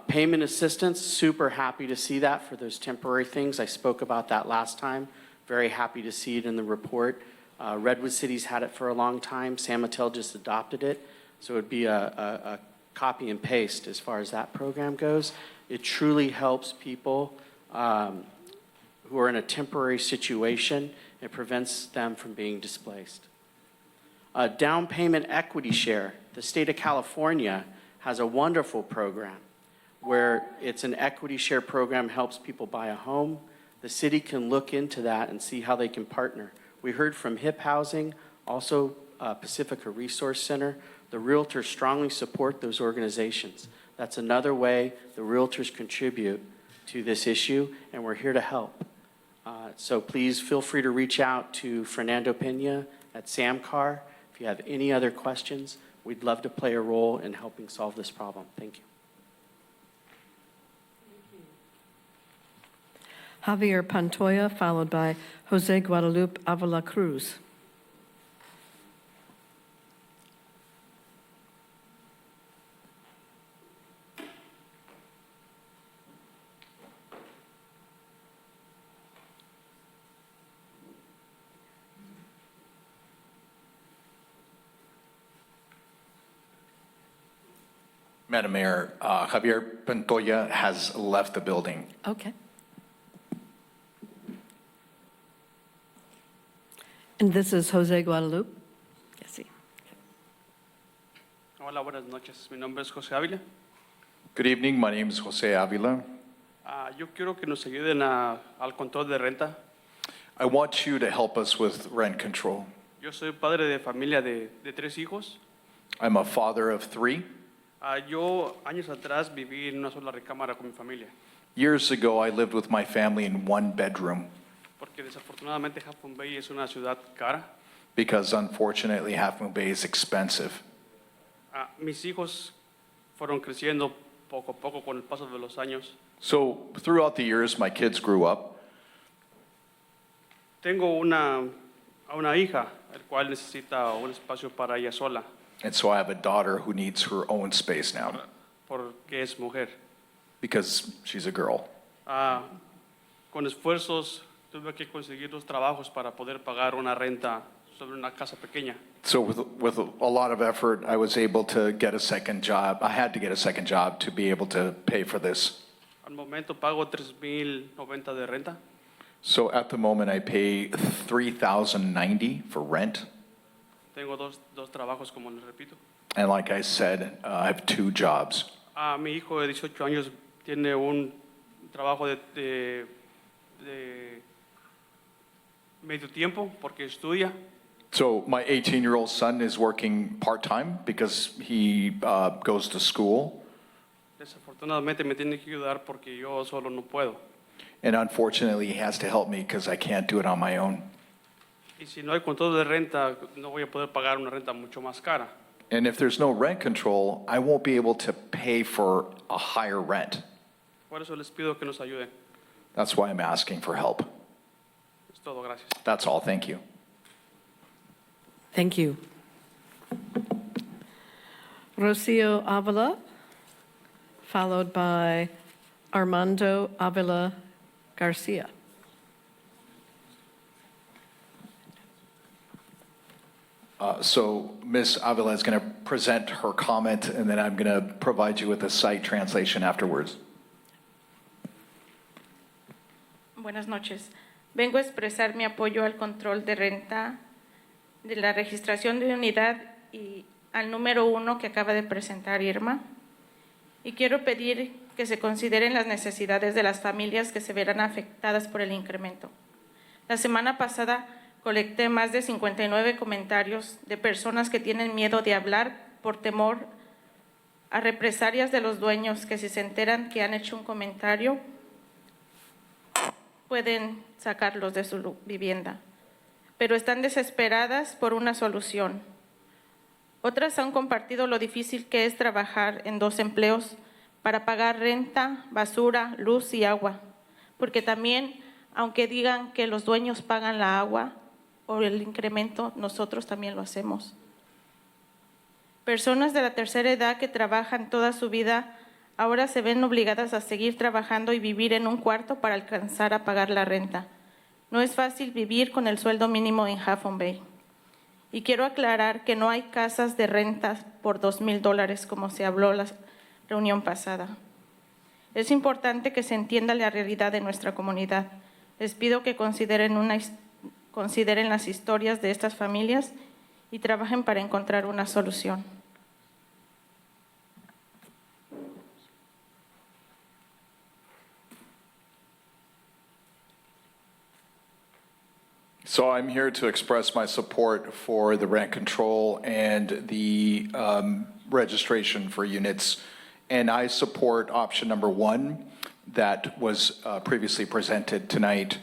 Payment assistance, super happy to see that for those temporary things. I spoke about that last time. Very happy to see it in the report. Redwood City's had it for a long time. San Mateo just adopted it. So it would be a copy and paste as far as that program goes. It truly helps people who are in a temporary situation. It prevents them from being displaced. Down payment equity share. The state of California has a wonderful program where it's an equity share program, helps people buy a home. The city can look into that and see how they can partner. We heard from HIP Housing, also Pacifica Resource Center. The realtors strongly support those organizations. That's another way the realtors contribute to this issue, and we're here to help. So please feel free to reach out to Fernando Pena at SAMCAR. If you have any other questions, we'd love to play a role in helping solve this problem. Thank you. Javier Pantoya, followed by Jose Guadalupe Avila Cruz. Madam Mayor, Javier Pantoya has left the building. Okay. And this is Jose Guadalupe. Yes, sí. Hola, buenas noches. Mi nombre es José Ávila. Good evening, my name is Jose Avila. Yo quiero que nos ayuden al control de renta. I want you to help us with rent control. Yo soy padre de familia de 3 hijos. I'm a father of 3. Yo años atrás viví en una sola recámara con mi familia. Years ago, I lived with my family in 1 bedroom Porque desafortunadamente Half Moon Bay es una ciudad cara. because unfortunately Half Moon Bay is expensive. Mis hijos fueron creciendo poco a poco con el paso de los años. So throughout the years, my kids grew up. Tengo una hija, el cual necesita un espacio para ella sola, And so I have a daughter who needs her own space now porque es mujer. because she's a girl. Con esfuerzos tuve que conseguir 2 trabajos para poder pagar una renta sobre una casa pequeña. So with a lot of effort, I was able to get a second job. I had to get a second job to be able to pay for this. Al momento pago $3,090 de renta. So at the moment, I pay $3,090 for rent. Tengo dos trabajos, como les repito. And like I said, I have 2 jobs. Mi hijo de 18 años tiene un trabajo de medio tiempo porque estudia. So my 18-year-old son is working part-time because he goes to school. Desafortunadamente me tiene que ayudar porque yo solo no puedo. And unfortunately, he has to help me because I can't do it on my own. Y si no hay control de renta, no voy a poder pagar una renta mucho más cara. And if there's no rent control, I won't be able to pay for a higher rent. Por eso les pido que nos ayuden. That's why I'm asking for help. Es todo, gracias. That's all. Thank you. Thank you. Rocio Avila, followed by Armando Avila Garcia. So Ms. Avila is going to present her comment, and then I'm going to provide you with a site translation afterwards. Buenas noches. Vengo a expresar mi apoyo al control de renta de la registración de unidad y al número 1 que acaba de presentar Irma. Y quiero pedir que se consideren las necesidades de las familias que se verán afectadas por el incremento. La semana pasada Colecté más de 59 comentarios de personas que tienen miedo de hablar por temor a represalias de los dueños que si se enteran que han hecho un comentario pueden sacarlos de su vivienda, pero están desesperadas por una solución. Otras han compartido lo difícil que es trabajar en 2 empleos para pagar renta, basura, luz y agua, porque también, aunque digan que los dueños pagan la agua o el incremento, nosotros también lo hacemos. Personas de la tercera edad que trabajan toda su vida ahora se ven obligadas a seguir trabajando y vivir en un cuarto para alcanzar a pagar la renta. No es fácil vivir con el sueldo mínimo en Half Moon Bay. Y quiero aclarar que no hay casas de renta por $2,000 como se habló la reunión pasada. Es importante que se entienda la realidad de nuestra comunidad. Les pido que consideren las historias de estas familias y trabajen para encontrar una solución. So I'm here to express my support for the rent control and the registration for units. And I support option number 1 that was previously presented tonight.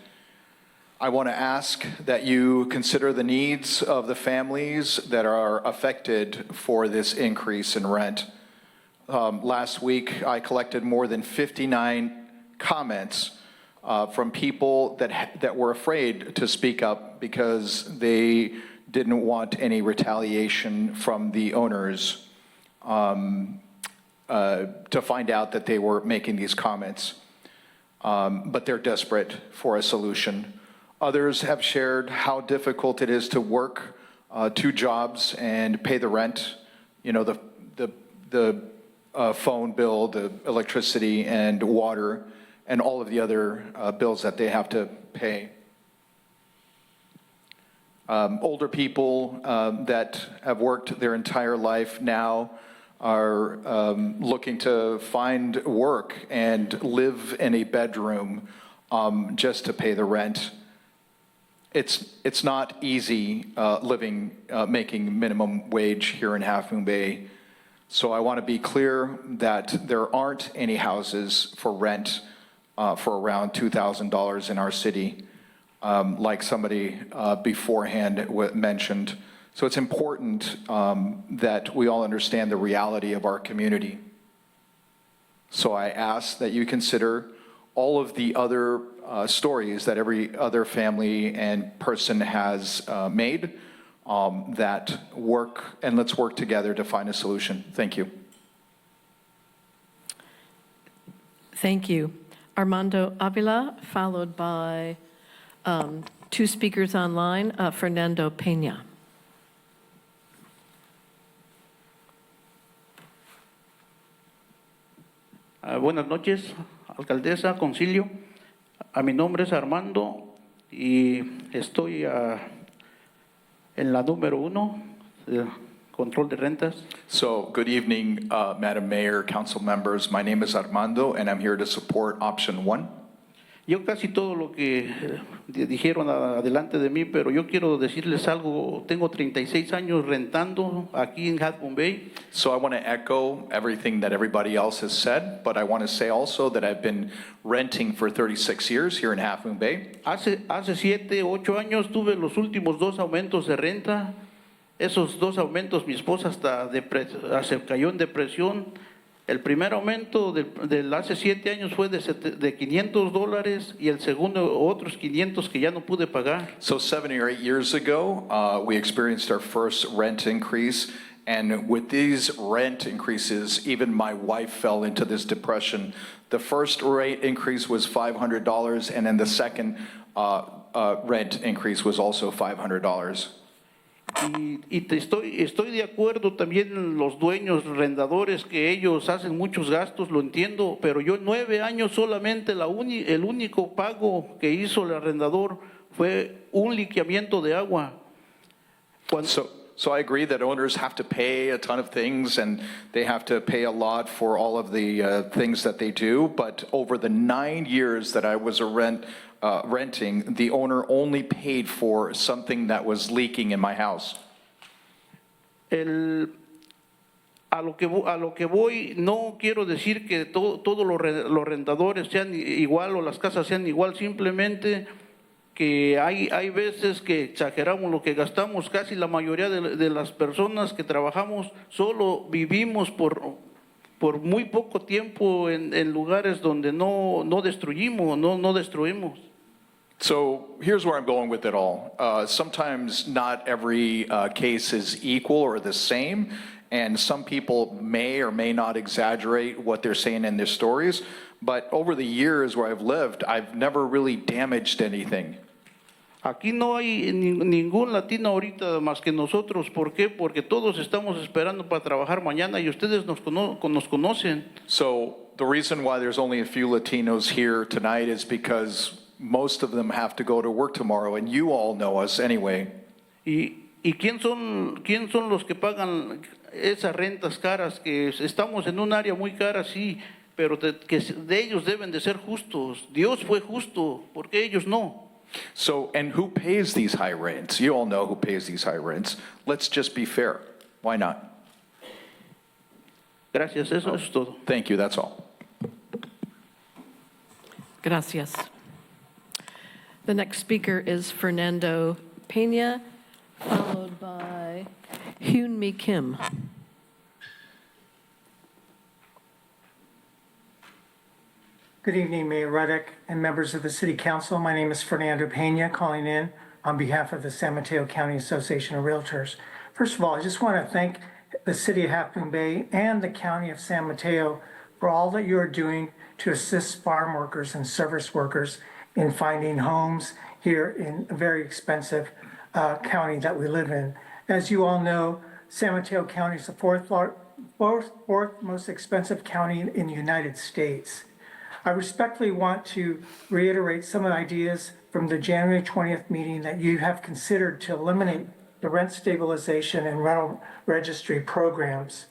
I want to ask that you consider the needs of the families that are affected for this increase in rent. Last week, I collected more than 59 comments from people that were afraid to speak up because they didn't want any retaliation from the owners to find out that they were making these comments. But they're desperate for a solution. Others have shared how difficult it is to work 2 jobs and pay the rent, you know, the phone bill, the electricity and water, and all of the other bills that they have to pay. Older people that have worked their entire life now are looking to find work and live in a bedroom just to pay the rent. It's not easy living, making minimum wage here in Half Moon Bay. So I want to be clear that there aren't any houses for rent for around $2,000 in our city, like somebody beforehand mentioned. So it's important that we all understand the reality of our community. So I ask that you consider all of the other stories that every other family and person has made that work, and let's work together to find a solution. Thank you. Thank you. Armando Avila, followed by 2 speakers online, Fernando Peña. Buenas noches, alcaldesa, concilio. Mi nombre es Armando y estoy en la número 1, control de rentas. So, good evening, Madam Mayor, council members. My name is Armando, and I'm here to support option 1. Yo casi todo lo que dijeron adelante de mí, pero yo quiero decirles algo. Tengo 36 años rentando aquí en Half Moon Bay. So I want to echo everything that everybody else has said, but I want to say also that I've been renting for 36 years here in Half Moon Bay. Hace 7, 8 años tuve los últimos 2 aumentos de renta. Esos 2 aumentos, mi esposa hasta se cayó en depresión. El primer aumento del hace 7 años fue de $500 y el segundo otros 500 que ya no pude pagar. So 7 or 8 years ago, we experienced our first rent increase. And with these rent increases, even my wife fell into this depression. The first rate increase was $500, and then the second rent increase was also $500. Y estoy de acuerdo también en los dueños, rentadores, que ellos hacen muchos gastos, lo entiendo, pero yo 9 años solamente el único pago que hizo el arrendador fue un liqueamiento de agua. So I agree that owners have to pay a ton of things and they have to pay a lot for all of the things that they do. But over the 9 years that I was renting, the owner only paid for something that was leaking in my house. A lo que voy, no quiero decir que todos los rentadores sean igual o las casas sean igual, simplemente que hay veces que exageramos lo que gastamos. Casi la mayoría de las personas que trabajamos solo vivimos por muy poco tiempo en lugares donde no destruimos. So here's where I'm going with it all. Sometimes not every case is equal or the same, and some people may or may not exaggerate what they're saying in their stories, but over the years where I've lived, I've never really damaged anything. Aquí no hay ningún latino ahorita más que nosotros. ¿Por qué? Porque todos estamos esperando para trabajar mañana y ustedes nos conocen. So the reason why there's only a few Latinos here tonight is because most of them have to go to work tomorrow, and you all know us anyway. ¿Y quién son los que pagan esas rentas caras? Que estamos en un área muy cara, sí, pero que de ellos deben de ser justos. Dios fue justo, ¿por qué ellos no? So, and who pays these high rents? You all know who pays these high rents. Let's just be fair. Why not? Gracias, eso es todo. Thank you, that's all. Gracias. The next speaker is Fernando Peña, followed by Hyun Mi Kim. Good evening, Mayor Ruddick and members of the City Council. My name is Fernando Peña, calling in on behalf of the San Mateo County Association of Realtors. First of all, I just want to thank the City of Half Moon Bay and the County of San Mateo for all that you are doing to assist farm workers and service workers in finding homes here in a very expensive county that we live in. As you all know, San Mateo County is the fourth most expensive county in the United States. I respectfully want to reiterate some of the ideas from the January 20th meeting that you have considered to eliminate the rent stabilization and rental registry programs.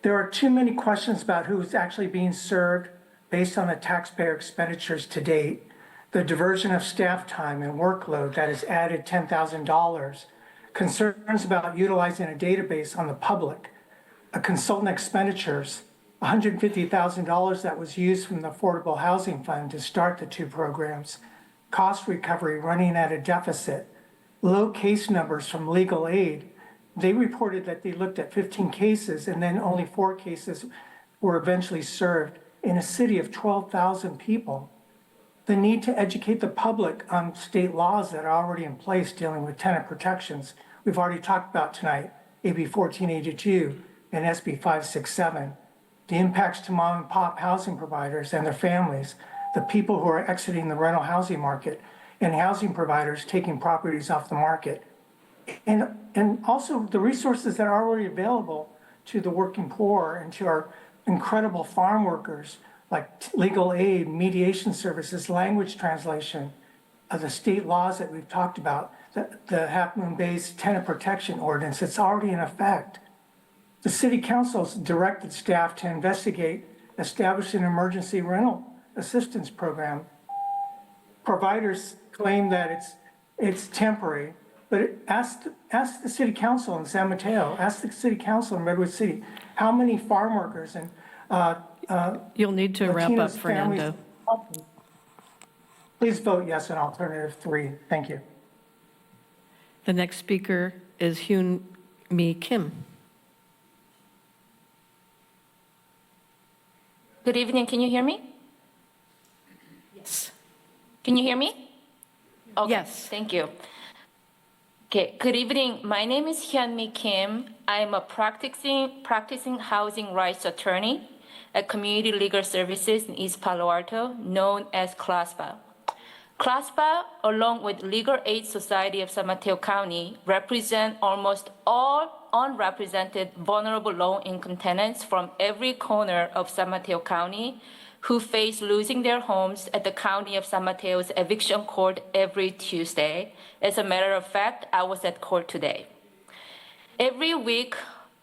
There are too many questions about who is actually being served based on the taxpayer expenditures to date, the diversion of staff time and workload that has added $10,000, concerns about utilizing a database on the public, a consultant expenditures, $150,000 that was used from the Affordable Housing Fund to start the two programs, cost recovery running at a deficit, low case numbers from legal aid. They reported that they looked at 15 cases and then only 4 cases were eventually served in a city of 12,000 people. The need to educate the public on state laws that are already in place dealing with tenant protections. We've already talked about tonight, AB 1482 and SB 567. The impacts to mom and pop housing providers and their families, the people who are exiting the rental housing market, and housing providers taking properties off the market. And also the resources that are already available to the working poor and to our incredible farm workers, like legal aid, mediation services, language translation, the state laws that we've talked about, the Half Moon Bay's tenant protection ordinance, it's already in effect. The City Council's directed staff to investigate, establish an emergency rental assistance program. Providers claim that it's temporary, but ask the City Council in San Mateo, ask the City Council in Redwood City, how many farm workers and You'll need to wrap up, Latinos families- Fernando. Please vote yes on alternative 3. Thank you. The next speaker is Hyun Mi Kim. Good evening, can you hear me? Yes. Can you hear me? Okay, Yes. thank you. Okay, good evening. My name is Hyun-Mi Kim. I am a practicing housing rights attorney at Community Legal Services in East Palo Alto, known as CLASPA. CLASPA, along with Legal Aid Society of San Mateo County, represent almost all unrepresented vulnerable low-income tenants from every corner of San Mateo County who face losing their homes at the County of San Mateo's eviction court every Tuesday. As a matter of fact, I was at court today. Every week,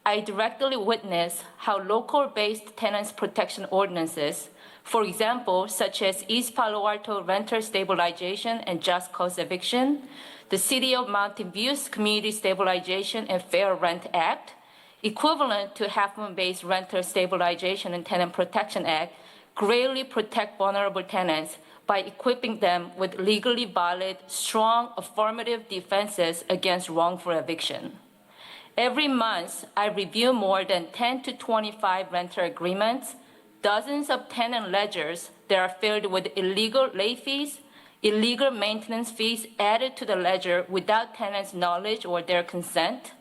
I directly witness how local-based tenants protection ordinances, for example, such as East Palo Alto Renter Stabilization and Just Cause Eviction, the City of Mountain View's Community Stabilization and Fair Rent Act, equivalent to Half Moon Bay's Renter Stabilization and Tenant Protection Act, greatly protect vulnerable tenants by equipping them with legally valid, strong affirmative defenses against wrongful eviction. Every month, I review more than 10 to 25 renter agreements, dozens of tenant ledgers that are filled with illegal late fees, illegal maintenance fees added to the ledger without tenants' knowledge or their consent,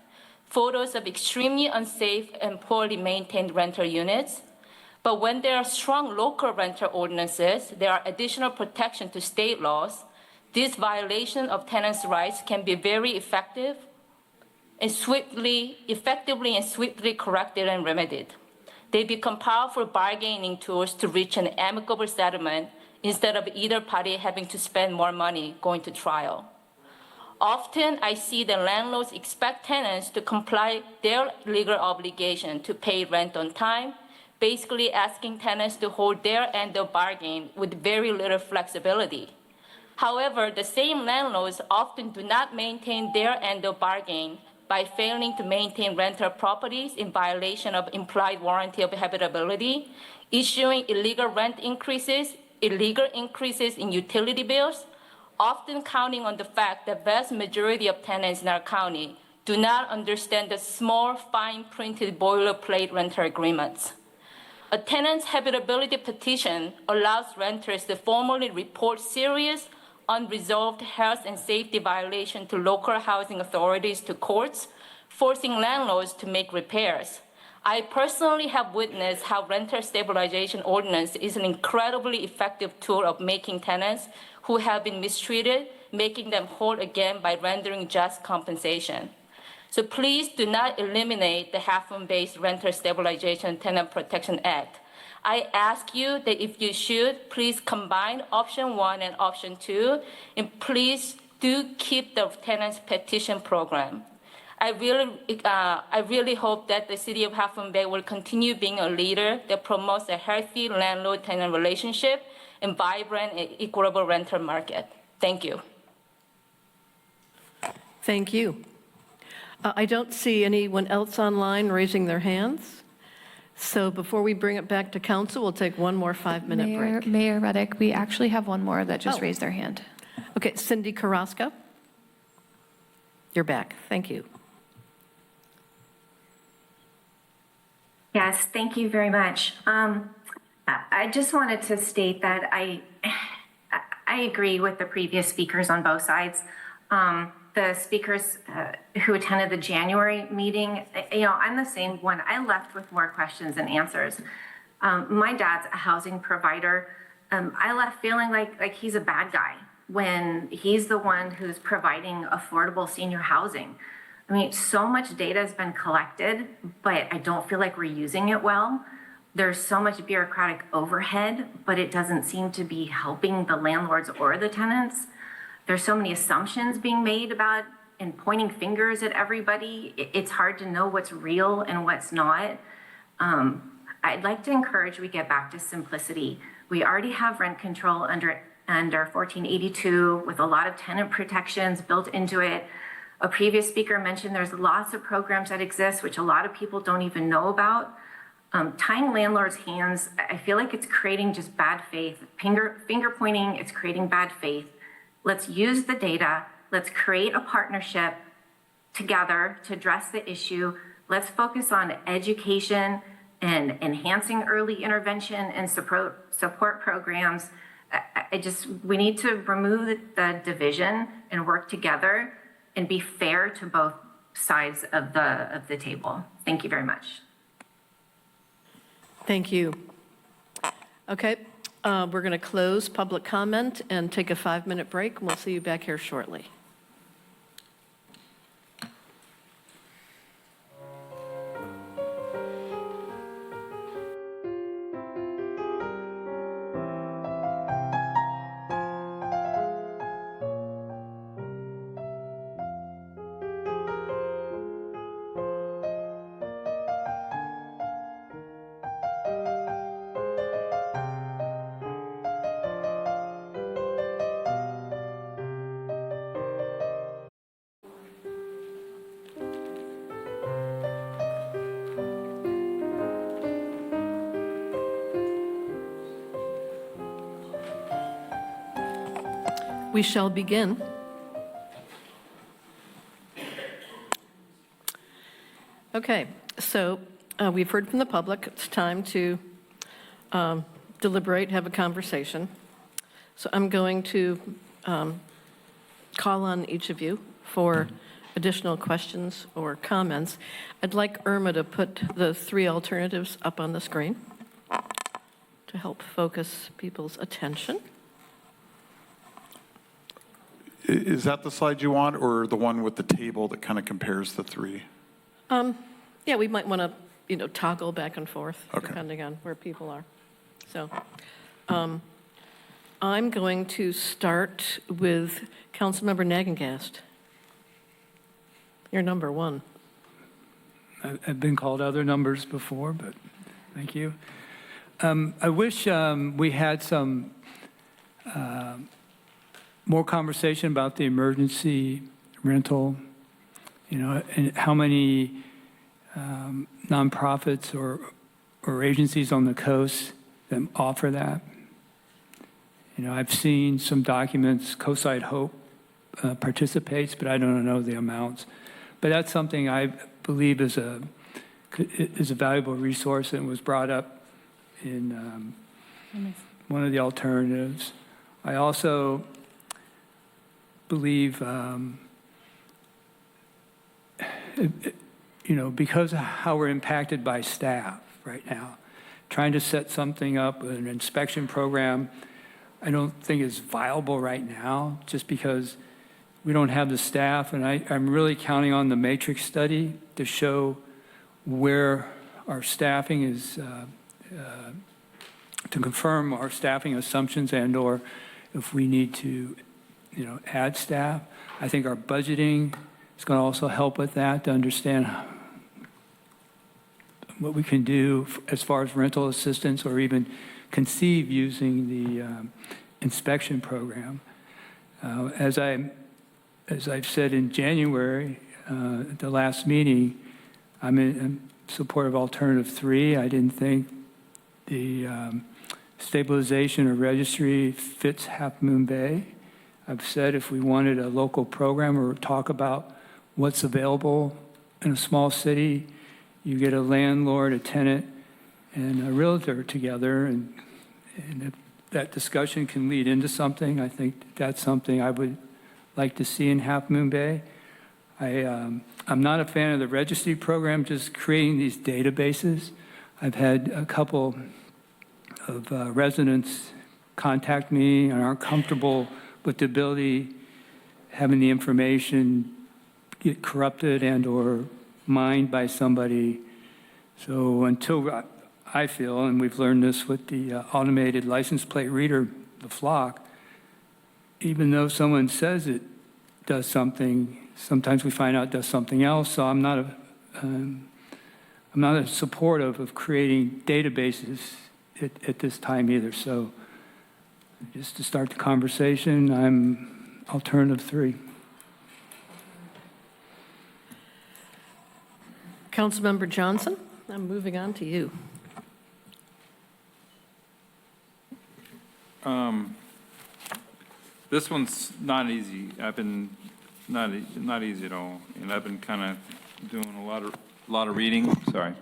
photos of extremely unsafe and poorly maintained rental units. But when there are strong local renter ordinances, there are additional protection to state laws. This violation of tenants' rights can be very effectively and swiftly corrected and remedied. They become powerful bargaining tools to reach an amicable settlement instead of either party having to spend more money going to trial. Often, I see the landlords expect tenants to comply their legal obligation to pay rent on time, basically asking tenants to hold their end of bargain with very little flexibility. However, the same landlords often do not maintain their end of bargain by failing to maintain rental properties in violation of implied warranty of habitability, issuing illegal rent increases, illegal increases in utility bills, often counting on the fact that the vast majority of tenants in our county do not understand the small, fine-printed boilerplate rental agreements. A tenant's habitability petition allows renters to formally report serious, unresolved health and safety violation to local housing authorities to courts, forcing landlords to make repairs. I personally have witnessed how renter stabilization ordinance is an incredibly effective tool of making tenants who have been mistreated, making them whole again by rendering just compensation. So please do not eliminate the Half Moon-based Renter Stabilization and Tenant Protection Act. I ask you that if you should, please combine option 1 and option 2, and please do keep the tenants petition program. I really hope that the City of Half Moon Bay will continue being a leader that promotes a healthy landlord-tenant relationship and vibrant and equitable rental market. Thank you. Thank you. I don't see anyone else online raising their hands. So before we bring it back to council, we'll take one more 5-minute break. Mayor Reddick, we actually have one more that just raised their hand. Okay, Cindy Carrasco. You're back. Thank you. Yes, thank you very much. I just wanted to state that I agree with the previous speakers on both sides. The speakers who attended the January meeting, I'm the same one. I left with more questions than answers. My dad's a housing provider. I left feeling like he's a bad guy when he's the one who's providing affordable senior housing. I mean, so much data has been collected, but I don't feel like we're using it well. There's so much bureaucratic overhead, but it doesn't seem to be helping the landlords or the tenants. There's so many assumptions being made about and pointing fingers at everybody. It's hard to know what's real and what's not. I'd like to encourage we get back to simplicity. We already have rent control under 1482 with a lot of tenant protections built into it. A previous speaker mentioned there's lots of programs that exist, which a lot of people don't even know about. Tying landlords' hands, I feel like it's creating just bad faith. Finger pointing, it's creating bad faith. Let's use the data. Let's create a partnership together to address the issue. Let's focus on education and enhancing early intervention and support programs. We need to remove the division and work together and be fair to both sides of the table. Thank you very much. Thank you. Okay, we're going to close public comment and take a 5-minute break, and we'll see you back here shortly. We shall begin. Okay, so we've heard from the public. It's time to deliberate, have a conversation. So I'm going to call on each of you for additional questions or comments. I'd like Irma to put the three alternatives up on the screen to help focus people's attention. Is that the slide you want, or the one with the table that kind of compares the three? Yeah, we might want to, toggle back and forth depending on where people are. So I'm going to start with Councilmember Nagengast. You're number one. I've been called other numbers before, but thank you. I wish we had some more conversation about the emergency rental, and how many nonprofits or agencies on the coast that offer that. I've seen some documents, Coastside Hope participates, but I don't know the amounts. But that's something I believe is a valuable resource and was brought up in one of the alternatives. I also believe, because of how we're impacted by staff right now, trying to set something up, an inspection program, I don't think is viable right now, just because we don't have the staff, and I'm really counting on the matrix study to show where our staffing is, to confirm our staffing assumptions and/or if we need to, add staff. I think our budgeting is going to also help with that, to understand what we can do as far as rental assistance, or even conceive using the inspection program. As I've said in January, at the last meeting, I'm in support of alternative 3. I didn't think the stabilization or registry fits Half Moon Bay. I've said if we wanted a local program or talk about what's available in a small city, you get a landlord, a tenant, and a realtor together, and if that discussion can lead into something, I think that's something I would like to see in Half Moon Bay. I'm not a fan of the registry program, just creating these databases. I've had a couple of residents contact me and aren't comfortable with the ability, having the information get corrupted and or mined by somebody. So until I feel, and we've learned this with the automated license plate reader, the Flock, even though someone says it does something, sometimes we find out it does something else. So I'm not a supportive of creating databases at this time either. So just to start the conversation, I'm alternative 3. Councilmember Johnson, I'm moving on to you. This one's not easy. I've been not easy at all, and I've been kind of doing a lot of reading. Sorry,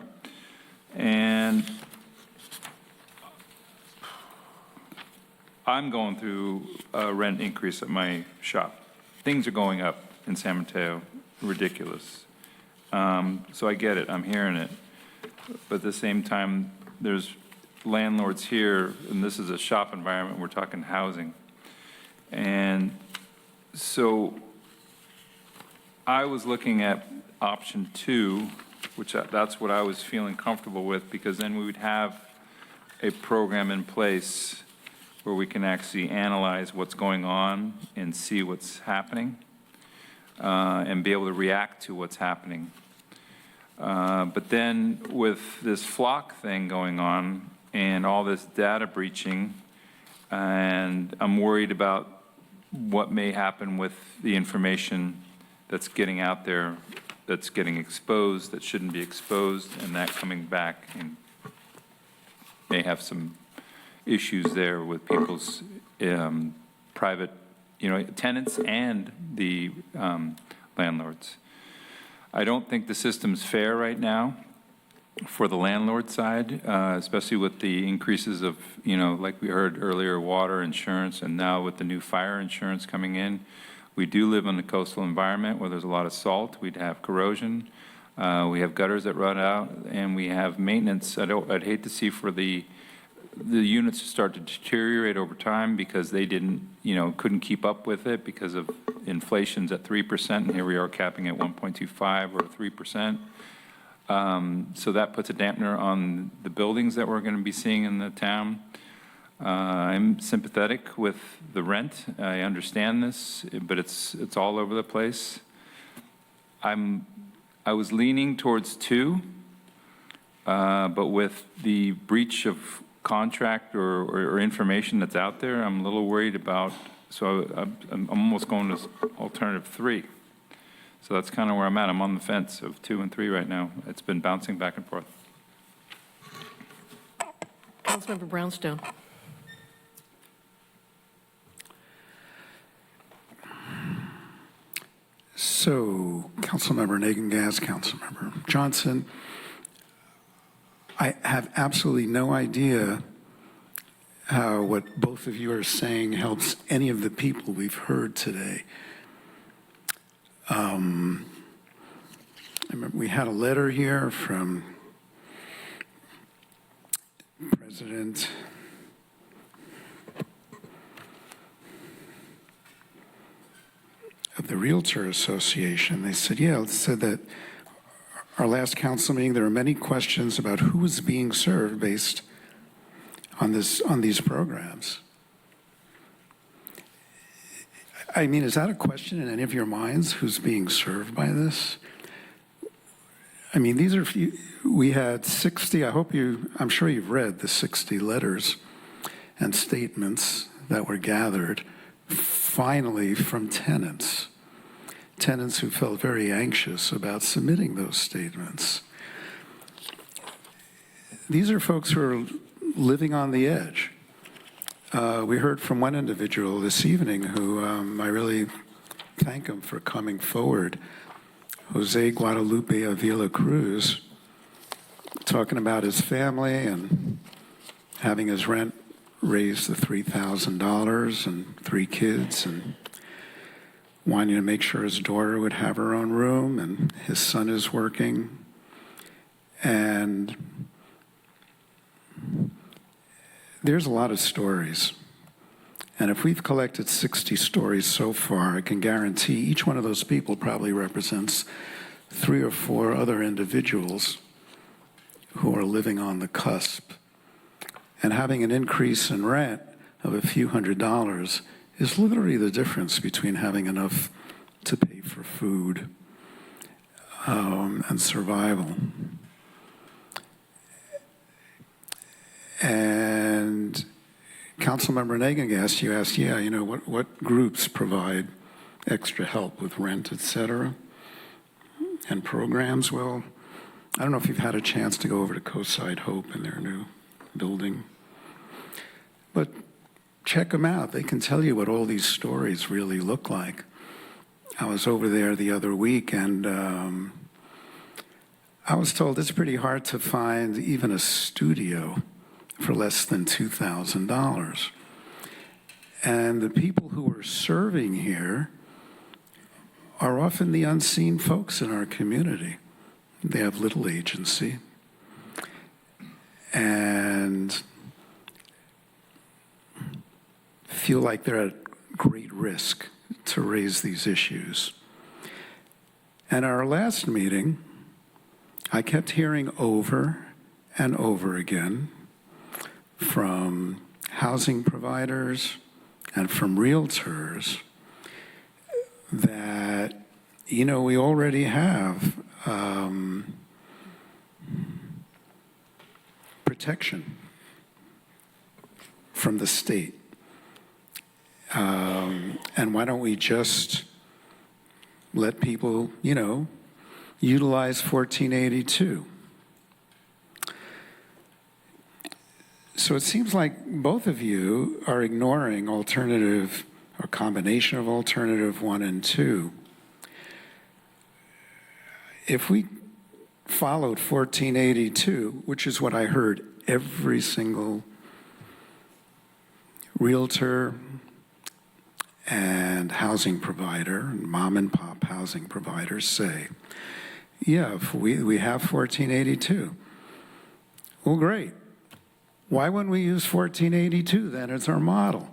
and I'm going through a rent increase at my shop. Things are going up in San Mateo, ridiculous. So I get it. I'm hearing it, but at the same time, there's landlords here, and this is a shop environment. We're talking housing. And so I was looking at option 2, which that's what I was feeling comfortable with, because then we would have a program in place where we can actually analyze what's going on and see what's happening, and be able to react to what's happening. But then with this Flock thing going on and all this data breaching, and I'm worried about what may happen with the information that's getting out there, that's getting exposed, that shouldn't be exposed, and that coming back and may have some issues there with people's private tenants and the landlords. I don't think the system's fair right now for the landlord side, especially with the increases of, like we heard earlier, water insurance, and now with the new fire insurance coming in. We do live in a coastal environment where there's a lot of salt. We'd have corrosion. We have gutters that run out, and we have maintenance. I'd hate to see for the units to start to deteriorate over time because they couldn't keep up with it because of inflation's at 3%, and here we are capping at 1.25 or 3%. So that puts a dampener on the buildings that we're going to be seeing in the town. I'm sympathetic with the rent. I understand this, but it's all over the place. I was leaning towards 2, but with the breach of contract or information that's out there, I'm a little worried about. So I'm almost going to alternative 3. So that's kind of where I'm at. I'm on the fence of 2 and 3 right now. It's been bouncing back and forth. Councilmember Brownstone. So, Councilmember Nagengas, Councilmember Johnson, I have absolutely no idea how what both of you are saying helps any of the people we've heard today. I remember we had a letter here from President of the Realtor Association. They said, it said that our last council meeting, there are many questions about who is being served based on these programs. I mean, is that a question in any of your minds, who's being served by this? I mean, we had 60, I'm sure you've read the 60 letters and statements that were gathered finally from tenants who felt very anxious about submitting those statements. These are folks who are living on the edge. We heard from one individual this evening who I really thank him for coming forward, Jose Guadalupe Avila Cruz, talking about his family and having his rent raised to $3,000 and 3 kids and wanting to make sure his daughter would have her own room and his son is working. And there's a lot of stories. And if we've collected 60 stories so far, I can guarantee each one of those people probably represents 3 or 4 other individuals who are living on the cusp. And having an increase in rent of a few $100s is literally the difference between having enough to pay for food and survival. And Councilmember Nagengas, you asked, what groups provide extra help with rent, et cetera, and programs? Well, I don't know if you've had a chance to go over to Coastside Hope in their new building, but check them out. They can tell you what all these stories really look like. I was over there the other week, and I was told it's pretty hard to find even a studio for less than $2,000. And the people who are serving here are often the unseen folks in our community. They have little agency and feel like they're at great risk to raise these issues. And our last meeting, I kept hearing over and over again from housing providers and from realtors that, we already have protection from the state. And why don't we just let people, utilize 1482? So it seems like both of you are ignoring alternative or combination of alternative 1 and 2. If we followed 1482, which is what I heard every single realtor and housing provider, mom and pop housing providers say, yeah, if we have 1482. Well, great. Why wouldn't we use 1482 then as our model?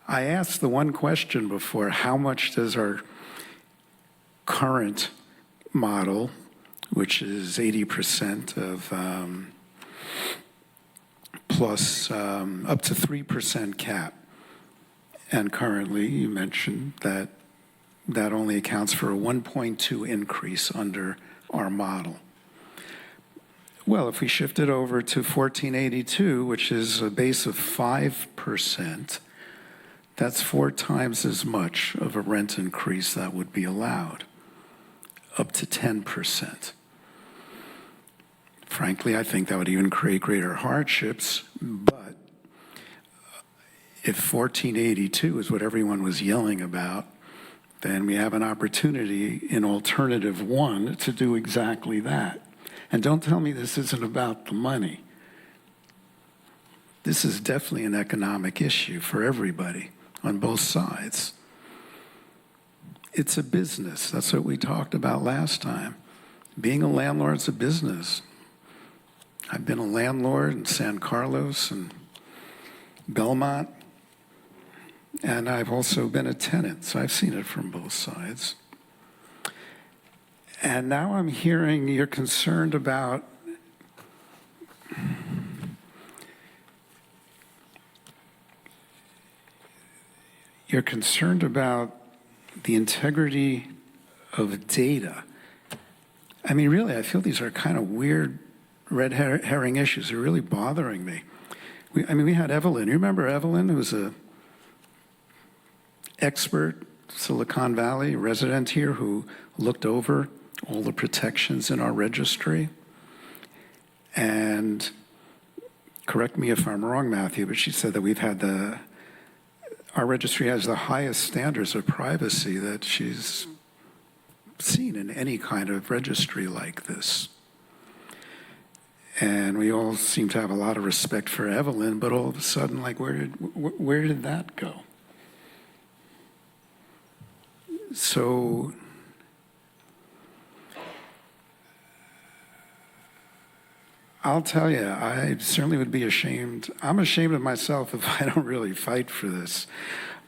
I asked the one question before, how much does our current model, which is 80% of plus up to 3% cap, and currently you mentioned that that only accounts for a 1.2 increase under our model. Well, if we shift it over to 1482, which is a base of 5%, that's 4 times as much of a rent increase that would be allowed, up to 10%. Frankly, I think that would even create greater hardships, but if 1482 is what everyone was yelling about, then we have an opportunity in alternative 1 to do exactly that. And don't tell me this isn't about the money. This is definitely an economic issue for everybody on both sides. It's a business. That's what we talked about last time. Being a landlord's a business. I've been a landlord in San Carlos and Belmont, and I've also been a tenant, so I've seen it from both sides. And now I'm hearing you're concerned about the integrity of data. I mean, really, I feel these are kind of weird red herring issues. They're really bothering me. We had Evelyn. You remember Evelyn, who was a expert Silicon Valley resident here who looked over all the protections in our registry? And correct me if I'm wrong, Matthew, but she said that we've had our registry has the highest standards of privacy that she's seen in any kind of registry like this. And we all seem to have a lot of respect for Evelyn, but all of a sudden, like, where did that go? So I'll tell you, I certainly would be ashamed. I'm ashamed of myself if I don't really fight for this.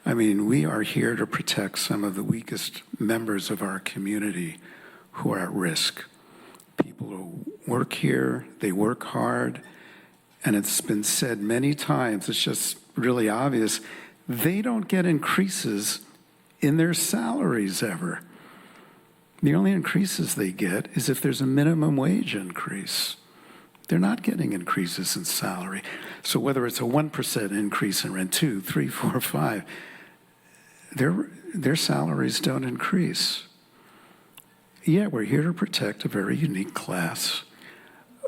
I mean, we are here to protect some of the weakest members of our community who are at risk. People who work here, they work hard, and it's been said many times, it's just really obvious, they don't get increases in their salaries ever. The only increases they get is if there's a minimum wage increase. They're not getting increases in salary. So whether it's a 1% increase in rent, 2, 3, 4, 5, their salaries don't increase. Yeah, we're here to protect a very unique class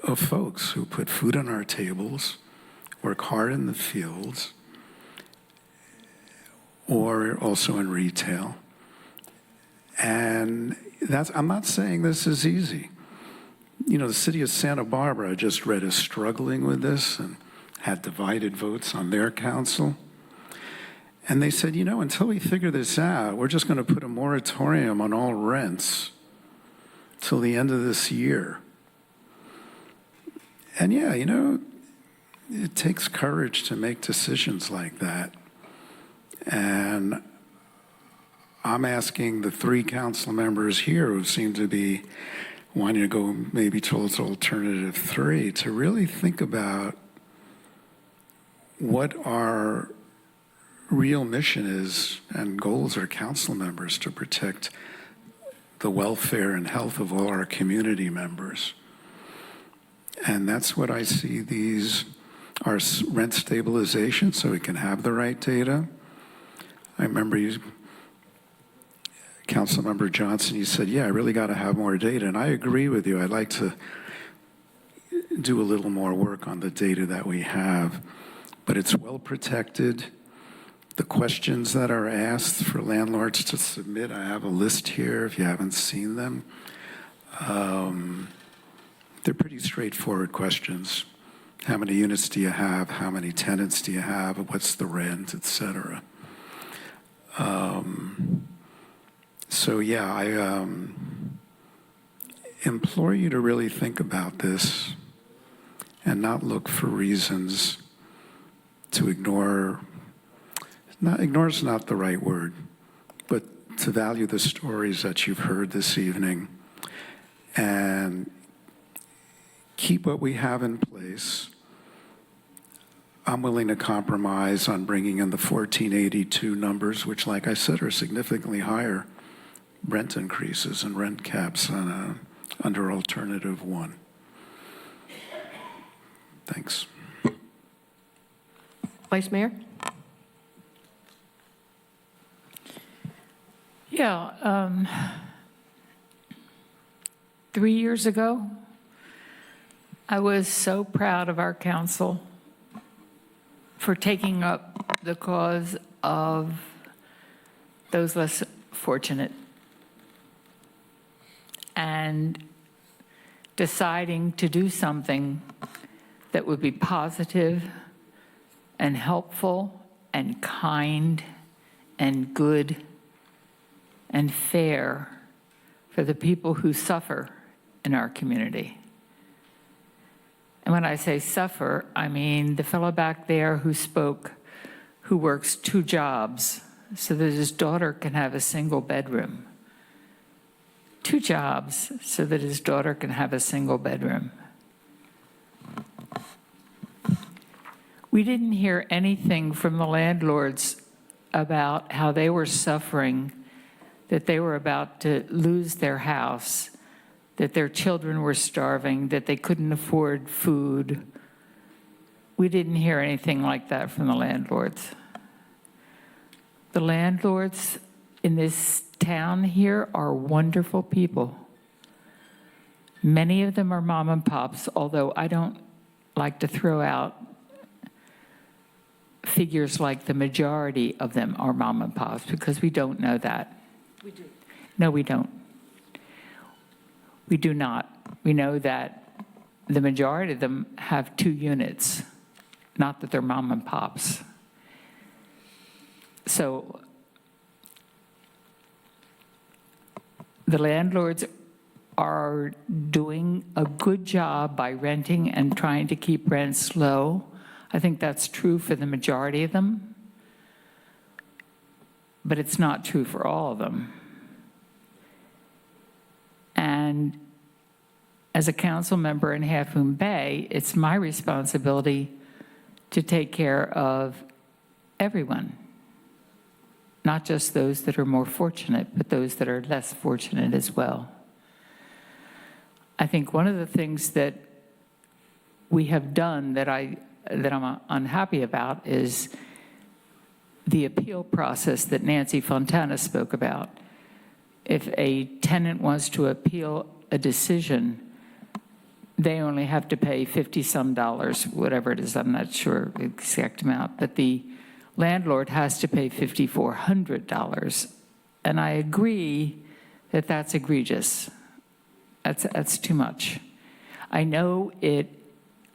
of folks who put food on our tables, work hard in the fields, or also in retail. And I'm not saying this is easy. You know, the city of Santa Barbara, I just read, is struggling with this and had divided votes on their council. And they said, you know, until we figure this out, we're just going to put a moratorium on all rents till the end of this year. And yeah, you know, it takes courage to make decisions like that. And I'm asking the 3 council members here who seem to be wanting to go maybe towards alternative 3 to really think about what our real mission is and goals are council members to protect the welfare and health of all our community members. And that's what I see our rent stabilization, so we can have the right data. I remember Councilmember Johnson, you said, yeah, I really got to have more data. And I agree with you. I'd like to do a little more work on the data that we have. But it's well protected. the questions that are asked for landlords to submit. I have a list here if you haven't seen them. They're pretty straightforward questions. How many units do you have? How many tenants do you have? What's the rent, et cetera? So yeah, I implore you to really think about this and not look for reasons to ignore. Ignore is not the right word, but to value the stories that you've heard this evening and keep what we have in place. I'm willing to compromise on bringing in the 1482 numbers, which, like I said, are significantly higher rent increases and rent caps on under Alternative 1. Thanks. Vice Mayor? Yeah, 3 years ago, I was so proud of our council for taking up the cause of those less fortunate and deciding to do something that would be positive and helpful and kind and good and fair for the people who suffer in our community. And when I say suffer, I mean the fellow back there who spoke, who works 2 jobs so that his daughter can have a single bedroom. 2 jobs so that his daughter can have a single bedroom. We didn't hear anything from the landlords about how they were suffering, that they were about to lose their house, that their children were starving, that they couldn't afford food. We didn't hear anything like that from the landlords. The landlords in this town here are wonderful people. Many of them are mom and pops, although I don't like to throw out figures like the majority of them are mom and pops, because we don't know that. We do. No, we don't. We do not. We know that the majority of them have 2 units, not that they're mom and pops. So the landlords are doing a good job by renting and trying to keep rents low. I think that's true for the majority of them, but it's not true for all of them. And as a council member in Half Moon Bay, it's my responsibility to take care of everyone, not just those that are more fortunate, but those that are less fortunate as well. I think one of the things that we have done that I'm unhappy about is the appeal process that Nancy Fontana spoke about. If a tenant wants to appeal a decision, they only have to pay $50-some, whatever it is, I'm not sure the exact amount, but the landlord has to pay $5,400. And I agree that that's egregious. That's too much. I know it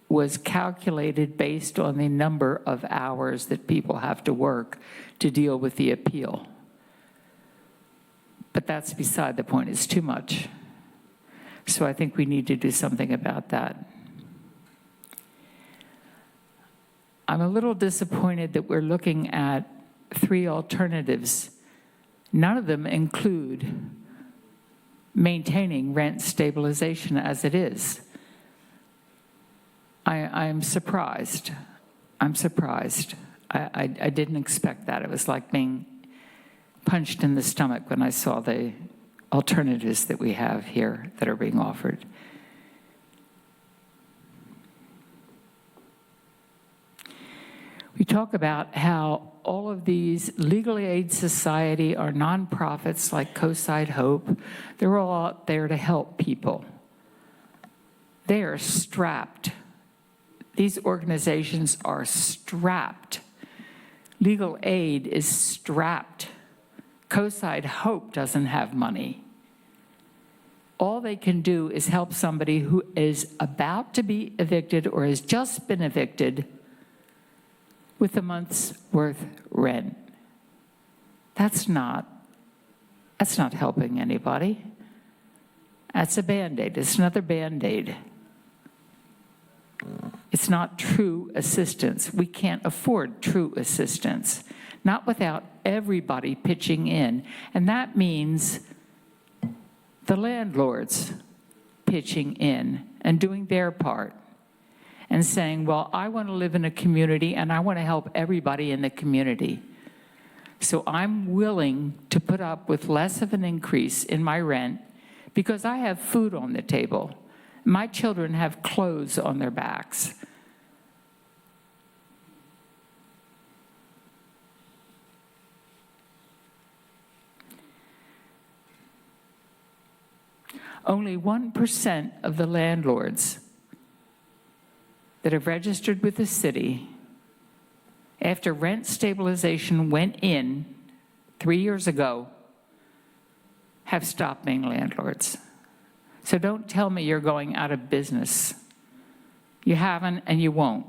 was calculated based on the number of hours that people have to work to deal with the appeal. But that's beside the point. It's too much. So I think we need to do something about that. I'm a little disappointed that we're looking at 3 alternatives. None of them include maintaining rent stabilization as it is. I'm surprised. I'm surprised. I didn't expect that. It was like being punched in the stomach when I saw the alternatives that we have here that are being offered. We talk about how all of these Legal Aid Society are nonprofits like Coastside Hope. They're all out there to help people. They are strapped. These organizations are strapped Legal aid is strapped. Coastside Hope doesn't have money. All they can do is help somebody who is about to be evicted or has just been evicted with a month's worth rent. That's not helping anybody. That's a Band-Aid. It's another Band-Aid. It's not true assistance. We can't afford true assistance, not without everybody pitching in. And that means the landlords pitching in and doing their part and saying, well, I want to live in a community and I want to help everybody in the community. So I'm willing to put up with less of an increase in my rent because I have food on the table. My children have clothes on their backs. Only 1% of the landlords that have registered with the city after rent stabilization went in 3 years ago have stopped being landlords. So don't tell me you're going out of business. You haven't and you won't.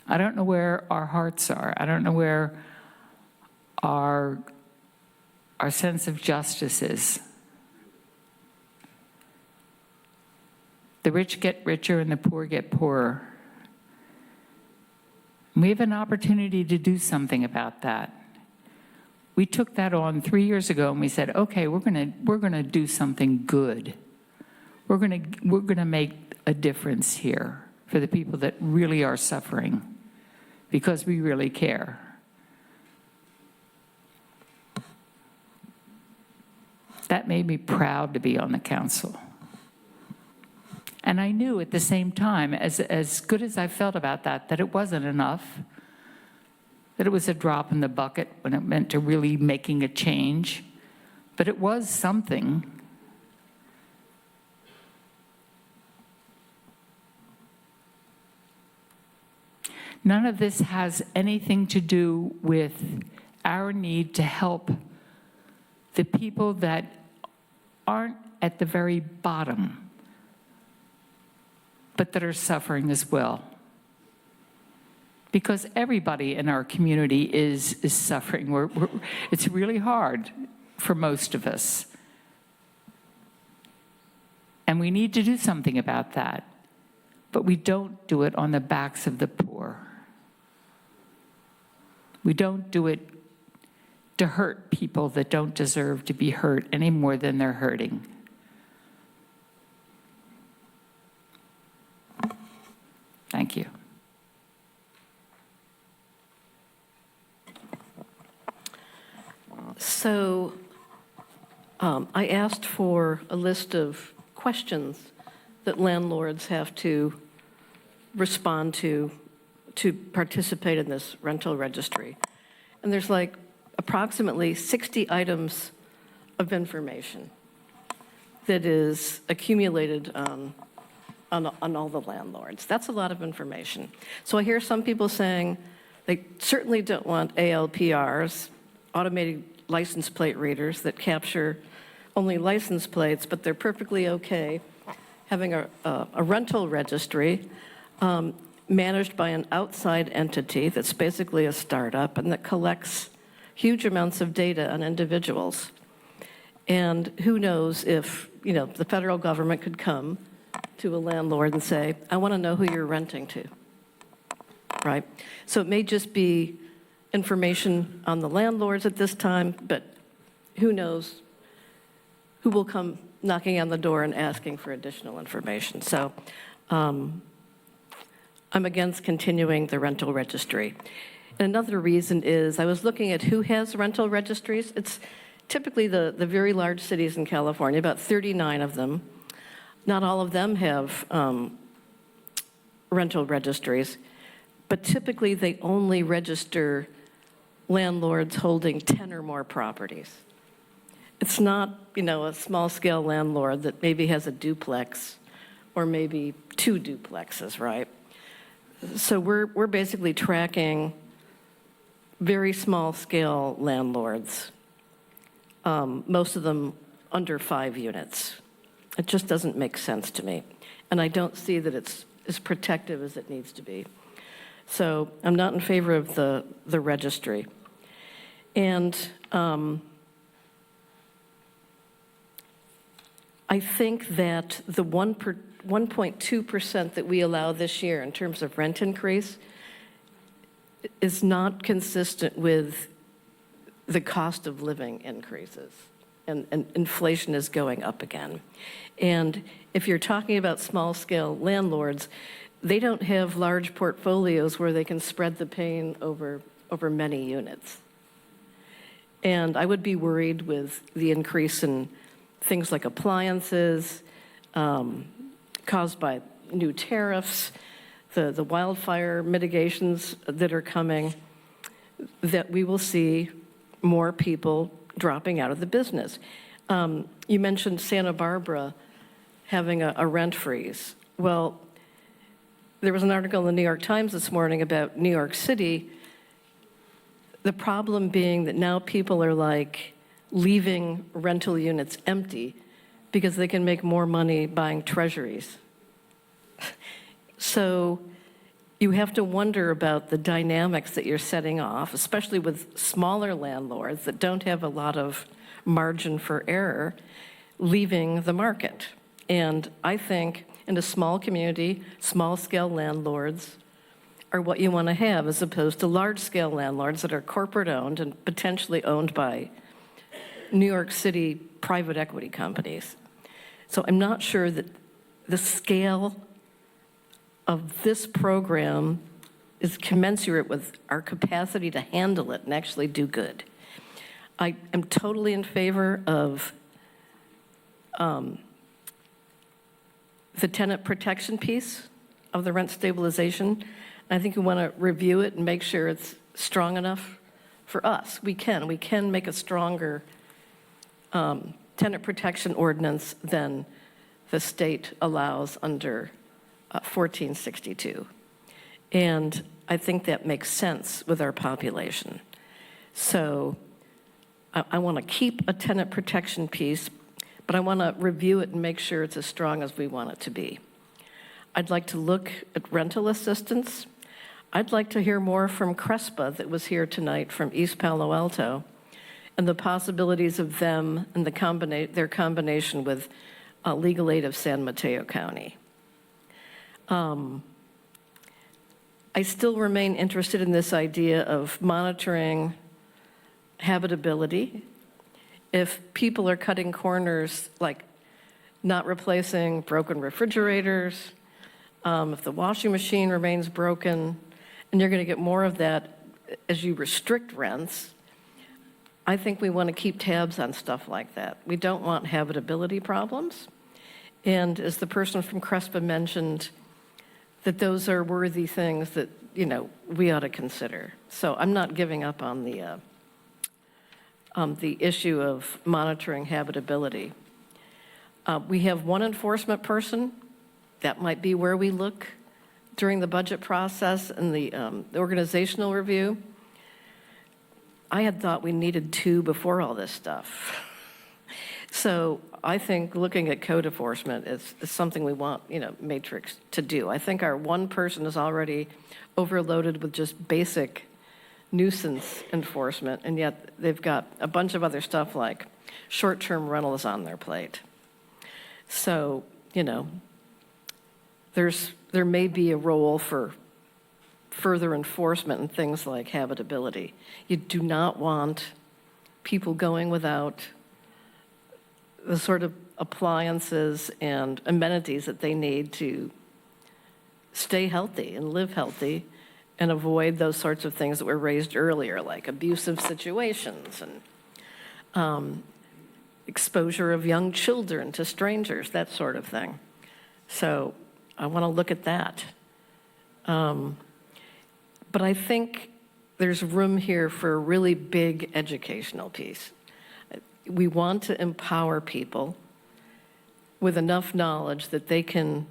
I don't know where our hearts are. I don't know where our sense of justice is. The rich get richer and the poor get poorer. We have an opportunity to do something about that. We took that on 3 years ago and we said, okay, we're gonna do something good. We're gonna make a difference here for the people that really are suffering because we really care. That made me proud to be on the council. And I knew at the same time, as good as I felt about that it wasn't enough, that it was a drop in the bucket when it meant to really making a change, but it was something. None of this has anything to do with our need to help the people that aren't at the very bottom, but that are suffering as well. Because everybody in our community is suffering. It's really hard for most of us. And we need to do something about that. But we don't do it on the backs of the poor. We don't do it to hurt people that don't deserve to be hurt any more than they're hurting. Thank you. So I asked for a list of questions that landlords have to respond to participate in this rental registry. And there's like approximately 60 items of information that is accumulated on all the landlords. That's a lot of information. So I hear some people saying they certainly don't want ALPRs, automated license plate readers that capture only license plates, but they're perfectly okay having a rental registry managed by an outside entity that's basically a startup and that collects huge amounts of data on individuals. And who knows if, the federal government could come to a landlord and say, I want to know who you're renting to, right? So it may just be information on the landlords at this time, but who knows who will come knocking on the door and asking for additional information. So I'm against continuing the rental registry. And another reason is I was looking at who has rental registries. It's typically the very large cities in California, about 39 of them. Not all of them have rental registries, but typically they only register landlords holding 10 or more properties. It's not, a small-scale landlord that maybe has a duplex or maybe 2 duplexes, right? So we're basically tracking very small-scale landlords, most of them under 5 units. It just doesn't make sense to me. And I don't see that it's as protective as it needs to be. So I'm not in favor of the registry. And I think that the 1.2% that we allow this year in terms of rent increase is not consistent with the cost of living increases. And inflation is going up again. And if you're talking about small-scale landlords, they don't have large portfolios where they can spread the pain over many units. And I would be worried with the increase in things like appliances caused by new tariffs, the wildfire mitigations that are coming, that we will see more people dropping out of the business. You mentioned Santa Barbara having a rent freeze. Well, there was an article in the New York Times this morning about New York City, the problem being that now people are like leaving rental units empty because they can make more money buying treasuries. So you have to wonder about the dynamics that you're setting off, especially with smaller landlords that don't have a lot of margin for error leaving the market. And I think in a small community, small-scale landlords are what you want to have, as opposed to large-scale landlords that are corporate-owned and potentially owned by New York City private equity companies. So I'm not sure that the scale of this program is commensurate with our capacity to handle it and actually do good. I am totally in favor of the tenant protection piece of the rent stabilization. I think we want to review it and make sure it's strong enough for us. We can make a stronger tenant protection ordinance than the state allows under 1462. And I think that makes sense with our population. So I want to keep a tenant protection piece, but I want to review it and make sure it's as strong as we want it to be. I'd like to look at rental assistance. I'd like to hear more from CRESPA that was here tonight from East Palo Alto and the possibilities of them and their combination with Legal Aid of San Mateo County. I still remain interested in this idea of monitoring habitability. If people are cutting corners, like not replacing broken refrigerators, if the washing machine remains broken, and you're going to get more of that as you restrict rents, I think we want to keep tabs on stuff like that. We don't want habitability problems. And as the person from CRESPA mentioned, that those are worthy things that, we ought to consider. So I'm not giving up on the issue of monitoring habitability. We have one enforcement person. That might be where we look during the budget process and the organizational review. I had thought we needed 2 before all this stuff. So I think looking at code enforcement is something we want, Matrix to do. I think our one person is already overloaded with just basic nuisance enforcement, and yet they've got a bunch of other stuff like short-term rentals on their plate. So, there may be a role for further enforcement in things like habitability. You do not want people going without the sort of appliances and amenities that they need to stay healthy and live healthy and avoid those sorts of things that were raised earlier, like abusive situations and exposure of young children to strangers, that sort of thing. So I want to look at that. But I think there's room here for a really big educational piece. we want to empower people with enough knowledge that they can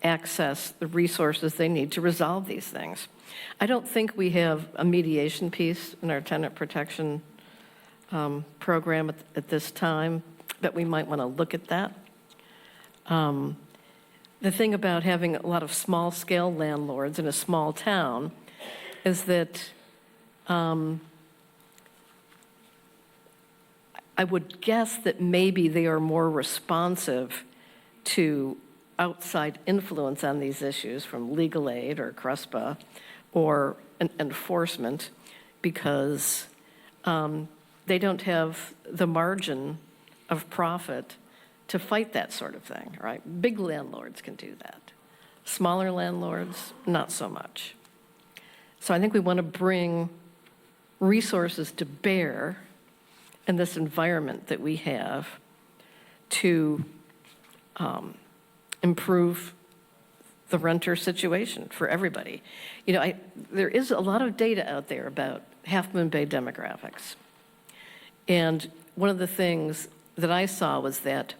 access the resources they need to resolve these things. I don't think we have a mediation piece in our tenant protection program at this time, but we might want to look at that. The thing about having a lot of small-scale landlords in a small town is that I would guess that maybe they are more responsive to outside influence on these issues from legal aid or CRESPA or enforcement because they don't have the margin of profit to fight that sort of thing, right? Big landlords can do that. Smaller landlords, not so much. So I think we want to bring resources to bear in this environment that we have to improve the renter situation for everybody. You know, there is a lot of data out there about Half Moon Bay demographics. And one of the things that I saw was that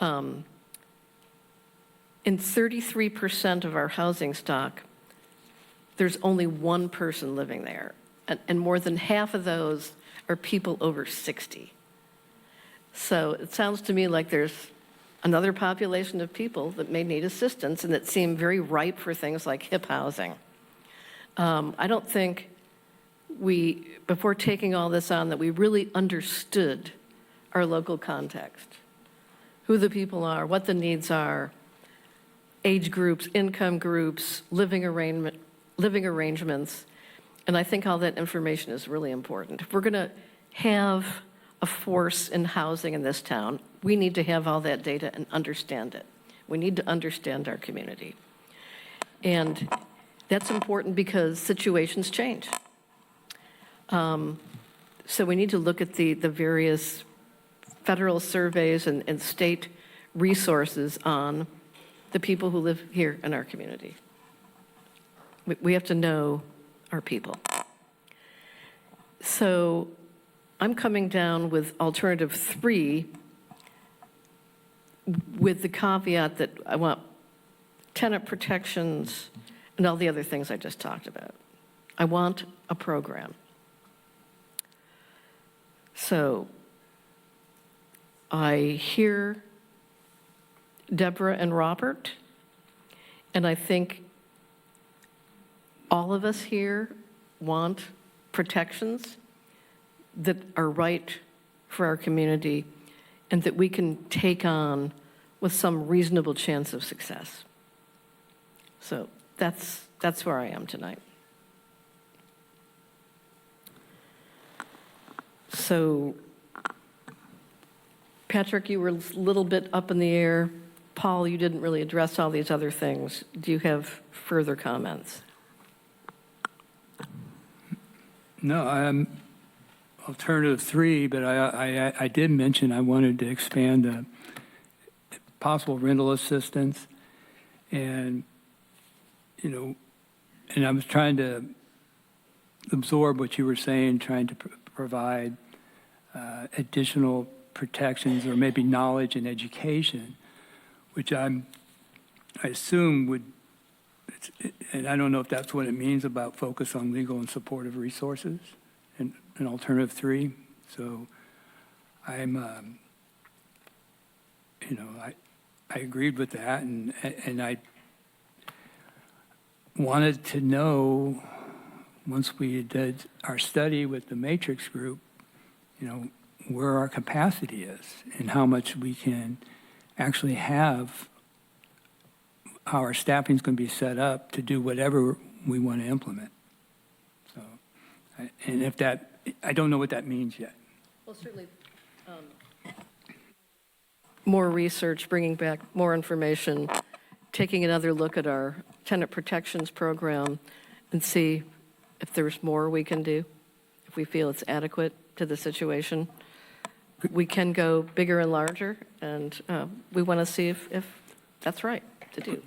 in 33% of our housing stock, there's only one person living there. And more than half of those are people over 60. So it sounds to me like there's another population of people that may need assistance and that seem very ripe for things like HIP housing. I don't think before taking all this on, that we really understood our local context, who the people are, what the needs are, age groups, income groups, living arrangements, and I think all that information is really important. If we're going to have a force in housing in this town, we need to have all that data and understand it. We need to understand our community. And that's important because situations change. So we need to look at the various federal surveys and state resources on the people who live here in our community. We have to know our people. So I'm coming down with alternative 3 with the caveat that I want tenant protections and all the other things I just talked about. I want a program. So I hear Deborah and Robert, and I think all of us here want protections that are right for our community and that we can take on with some reasonable chance of success. So that's where I am tonight. So, Patrick, you were a little bit up in the air. Paul, you didn't really address all these other things. Do you have further comments? No, I'm alternative 3, but I did mention I wanted to expand the possible rental assistance, and and I was trying to absorb what you were saying, trying to provide additional protections or maybe knowledge and education, which I assume would, and I don't know if that's what it means about focus on legal and supportive resources in alternative 3. So I'm, I agreed with that, and I wanted to know, once we did our study with the Matrix group, where our capacity is and how much we can actually have, how our staffing is going to be set up to do whatever we want to implement. So, and if that, I don't know what that means yet. Well, certainly more research, bringing back more information, taking another look at our tenant protections program and see if there's more we can do, if we feel it's adequate to the situation. We can go bigger and larger, and we want to see if that's right to do.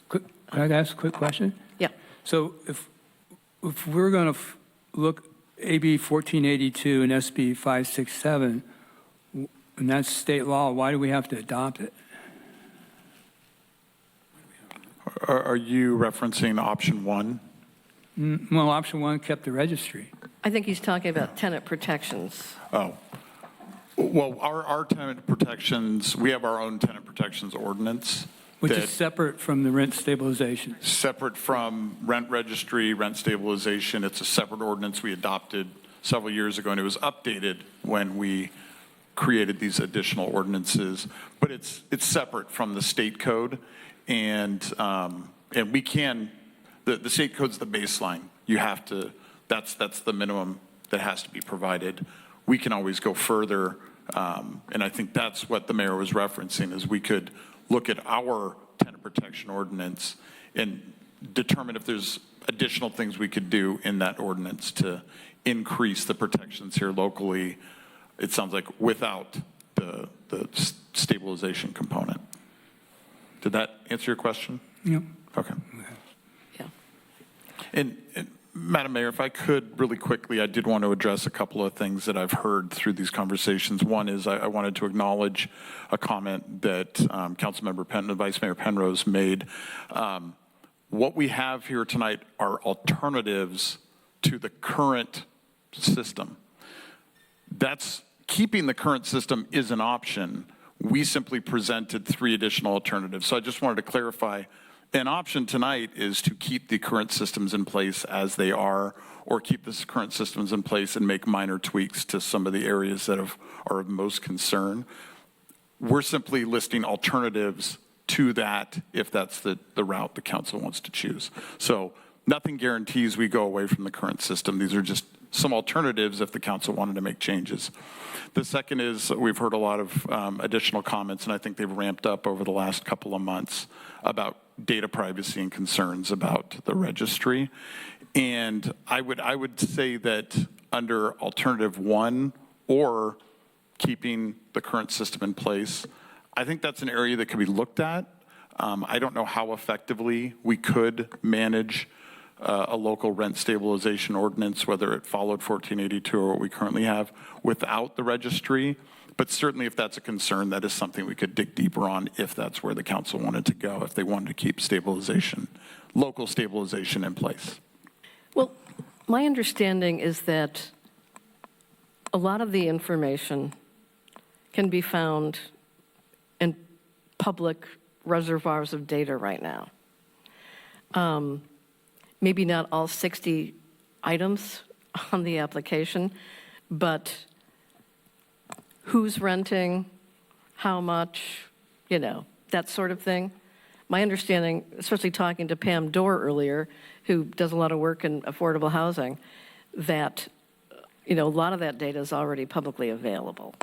Can I ask a quick question? Yeah. So if we're going to look AB 1482 and SB 567, And that's state law. Why do we have to adopt it? Are you referencing option one? Well, option one kept the registry. I think he's talking about tenant protections. Oh. Well, our tenant protections, we have our own tenant protections ordinance. Which that- is separate from the rent stabilization. Separate from rent registry, rent stabilization. It's a separate ordinance we adopted several years ago, and it was updated when we created these additional ordinances. But it's separate from the state code, and we can, the state code's the baseline. You have to, that's the minimum that has to be provided. We can always go further, and I think that's what the mayor was referencing, is we could look at our tenant protection ordinance and determine if there's additional things we could do in that ordinance to increase the protections here locally, it sounds like, without the stabilization component. Did that answer your question? Yeah. Okay. Yeah. And Madam Mayor, if I could really quickly, I did want to address a couple of things that I've heard through these conversations. One is I wanted to acknowledge a comment that Vice Mayor Penrose made. What we have here tonight are alternatives to the current system. That's keeping the current system is an option. We simply presented 3 additional alternatives. So I just wanted to clarify, an option tonight is to keep the current systems in place as they are, or keep the current systems in place and make minor tweaks to some of the areas that are of most concern. We're simply listing alternatives to that if that's the route the council wants to choose. So nothing guarantees we go away from the current system. These are just some alternatives if the council wanted to make changes. The second is we've heard a lot of additional comments, and I think they've ramped up over the last couple of months about data privacy and concerns about the registry. And I would say that under alternative one, or keeping the current system in place, I think that's an area that could be looked at. I don't know how effectively we could manage a local rent stabilization ordinance, whether it followed 1482 or what we currently have, without the registry. But certainly if that's a concern, that is something we could dig deeper on if that's where the council wanted to go, if they wanted to keep stabilization, local stabilization in place. Well, my understanding is that a lot of the information can be found in public reservoirs of data right now. Maybe not all 60 items on the application, but who's renting, how much, that sort of thing. My understanding, especially talking to Pam Dorr earlier, who does a lot of work in affordable housing, that, a lot of that data is already publicly available.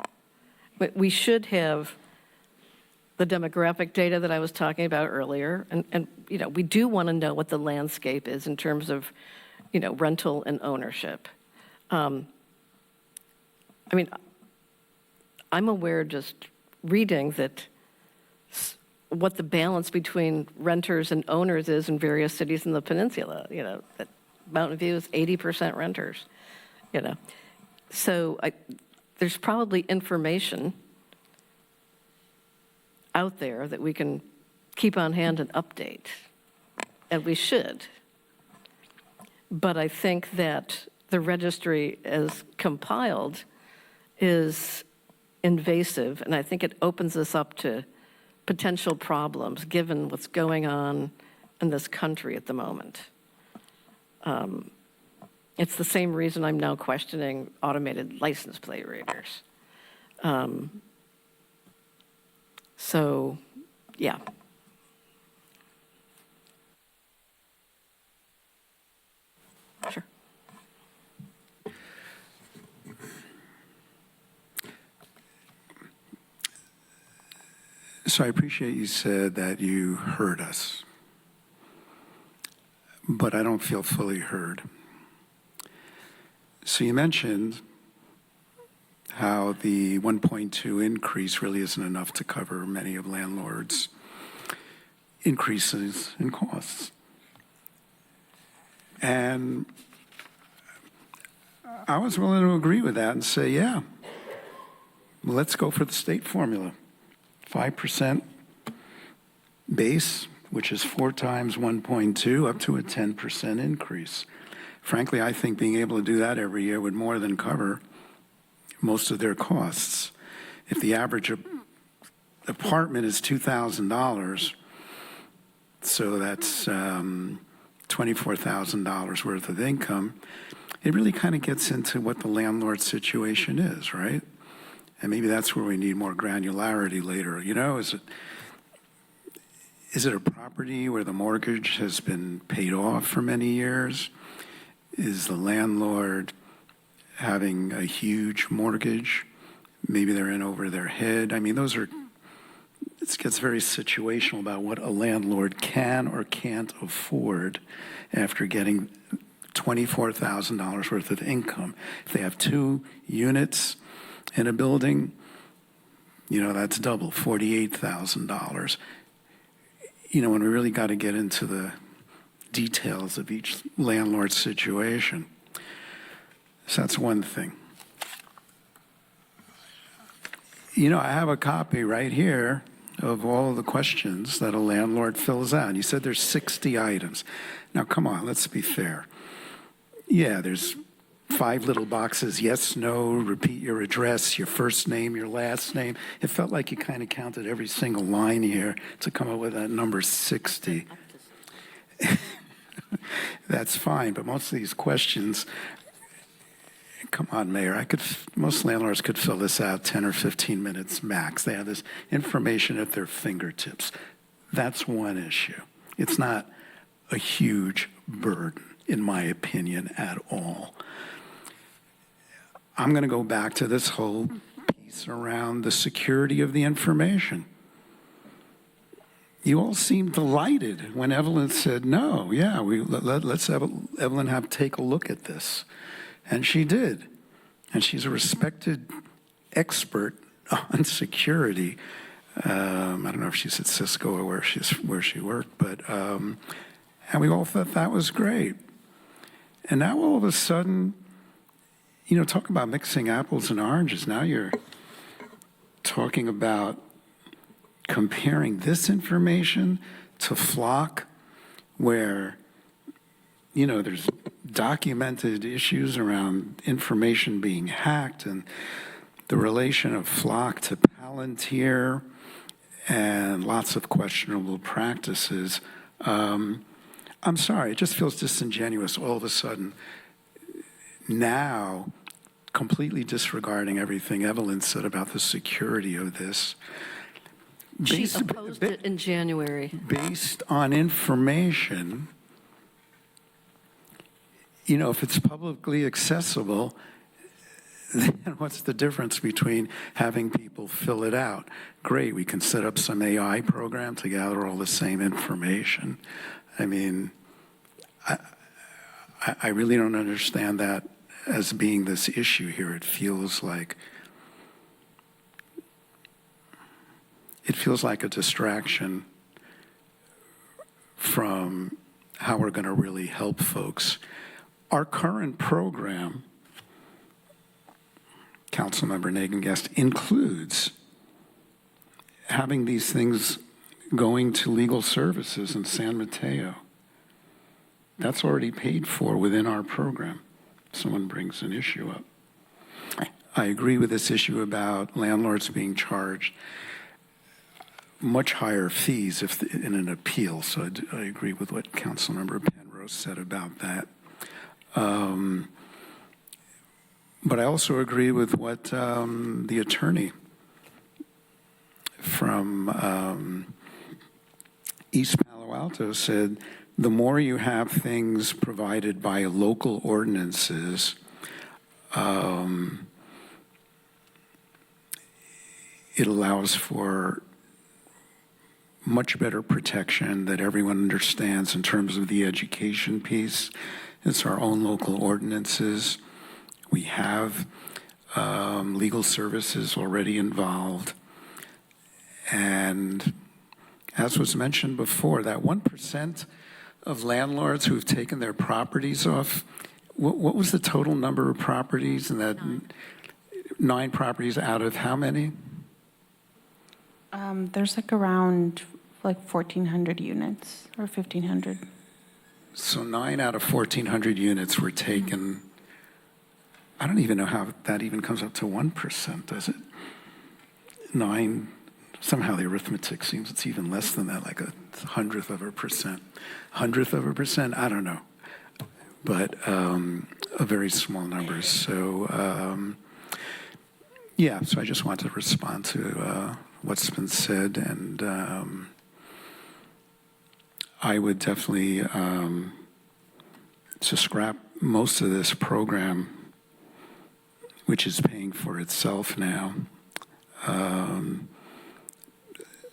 But we should have the demographic data that I was talking about earlier, and we do want to know what the landscape is in terms of, rental and ownership. I'm aware, just reading, that what the balance between renters and owners is in various cities in the peninsula. That Mountain View is 80% renters. So there's probably information out there that we can keep on hand and update, and we should. But I think that the registry as compiled is invasive, and I think it opens us up to potential problems given what's going on in this country at the moment. It's the same reason I'm now questioning automated license plate readers. So, yeah. Sure. So I appreciate you said that you heard us, but I don't feel fully heard. So you mentioned how the 1.2 increase really isn't enough to cover many of landlords' increases in costs. And I was willing to agree with that and say, yeah, let's go for the state formula. 5% base, which is 4 times 1.2, up to a 10% increase. Frankly, I think being able to do that every year would more than cover most of their costs. If the average apartment is $2,000, so that's $24,000 worth of income, it really kind of gets into what the landlord situation is, right? And maybe that's where we need more granularity later. You know, is it a property where the mortgage has been paid off for many years? Is the landlord having a huge mortgage? Maybe they're in over their head. I mean, it gets very situational about what a landlord can or can't afford after getting $24,000 worth of income. If they have 2 units in a building, you know, that's double, $48,000. You know, when we really got to get into the details of each landlord's situation. So that's one thing. You know, I have a copy right here of all of the questions that a landlord fills out. You said there's 60 items. Now, come on, let's be fair. Yeah, there's 5 little boxes, yes, no, repeat your address, your first name, your last name. It felt like you kind of counted every single line here to come up with that number 60. That's fine, but most of these questions, come on, Mayor, most landlords could fill this out 10 or 15 minutes max. They have this information at their fingertips. That's one issue. It's not a huge burden, in my opinion, at all. I'm going to go back to this whole piece around the security of the information. You all seemed delighted when Evelyn said, no, yeah, let's have Evelyn take a look at this. And she did. And she's a respected expert on security. I don't know if she's at Cisco or where she worked, but and we all thought that was great. And now all of a sudden, you know, talk about mixing apples and oranges. Now you're talking about comparing this information to Flock, where, you know, there's documented issues around information being hacked and the relation of Flock to Palantir and lots of questionable practices. I'm sorry, it just feels disingenuous all of a sudden now, completely disregarding everything Evelyn said about the security of this. She opposed it in January. Based on information, you know, if it's publicly accessible, then what's the difference between having people fill it out? Great, we can set up some AI program to gather all the same information. I mean, I really don't understand that as being this issue here. It feels like a distraction from how we're going to really help folks. Our current program, Councilmember Nagin-Guest, includes having these things going to legal services in San Mateo. That's already paid for within our program. Someone brings an issue up. I agree with this issue about landlords being charged much higher fees in an appeal. So I agree with what Councilmember Penrose said about that. But I also agree with what the attorney from East Palo Alto said. The more you have things provided by local ordinances, it allows for much better protection that everyone understands in terms of the education piece. It's our own local ordinances. We have legal services already involved. And as was mentioned before, that 1% of landlords who've taken their properties off, what was the total number of properties? And that 9 properties out of how many? There's like around 1,400 units or 1,500. So 9 out of 1,400 units were taken. I don't even know how that even comes up to 1%, does it? 9, somehow the arithmetic seems it's even less than that, like a 100th of a percent. 100th of a percent? I don't know. But a very small number. So, yeah, so I just wanted to respond to what's been said. And I would definitely, to scrap most of this program, which is paying for itself now,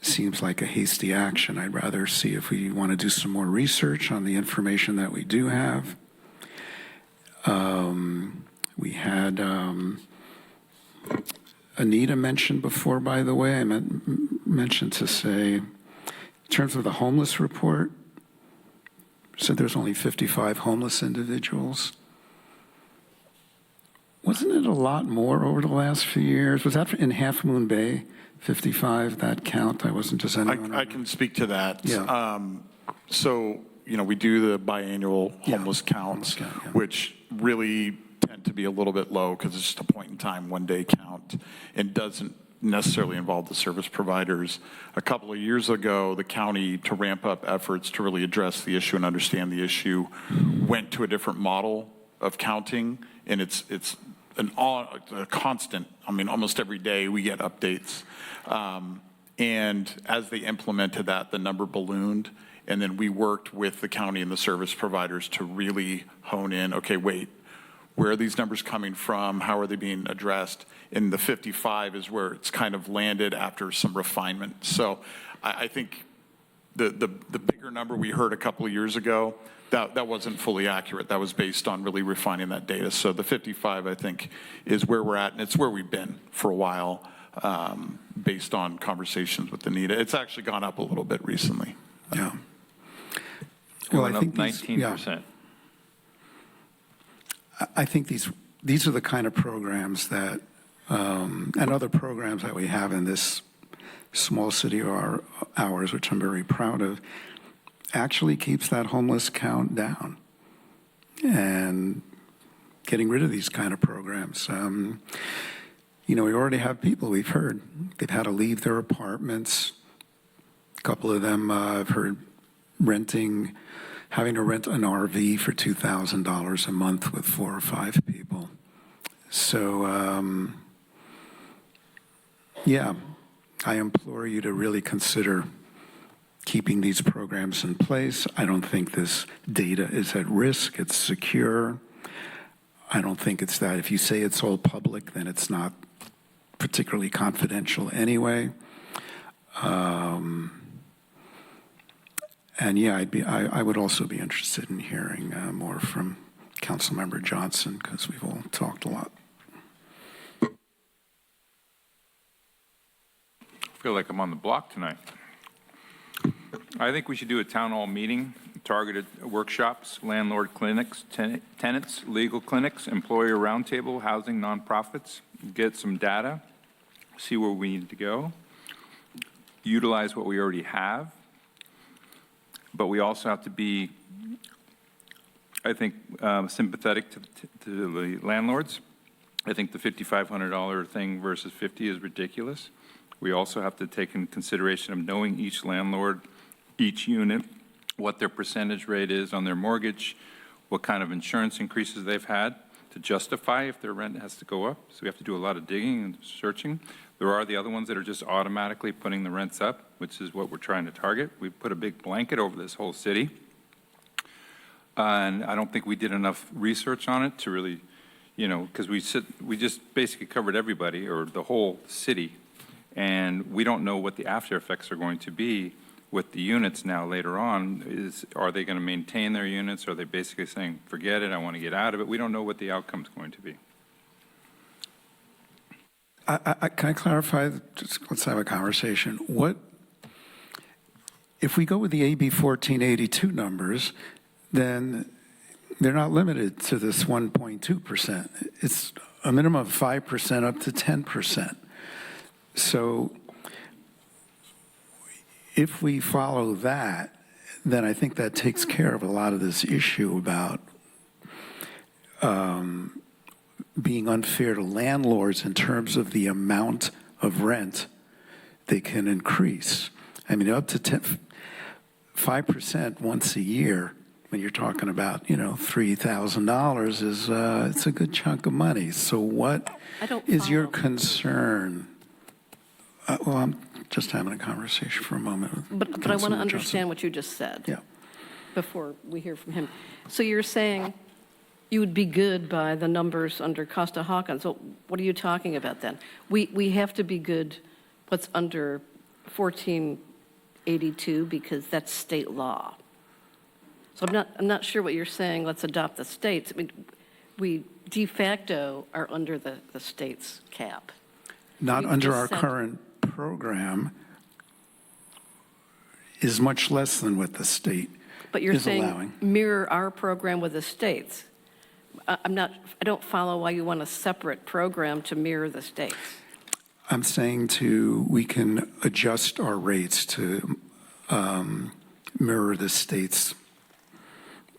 seems like a hasty action. I'd rather see if we want to do some more research on the information that we do have. We had Anita mentioned before, by the way, I mentioned to say, in terms of the homeless report, said there's only 55 homeless individuals. Wasn't it a lot more over the last few years? Was that in Half Moon Bay, 55, that count? I wasn't just anyone. I can speak to that. Yeah. So, we do the biannual homeless counts, which really tend to be a little bit low because it's just a point in time, one-day count, and doesn't necessarily involve the service providers. A couple of years ago, the county, to ramp up efforts to really address the issue and understand the issue, went to a different model of counting, and it's a constant. I mean, almost every day we get updates. And as they implemented that, the number ballooned. And then we worked with the county and the service providers to really hone in, okay, wait, where are these numbers coming from? How are they being addressed? And the 55 is where it's kind of landed after some refinement. So I think the bigger number we heard a couple of years ago, that wasn't fully accurate. That was based on really refining that data. So the 55, I think, is where we're at, and it's where we've been for a while, based on conversations with Anita. It's actually gone up a little bit recently. Yeah. Well, I think 19%. I think these are the kind of programs that, and other programs that we have in this small city of ours, which I'm very proud of, actually keeps that homeless count down and getting rid of these kind of programs. We already have people, we've heard, they've had to leave their apartments. A couple of them, I've heard, having to rent an RV for $2,000 a month with 4 or 5 people. So, yeah, I implore you to really consider keeping these programs in place. I don't think this data is at risk. It's secure. I don't think it's that. If you say it's all public, then it's not particularly confidential anyway. And yeah, I would also be interested in hearing more from Councilmember Johnson, because we've all talked a lot. I feel like I'm on the block tonight. I think we should do a town hall meeting, targeted workshops, landlord clinics, tenants, legal clinics, employer roundtable, housing nonprofits, get some data, see where we need to go, utilize what we already have, but we also have to be, I think, sympathetic to the landlords. I think the $5,500 thing versus 50 is ridiculous. We also have to take in consideration of knowing each landlord, each unit, what their percentage rate is on their mortgage, what kind of insurance increases they've had to justify if their rent has to go up. So we have to do a lot of digging and searching. There are the other ones that are just automatically putting the rents up, which is what we're trying to target. We put a big blanket over this whole city. And I don't think we did enough research on it to really, because we just basically covered everybody or the whole city. And we don't know what the after effects are going to be with the units now later on. Are they going to maintain their units? Are they basically saying, forget it, I want to get out of it? We don't know what the outcome's going to be. Can I clarify? Just let's have a conversation. If we go with the AB 1482 numbers, then they're not limited to this 1.2%. It's a minimum of 5% up to 10%. So if we follow that, then I think that takes care of a lot of this issue about being unfair to landlords in terms of the amount of rent they can increase. I mean, up to 5% once a year, when you're talking about, $3,000 is, it's a good chunk of money. So what is your concern? Well, I'm just having a conversation for a moment. But I want to Councilman understand what you just said. Yeah. Before we hear from him. So you're saying you would be good by the numbers under Costa-Hawkins. So what are you talking about then? We have to be good what's under 1482 because that's state law. So I'm not sure what you're saying, let's adopt the states. I mean, we de facto are under the state's cap. Not We under just our said- current program is much less than what the state But you're is saying allowing. mirror our program with the states. I don't follow why you want a separate program to mirror the states. I'm saying we can adjust our rates to mirror the state's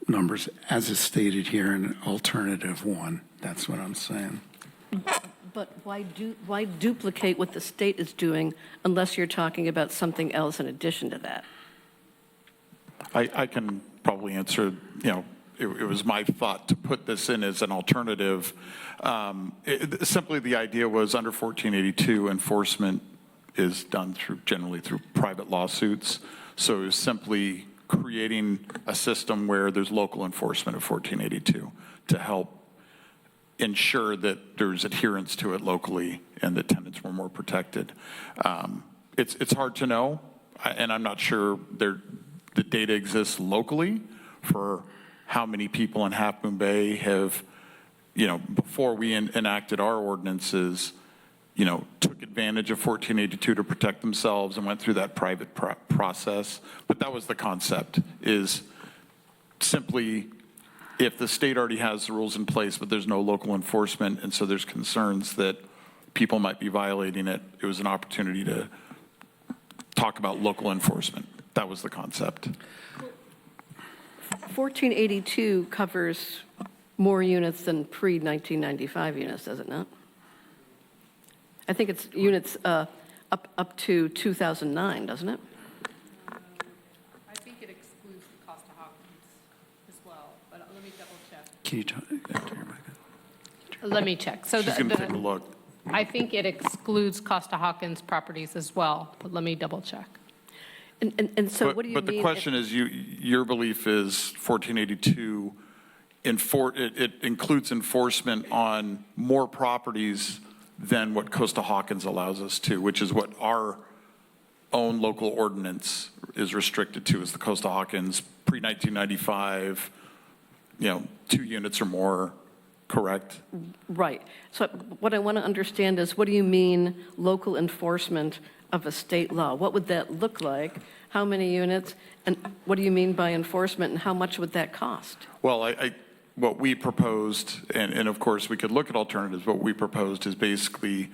numbers as is stated here in alternative 1. That's what I'm saying. But why duplicate what the state is doing unless you're talking about something else in addition to that? I can probably answer, it was my thought to put this in as an alternative. Simply the idea was under 1482, enforcement is done generally through private lawsuits. So it was simply creating a system where there's local enforcement of 1482 to help ensure that there's adherence to it locally and that tenants were more protected. It's hard to know, and I'm not sure the data exists locally for how many people in Half Moon Bay have, before we enacted our ordinances, took advantage of 1482 to protect themselves and went through that private process. But that was the concept, is simply if the state already has the rules in place, but there's no local enforcement, and so there's concerns that people might be violating it, it was an opportunity to talk about local enforcement. That was the concept. 1482 covers more units than pre-1995 units, does it not? I think it's units up to 2009, doesn't it? I think it excludes Costa-Hawkins as well, but let me double check. Can you talk to your mic? Let me check. So She's going to take a look. I think it excludes Costa-Hawkins properties as well, but let me double check. And so what do you mean? But the question is, your belief is 1482, it includes enforcement on more properties than what Costa-Hawkins allows us to, which is what our own local ordinance is restricted to, is the Costa-Hawkins pre-1995, 2 units or more, correct? Right. So what I want to understand is, what do you mean local enforcement of a state law? What would that look like? How many units? And what do you mean by enforcement, and how much would that cost? Well, what we proposed, and of course we could look at alternatives, what we proposed is basically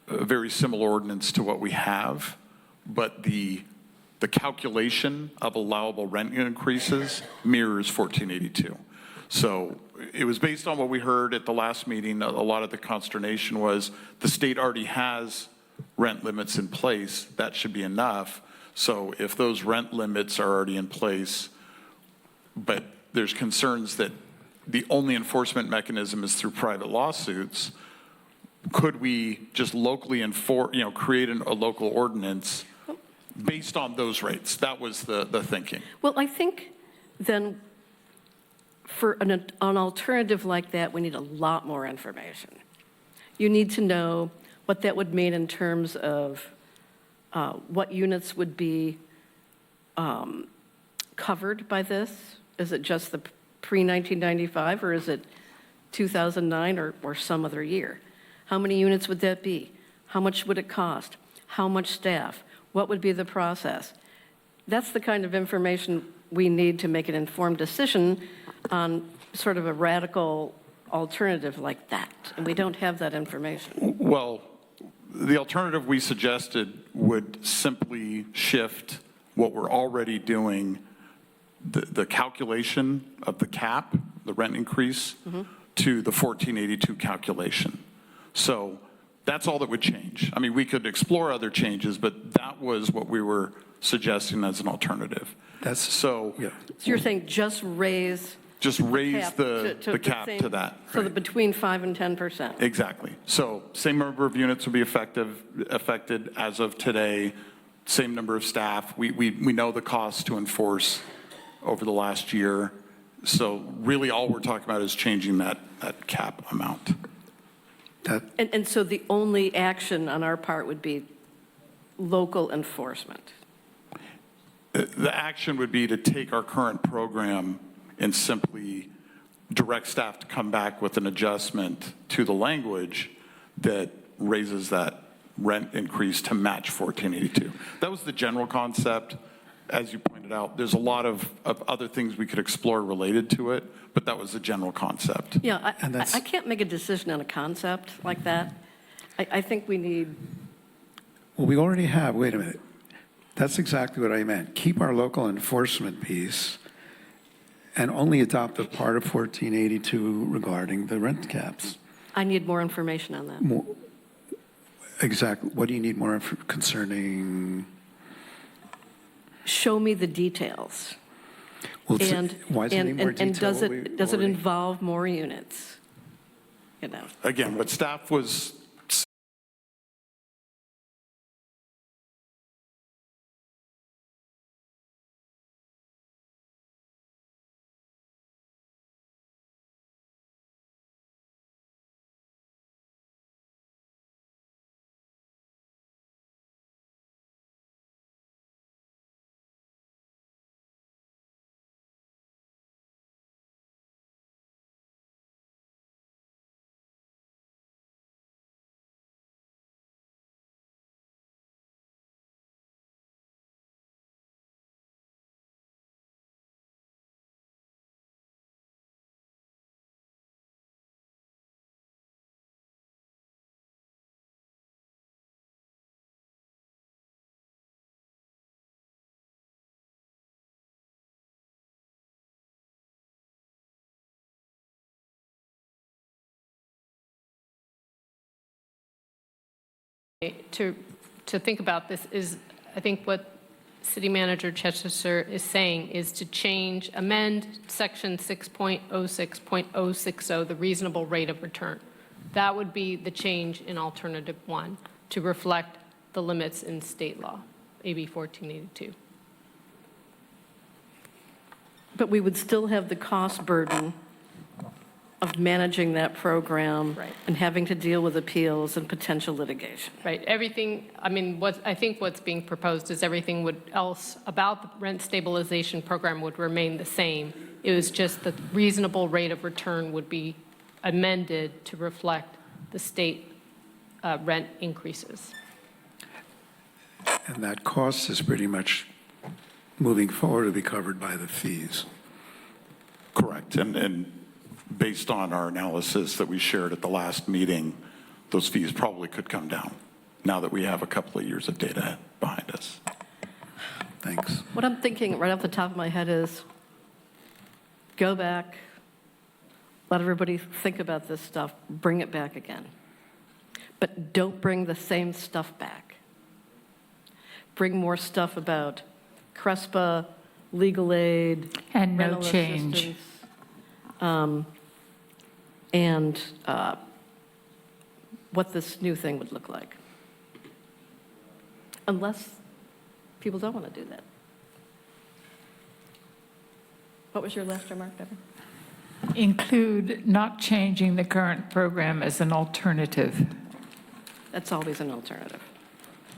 a very similar ordinance to what we have, but the calculation of allowable rent increases mirrors 1482. So it was based on what we heard at the last meeting. A lot of the consternation was the state already has rent limits in place. That should be enough. So if those rent limits are already in place, but there's concerns that the only enforcement mechanism is through private lawsuits, could we just locally create a local ordinance based on those rates? That was the thinking. Well, I think then for an alternative like that, we need a lot more information. You need to know what that would mean in terms of what units would be covered by this. Is it just the pre-1995, or is it 2009 or some other year? How many units would that be? How much would it cost? How much staff? What would be the process? That's the kind of information we need to make an informed decision on sort of a radical alternative like that, and we don't have that information. Well, the alternative we suggested would simply shift what we're already doing, the calculation of the cap, the rent increase, to the 1482 calculation. So that's all that would change. I mean, we could explore other changes, but that was what we were suggesting as an alternative. That's, So yeah. So you're saying just raise the cap same- to that. So that between 5 and 10%. Exactly. So same number of units would be affected as of today, same number of staff. We know the cost to enforce over the last year. So really all we're talking about is changing that cap amount. And so the only action on our part would be local enforcement. The action would be to take our current program and simply direct staff to come back with an adjustment to the language that raises that rent increase to match 1482. That was the general concept. As you pointed out, there's a lot of other things we could explore related to it, but that was the general concept. Yeah, I can't make a decision on a concept like that. I think we need, Well, we already have, wait a minute. That's exactly what I meant. Keep our local enforcement piece and only adopt the part of 1482 regarding the rent caps. I need more information on that. Exactly. What do you need more concerning? Show me the details. Well, And why does it need more detail? and does What it we already- involve more units? You know. Again, what staff was To think about this is, I think what City Manager Chichester is saying is to amend section 6.06.060, the reasonable rate of return. That would be the change in alternative 1 to reflect the limits in state law, AB 1482. But we would still have the cost burden of managing that program and having to deal with appeals and potential litigation. Right, everything, I mean, I think what's being proposed is everything else about the rent stabilization program would remain the same. It was just the reasonable rate of return would be amended to reflect the state rent increases. And that cost is pretty much moving forward to be covered by the fees. correct. And based on our analysis that we shared at the last meeting, those fees probably could come down now that we have a couple of years of data behind us. Thanks. What I'm thinking right off the top of my head is go back, let everybody think about this stuff, bring it back again. But don't bring the same stuff back. Bring more stuff about CRESPA, legal aid. And no rental change. assistance, and what this new thing would look like. Unless people don't want to do that. What was your last remark, Deborah? Include not changing the current program as an alternative. That's always an alternative.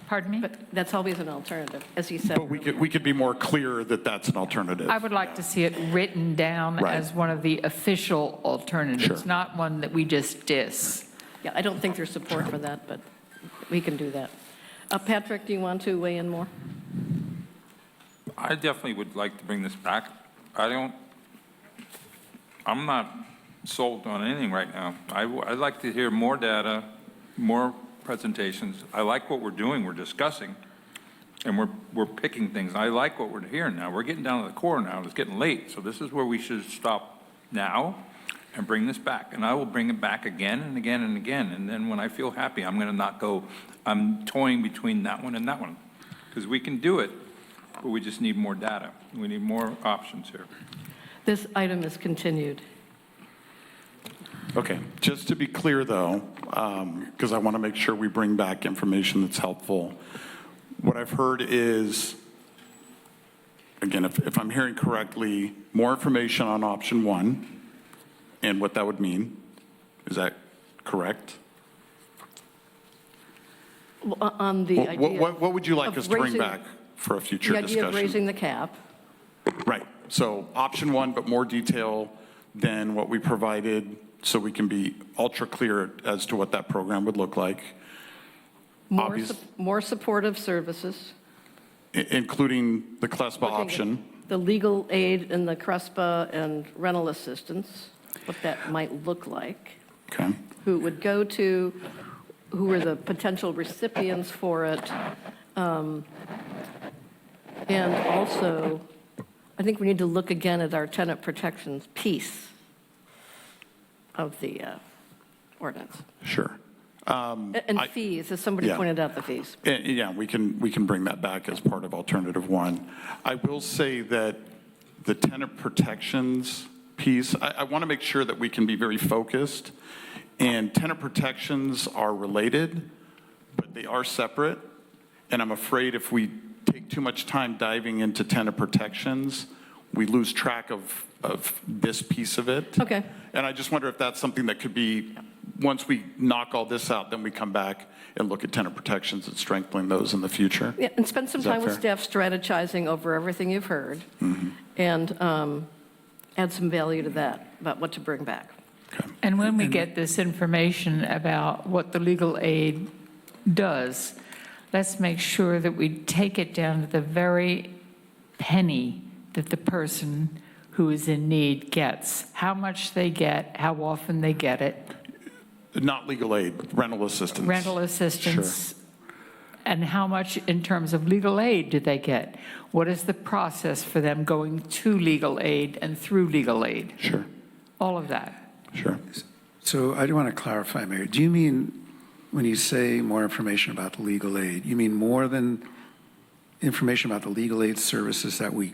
Pardon me? But that's always an alternative, as you said. But we could be more clear that that's an alternative. I would like to see it written down Right. as one of the official alternatives, Sure. not one that we just diss. Yeah, I don't think there's support for that, but we can do that. Patrick, do you want to weigh in more? I definitely would like to bring this back. I'm not sold on anything right now. I'd like to hear more data, more presentations. I like what we're doing, we're discussing, and we're picking things. I like what we're hearing now. We're getting down to the core now. It's getting late, so this is where we should stop now and bring this back. And I will bring it back again and again and again. And then when I feel happy, I'm going to not go, I'm toying between that one and that one. Because we can do it, but we just need more data. We need more options here. This item is continued. Okay, just to be clear though, because I want to make sure we bring back information that's helpful. What I've heard is, again, if I'm hearing correctly, more information on option 1 and what that would mean. Is that correct? On the idea What would you like of us to bring raising- back for a future The idea of discussion? raising the cap. Right, so option 1, but more detail than what we provided, so we can be ultra clear as to what that program would look like. More supportive services. Including the CLESPA Looking at option. The legal aid and the CRESPA and rental assistance, what that might look like. Okay. Who it would go to, who are the potential recipients for it. And also, I think we need to look again at our tenant protections piece of the ordinance. Sure. And fees, as somebody yeah. pointed out, the fees. Yeah, we can bring that back as part of alternative 1. I will say that the tenant protections piece, I want to make sure that we can be very focused. And tenant protections are related, but they are separate. And I'm afraid if we take too much time diving into tenant protections, we lose track of this piece of it. Okay. And I just wonder if that's something that could be, once we knock all this out, then we come back and look at tenant protections and strengthening those in the future. Yeah, and spend some Is that time with fair? staff strategizing over everything you've heard and add some value to that about what to bring back. And when we get this information about what the legal aid does, let's make sure that we take it down to the very penny that the person who is in need gets. How much they get, how often they get it. Not legal aid, rental assistance. Rental assistance. Sure. And how much in terms of legal aid do they get? What is the process for them going to legal aid and through legal aid? Sure. All of that. Sure. So I do want to clarify, Mayor. Do you mean, when you say more information about the legal aid, you mean more than information about the legal aid services that we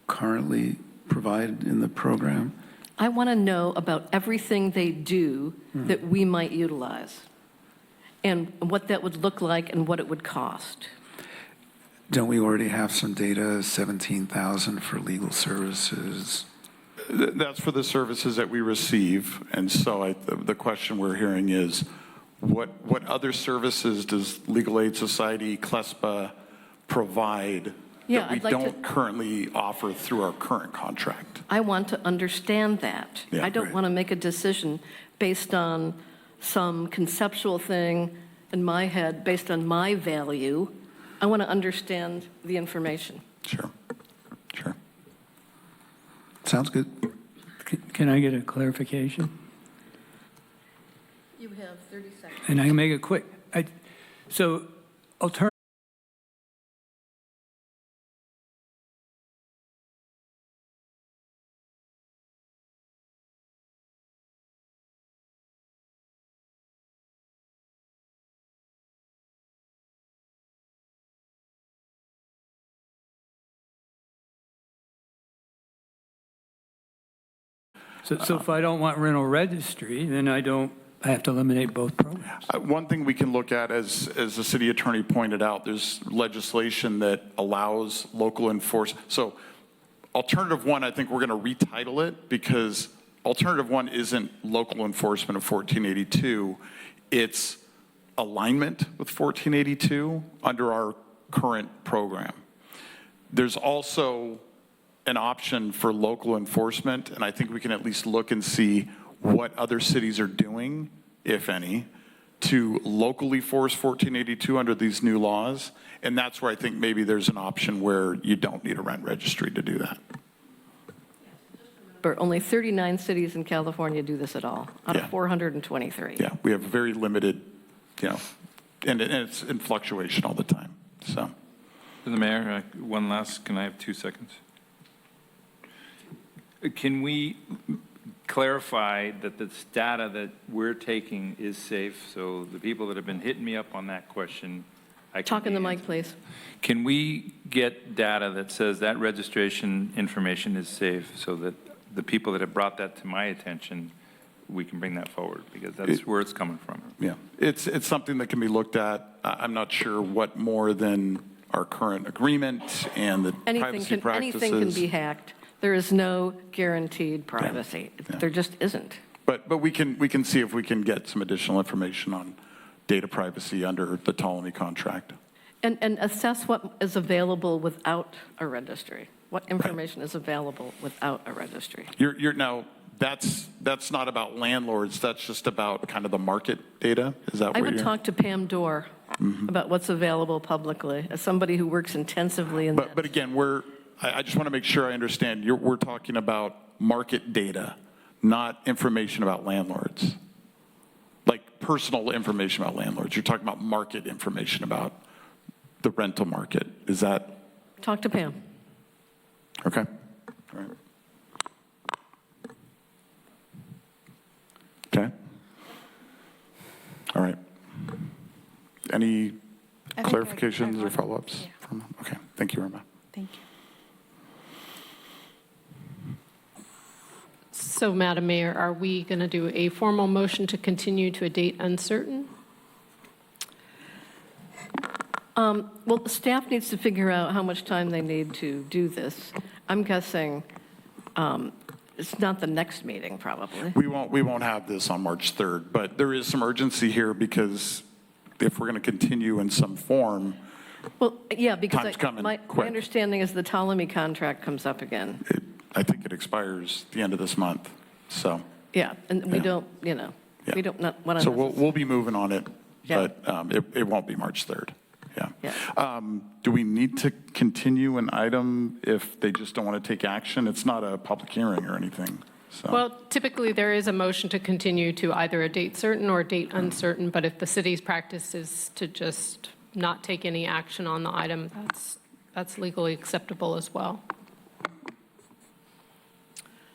currently provide in the program? I want to know about everything they do that we might utilize and what that would look like and what it would cost. Don't we already have some data, 17,000 for legal services? That's for the services that we receive. And so the question we're hearing is, what other services does Legal Aid Society, CLESPA, provide Yeah, that we I'd like to- don't currently offer through our current contract? I want to understand that. Yeah, I don't right. want to make a decision based on some conceptual thing in my head, based on my value. I want to understand the information. Sure. Sure. Sounds good. Can I get a clarification? You have 30 seconds. And I can make it quick. So alternative. So if I don't want rental registry, then I have to eliminate both programs. One thing we can look at, as the city attorney pointed out, there's legislation that allows local enforcement. So alternative 1, I think we're going to retitle it, because alternative 1 isn't local enforcement of 1482. It's alignment with 1482 under our current program. There's also an option for local enforcement, and I think we can at least look and see what other cities are doing, if any, to locally force 1482 under these new laws. And that's where I think maybe there's an option where you don't need a rent registry to do that. but only 39 cities in California do this at all, out of 423. Yeah, we have very limited, and it's in fluctuation all the time, so. The Mayor, can I have 2 seconds? Can we clarify that this data that we're taking is safe? So the people that have been hitting me up on that question, Talk in the mic, please. Can we get data that says that registration information is safe so that the people that have brought that to my attention, we can bring that forward? Because that's where it's coming from. Yeah, it's something that can be looked at. I'm not sure what more than our current agreement and the privacy practices. Anything can be hacked. There is no guaranteed privacy. Yeah. There just isn't. But we can see if we can get some additional information on data privacy under the Ptolemy contract. And assess what is available without a registry. What information is available without a registry? You're now, that's not about landlords, that's just about kind of the market data? Is that I what would you're? talk to Pam Dorr about what's available publicly, as somebody who works intensively in that. But again, I just want to make sure I understand, we're talking about market data, not information about landlords. Like personal information about landlords. You're talking about market information about the rental market. Is that? Talk to Pam. Okay. All right. Okay. All right. Any clarifications or follow-ups? Okay. Thank you, Irma. Thank you. So, Madam Mayor, are we going to do a formal motion to continue to a date uncertain? Well, the staff needs to figure out how much time they need to do this. I'm guessing it's not the next meeting, probably. We won't have this on March 3rd, but there is some urgency here because if we're going to continue in some form, Well, yeah, because time's coming my quick. understanding is the Ptolemy contract comes up again. I think it expires the end of this month, so. Yeah, and we Yeah. don't, Yeah. we don't want to. So we'll be moving on it, Yeah. but it won't be March 3rd. Yeah. Do we need to continue an item if they just don't want to take action? It's not a public hearing or anything, so. Well, typically, there is a motion to continue to either a date certain or a date uncertain, but if the city's practice is to just not take any action on the item, that's legally acceptable as well.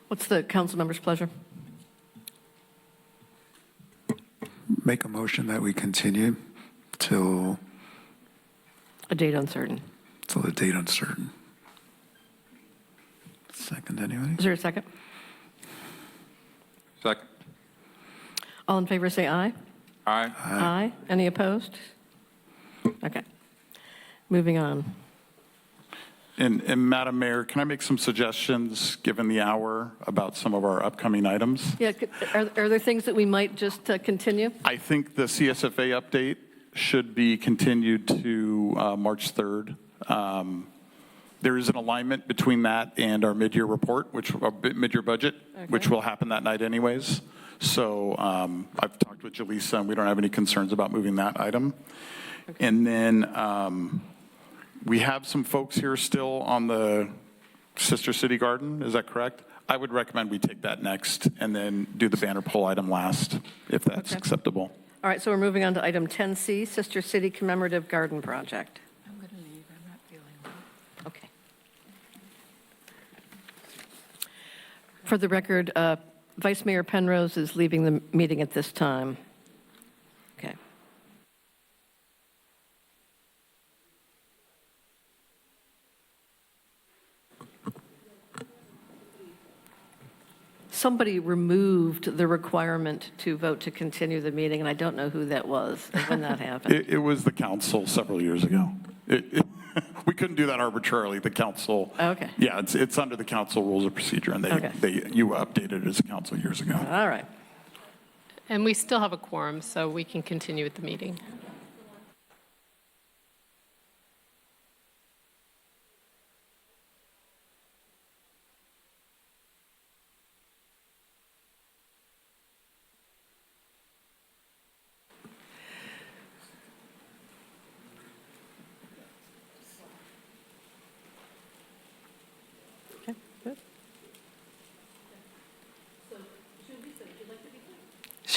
What's the council member's pleasure? Make a motion that we continue till A date uncertain. a date uncertain. Second, anybody? Is there a second? Second. All in favor, say aye. Aye. Aye. Any opposed? Okay. Moving on. And Madam Mayor, can I make some suggestions, given the hour, about some of our upcoming items? Yeah, are there things that we might just continue? I think the CSFA update should be continued to March 3rd. There is an alignment between that and our mid-year report, our mid-year budget, which will happen that night anyways. So I've talked with Jaleesa, and we don't have any concerns about moving that item. And then we have some folks here still on the Sister City Garden, is that correct? I would recommend we take that next and then do the banner pole item last, if that's acceptable. All right, so we're moving on to item 10C, Sister City Commemorative Garden Project. I'm going to leave. I'm not feeling well. Okay. For the record, Vice Mayor Penrose is leaving the meeting at this time. Okay. Somebody removed the requirement to vote to continue the meeting, and I don't know who that was and when that happened. It was the council several years ago. We couldn't do that arbitrarily. The council. Okay. Yeah, it's under the council rules of procedure, and you updated it as a council years ago. All right. And we still have a quorum, so we can continue with the meeting.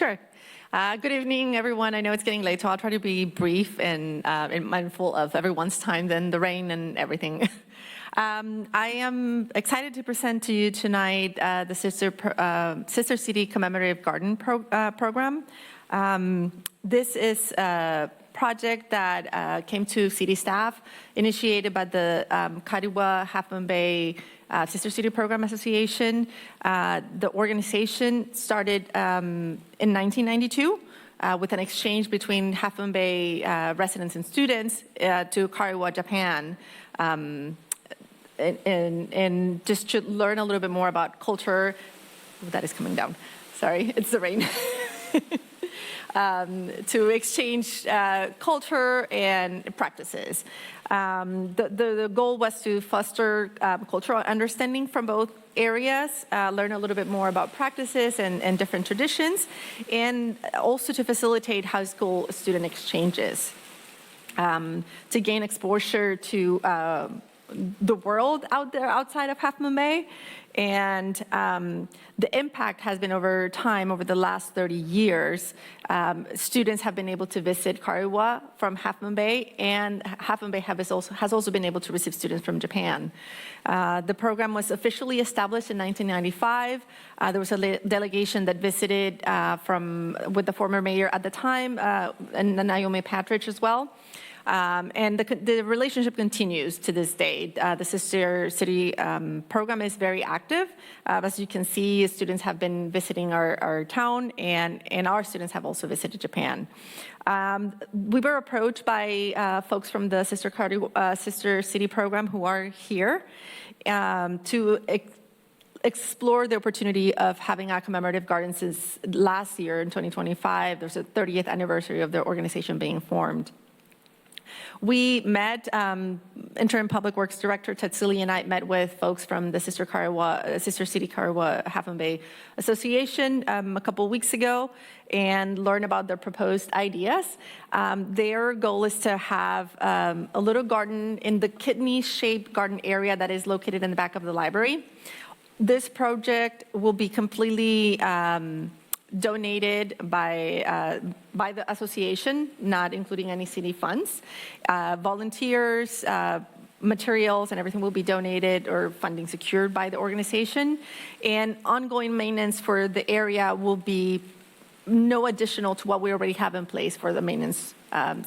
Sure. Good evening, everyone. I know it's getting late, so I'll try to be brief and mindful of everyone's time, and the rain and everything. I am excited to present to you tonight the Sister City Commemorative Garden Program. This is a project that came to city staff, initiated by the Kariwa Half Moon Bay Sister City Program Association. The organization started in 1992 with an exchange between Half Moon Bay residents and students to Kariwa, Japan. And just to learn a little bit more about culture. That is coming down. Sorry, it's the rain. To exchange culture and practices. The goal was to foster cultural understanding from both areas, learn a little bit more about practices and different traditions, and also to facilitate high school student exchanges. To gain exposure to the world out there outside of Half Moon Bay. And the impact has been over time, over the last 30 years. Students have been able to visit Kariwa from Half Moon Bay, and Half Moon Bay has also been able to receive students from Japan. The program was officially established in 1995. There was a delegation that visited with the former mayor at the time, and Naomi Patridge as well. And the relationship continues to this day. The Sister City program is very active. As you can see, students have been visiting our town, and our students have also visited Japan. We were approached by folks from the Sister City program who are here to explore the opportunity of having a commemorative garden since last year in 2025. There's a 30th anniversary of the organization being formed. We met, Interim Public Works Director Tatsili and I met with folks from the Sister City Kariwa Half Moon Bay Association a couple of weeks ago and learned about their proposed ideas. Their goal is to have a little garden in the kidney-shaped garden area that is located in the back of the library. This project will be completely donated by the association, not including any city funds. Volunteers, materials, and everything will be donated or funding secured by the organization. And ongoing maintenance for the area will be no additional to what we already have in place for the maintenance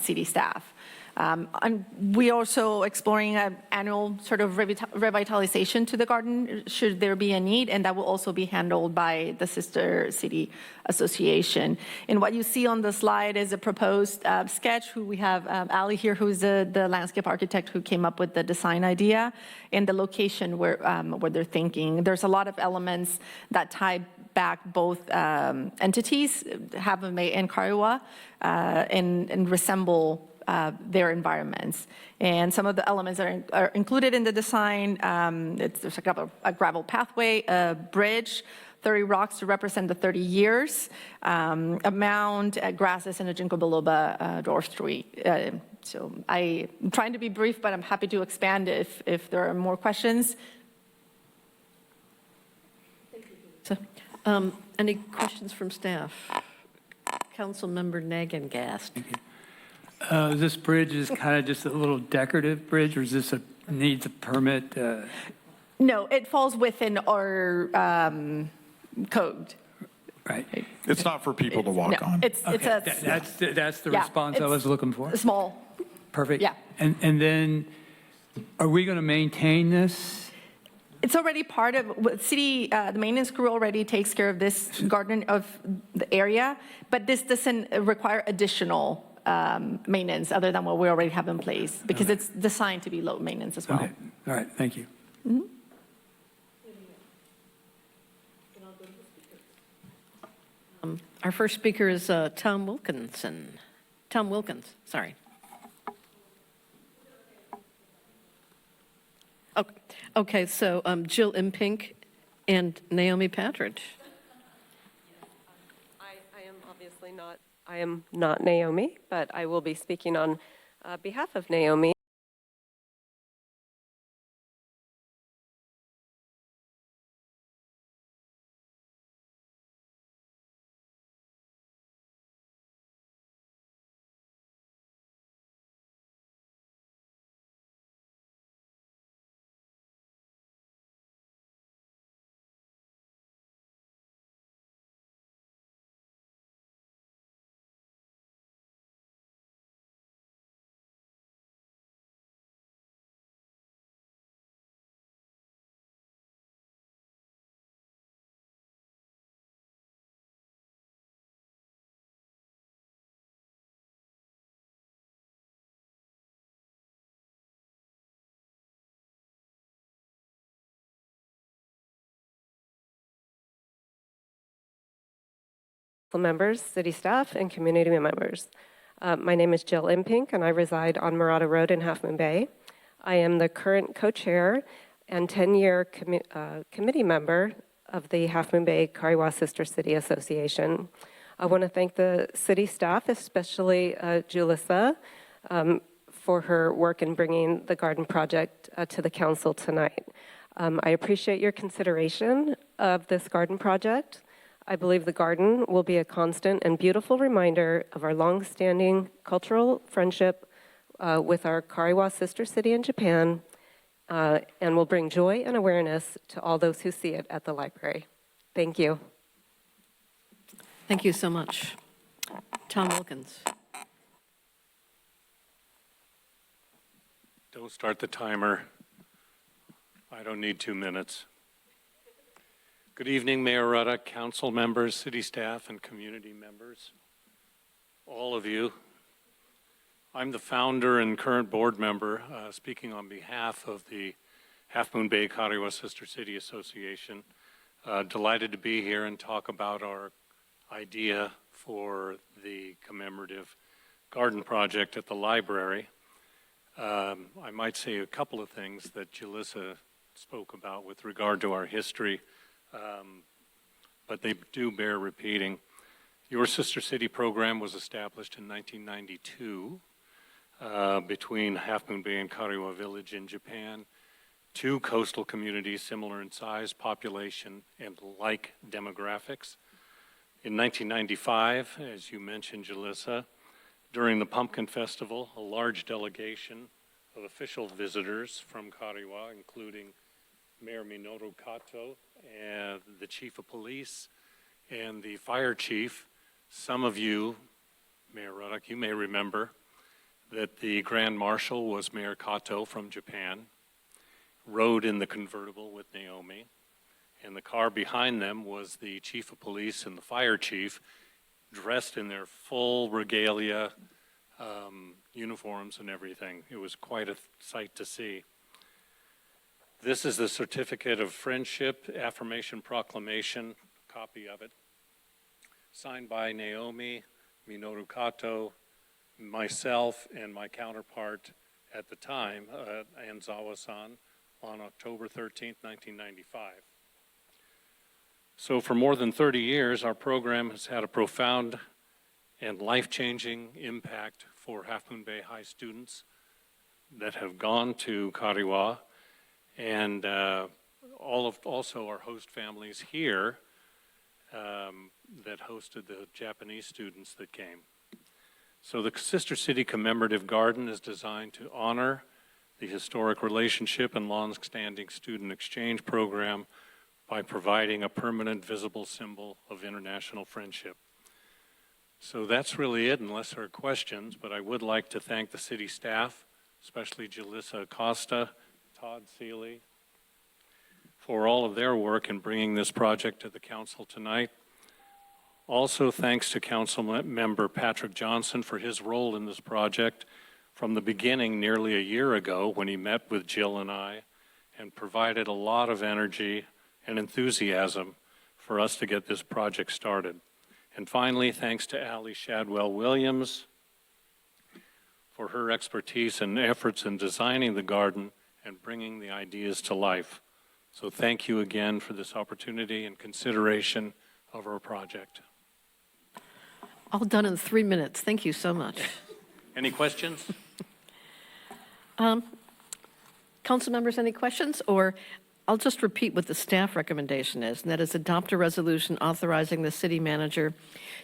city staff. And we're also exploring an annual sort of revitalization to the garden, should there be a need, and that will also be handled by the Sister City Association. And what you see on the slide is a proposed sketch. We have Ali here, who's the landscape architect who came up with the design idea, and the location where they're thinking. There's a lot of elements that tie back both entities, Half Moon Bay and Kariwa, and resemble their environments. And some of the elements are included in the design. There's a gravel pathway, a bridge, 30 rocks to represent the 30 years, a mound, grasses, and a ginkgo biloba dwarf tree. So I'm trying to be brief, but I'm happy to expand if there are more questions. So, any questions from staff? Councilmember Nagengast. This bridge is kind of just a little decorative bridge, or is this needs a permit? No, it falls within our code. Right. It's not for people to walk on. It's that's the response I was looking for. Small. Perfect. Yeah. And then, are we going to maintain this? It's already part of city. The maintenance crew already takes care of this garden of the area, but this doesn't require additional maintenance other than what we already have in place, because it's designed to be low maintenance as well. Okay. All right. Thank you. Mm-hmm. Our first speaker is Tom Wilkinson. Tom Wilkins, sorry. Okay, so Jill Impink and Naomi Patridge. I am not Naomi, but I will be speaking on behalf of Naomi. members, city staff, and community members. My name is Jill Impink, and I reside on Murata Road in Half Moon Bay. I am the current co-chair and 10-year committee member of the Half Moon Bay Kariwa Sister City Association. I want to thank the city staff, especially Julissa, for her work in bringing the garden project to the council tonight. I appreciate your consideration of this garden project. I believe the garden will be a constant and beautiful reminder of our long-standing cultural friendship with our Kariwa sister city in Japan, and will bring joy and awareness to all those who see it at the library. Thank you. Thank you so much. Tom Wilkins. Don't start the timer. I don't need 2 minutes. Good evening, Mayor Ruddock, council members, city staff, and community members, all of you. I'm the founder and current board member, speaking on behalf of the Half Moon Bay Kariwa Sister City Association. Delighted to be here and talk about our idea for the commemorative garden project at the library. I might say a couple of things that Julissa spoke about with regard to our history, but they do bear repeating. Your Sister City program was established in 1992 between Half Moon Bay and Kariwa Village in Japan, 2 coastal communities similar in size, population, and like demographics. In 1995, as you mentioned, Julissa, during the Pumpkin Festival, a large delegation of official visitors from Kariwa, including Mayor Minoru Kato and the Chief of Police and the Fire Chief. Some of you, Mayor Ruddock, you may remember that the Grand Marshal was Mayor Kato from Japan, rode in the convertible with Naomi, and the car behind them was the Chief of Police and the Fire Chief, dressed in their full regalia, uniforms and everything. It was quite a sight to see. This is the Certificate of Friendship Affirmation Proclamation, copy of it, signed by Naomi, Minoru Kato, myself, and my counterpart at the time, Anzawa-san, on October 13th, 1995. So for more than 30 years, our program has had a profound and life-changing impact for Half Moon Bay High students that have gone to Kariwa, and also our host families here that hosted the Japanese students that came. So the Sister City Commemorative Garden is designed to honor the historic relationship and long-standing student exchange program by providing a permanent visible symbol of international friendship. So that's really it, unless there are questions, but I would like to thank the city staff, especially Julissa Acosta, Todd Seeley, for all of their work in bringing this project to the council tonight. Also, thanks to Council Member Patrick Johnson for his role in this project from the beginning nearly a year ago when he met with Jill and I and provided a lot of energy and enthusiasm for us to get this project started. And finally, thanks to Allie Shadwell-Williams for her expertise and efforts in designing the garden and bringing the ideas to life. So thank you again for this opportunity and consideration of our project. All done in 3 minutes. Thank you so much. Any questions? Council members, any questions? Or I'll just repeat what the staff recommendation is, and that is adopt a resolution authorizing the city manager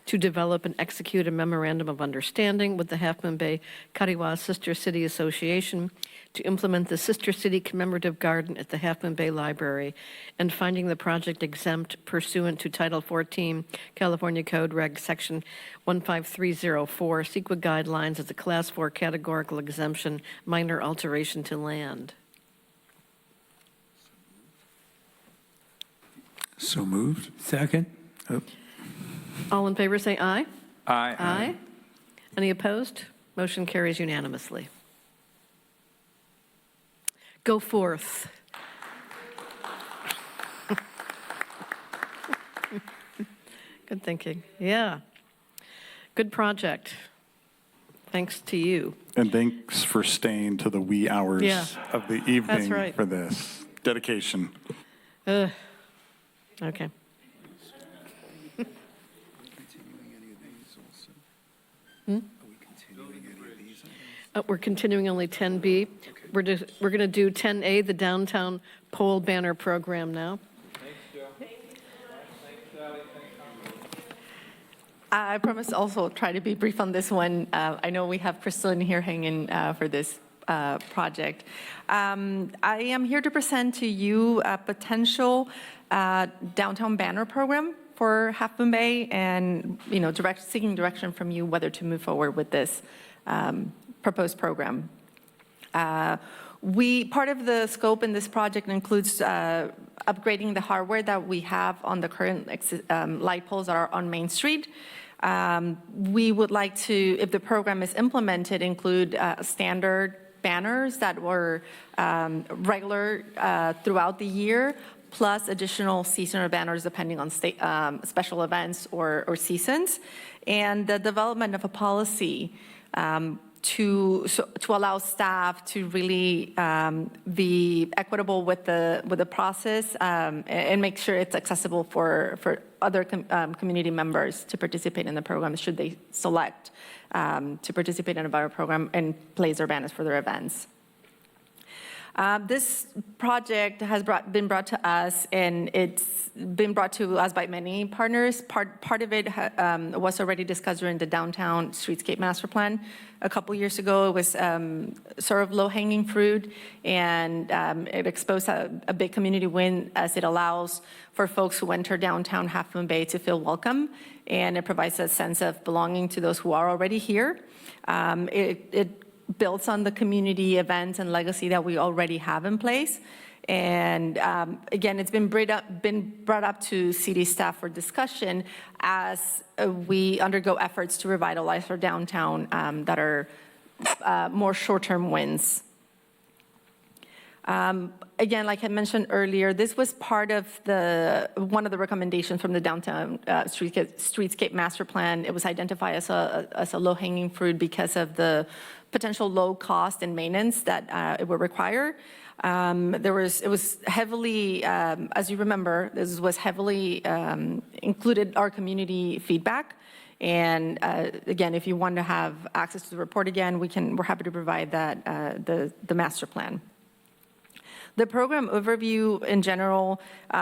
to develop and execute a memorandum of understanding with the Half Moon Bay Kariwa Sister City Association to implement the Sister City Commemorative Garden at the Half Moon Bay Library, and finding the project exempt pursuant to Title 14 California Code Reg Section 15304, CEQA guidelines as a Class 4 categorical exemption, minor alteration to land. So moved. Second. Oh. All in favor say aye. Aye. Aye. Any opposed? Motion carries unanimously. Go forth. Good thinking. Yeah. Good project. Thanks to you. And thanks for staying to the wee hours Yeah. of the evening right. for this. Dedication. Okay. We're continuing only 10B. We're going to do 10A, the downtown pole banner program now. I promise also try to be brief on this one. I know we have Crystal in here hanging for this project. I am here to present to you a potential downtown banner program for Half Moon Bay, and seeking direction from you whether to move forward with this proposed program. Part of the scope in this project includes upgrading the hardware that we have on the current light poles that are on Main Street. We would like to, if the program is implemented, include standard banners that were regular throughout the year, plus additional seasonal banners depending on special events or seasons, and the development of a policy to allow staff to really be equitable with the process and make sure it's accessible for other community members to participate in the program should they select to participate in a banner program and place their banners for their events. This project has been brought to us, and it's been brought to us by many partners. Part of it was already discussed during the Downtown Streetscape Master Plan a couple years ago. It was sort of low-hanging fruit, and it exposed a big community win as it allows for folks who enter downtown Half Moon Bay to feel welcome, and it provides a sense of belonging to those who are already here. It builds on the community events and legacy that we already have in place. And again, it's been brought up to city staff for discussion as we undergo efforts to revitalize our downtown that are more short-term wins. Again, like I mentioned earlier, this was part of one of the recommendations from the Downtown Streetscape Master Plan. It was identified as a low-hanging fruit because of the potential low cost and maintenance that it would require. It was heavily, as you remember, this was heavily included our community feedback. And again, if you want to have access to the report again, we're happy to provide that, the master plan. The program overview in general,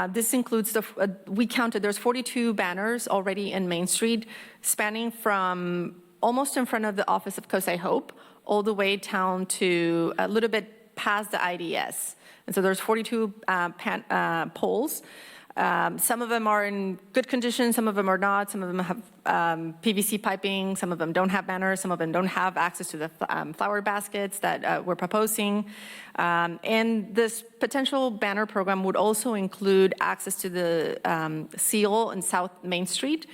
this includes we counted, there's 42 banners already in Main Street, spanning from almost in front of the Office of Coast I Hope, all the way down to a little bit past the IDS. And so there's 42 poles. Some of them are in good condition, some of them are not, some of them have PVC piping, some of them don't have banners, some of them don't have access to the flower baskets that we're proposing. And this potential banner program would also include access to the seal in South Main Street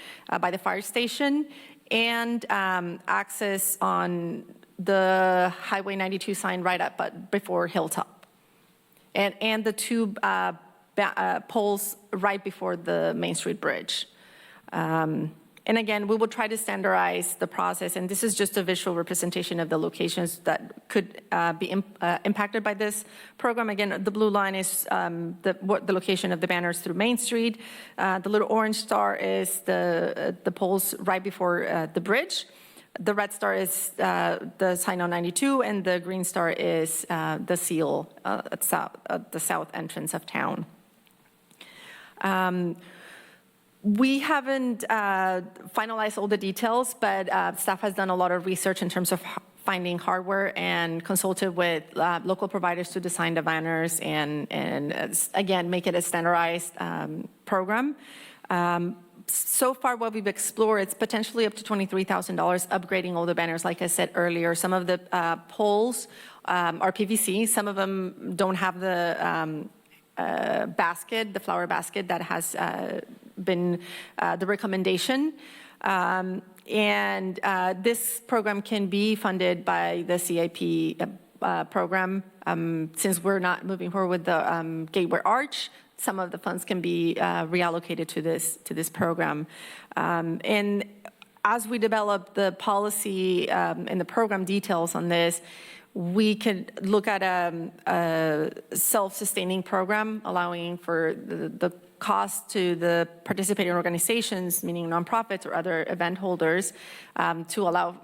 by the fire station, and access on the Highway 92 sign right up before Hilltop. And the two poles right before the Main Street Bridge. And again, we will try to standardize the process, and this is just a visual representation of the locations that could be impacted by this program. Again, the blue line is the location of the banners through Main Street. The little orange star is the poles right before the bridge. The red star is the sign on 92, and the green star is the seal at the south entrance of town. We haven't finalized all the details, but staff has done a lot of research in terms of finding hardware and consulted with local providers to design the banners and again, make it a standardized program. So far, what we've explored, it's potentially up to $23,000 upgrading all the banners. Like I said earlier, some of the poles are PVC. Some of them don't have the basket, the flower basket that has been the recommendation. And this program can be funded by the CIP program. Since we're not moving forward with the Gateway Arch, some of the funds can be reallocated to this program. And as we develop the policy and the program details on this, we could look at a self-sustaining program, allowing for the cost to the participating organizations, meaning nonprofits or other event holders, to allow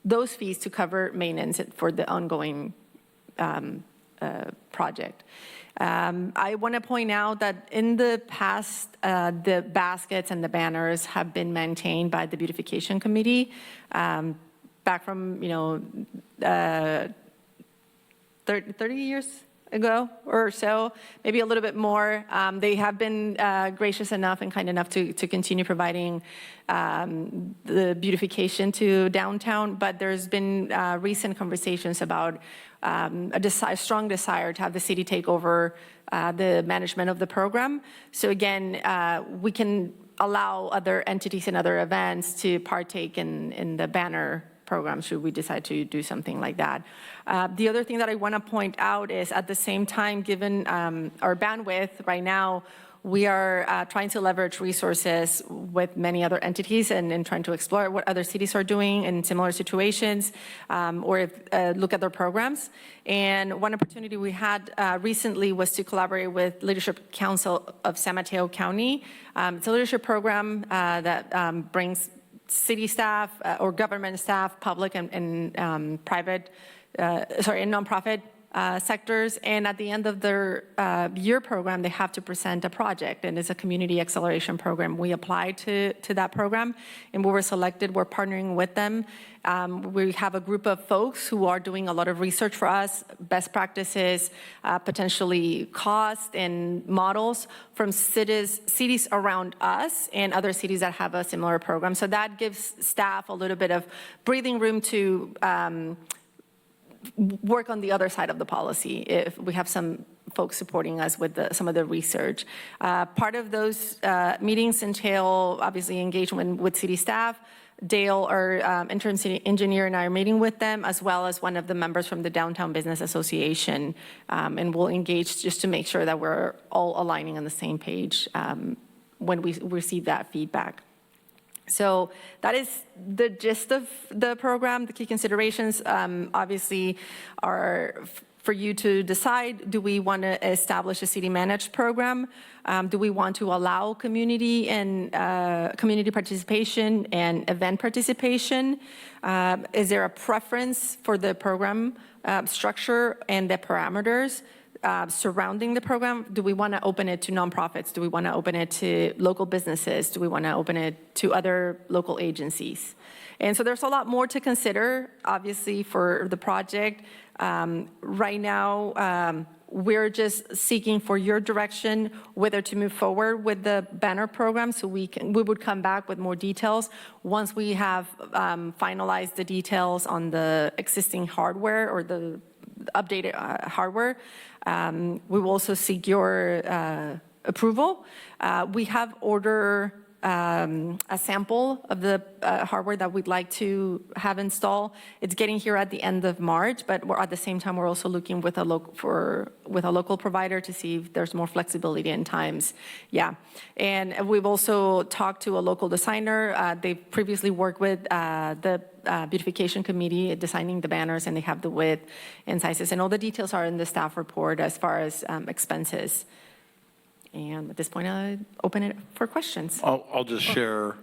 those fees to cover maintenance for the ongoing project. I want to point out that in the past, the baskets and the banners have been maintained by the beautification committee back from 30 years ago or so, maybe a little bit more. They have been gracious enough and kind enough to continue providing the beautification to downtown, but there's been recent conversations about a strong desire to have the city take over the management of the program. So again, we can allow other entities and other events to partake in the banner program should we decide to do something like that. The other thing that I want to point out is at the same time, given our bandwidth right now, we are trying to leverage resources with many other entities and trying to explore what other cities are doing in similar situations or look at their programs. And one opportunity we had recently was to collaborate with Leadership Council of San Mateo County. It's a leadership program that brings city staff or government staff, public and private, and nonprofit sectors, and at the end of their year program, they have to present a project, and it's a community acceleration program. We applied to that program, and we were selected. We're partnering with them. We have a group of folks who are doing a lot of research for us, best practices, potentially cost and models from cities around us and other cities that have a similar program. So that gives staff a little bit of breathing room to work on the other side of the policy if we have some folks supporting us with some of the research. Part of those meetings entail, obviously, engagement with city staff. Dale, our interim city engineer, and I are meeting with them, as well as one of the members from the Downtown Business Association, and we'll engage just to make sure that we're all aligning on the same page when we receive that feedback. So that is the gist of the program. The key considerations, obviously, are for you to decide, do we want to establish a city-managed program? Do we want to allow community and community participation and event participation? Is there a preference for the program structure and the parameters surrounding the program? Do we want to open it to nonprofits? Do we want to open it to local businesses? Do we want to open it to other local agencies? And so there's a lot more to consider, obviously, for the project. Right now, we're just seeking for your direction, whether to move forward with the banner program, so we would come back with more details once we have finalized the details on the existing hardware or the updated hardware. We will also seek your approval. We have ordered a sample of the hardware that we'd like to have installed. It's getting here at the end of March, but at the same time, we're also looking with a local provider to see if there's more flexibility in times. Yeah, and we've also talked to a local designer. They've previously worked with the beautification committee designing the banners, and they have the width and sizes, and all the details are in the staff report as far as expenses. And at this point, I open it for questions. I'll just share,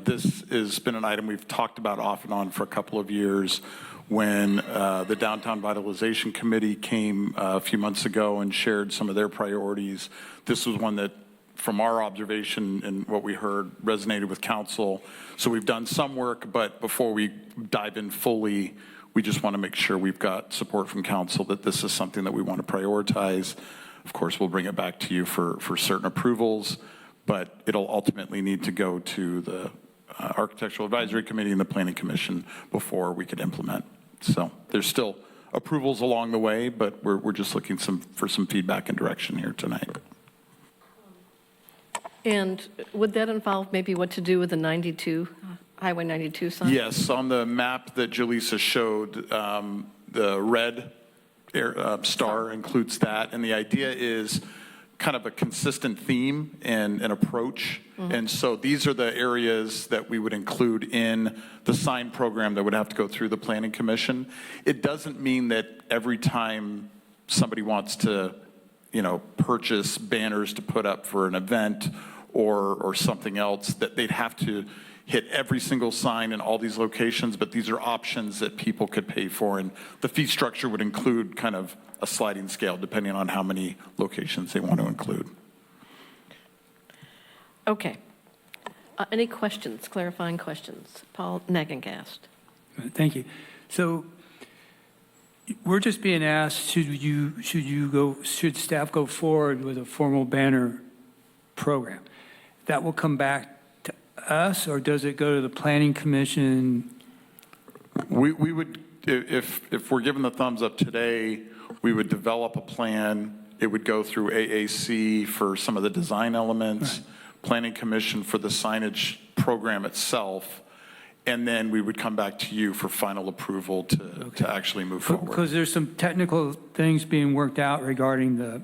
this has been an item we've talked about off and on for a couple of years. When the Downtown Vitalization Committee came a few months ago and shared some of their priorities, this was one that, from our observation and what we heard, resonated with council. So we've done some work, but before we dive in fully, we just want to make sure we've got support from council that this is something that we want to prioritize. Of course, we'll bring it back to you for certain approvals, but it'll ultimately need to go to the Architectural Advisory Committee and the Planning Commission before we could implement. So there's still approvals along the way, but we're just looking for some feedback and direction here tonight. And would that involve maybe what to do with the 92, Highway 92 sign? Yes, on the map that Jaleesa showed, the red star includes that, and the idea is kind of a consistent theme and an approach. And so these are the areas that we would include in the sign program that would have to go through the Planning Commission. It doesn't mean that every time somebody wants to, purchase banners to put up for an event or something else, that they'd have to hit every single sign in all these locations, but these are options that people could pay for, and the fee structure would include kind of a sliding scale depending on how many locations they want to include. Okay. Any questions, clarifying questions? Paul Nagengast. Thank you. So we're just being asked, should staff go forward with a formal banner program? That will come back to us, or does it go to the Planning Commission? We would, if we're given the thumbs up today, we would develop a plan. It would go through AAC for some of the design elements, Planning Commission for the signage program itself, and then we would come back to you for final approval to actually move forward. Because there's some technical things being worked out regarding the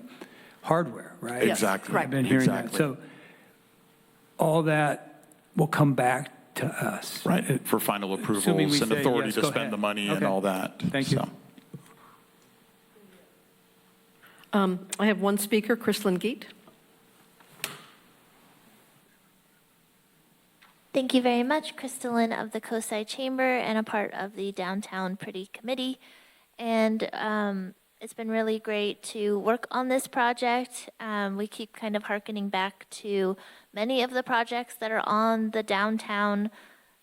hardware, right? Exactly. I've been hearing that. So all that will come back to us. Right, for final approvals Assuming we and say, authority yes, to go spend ahead. the money and Okay. all that. Thank you. I have one speaker, Chrislyn Geet. Thank you very much, Crystalline of the Cosi Chamber and a part of the Downtown Pretty Committee. And it's been really great to work on this project. We keep kind of hearkening back to many of the projects that are on the downtown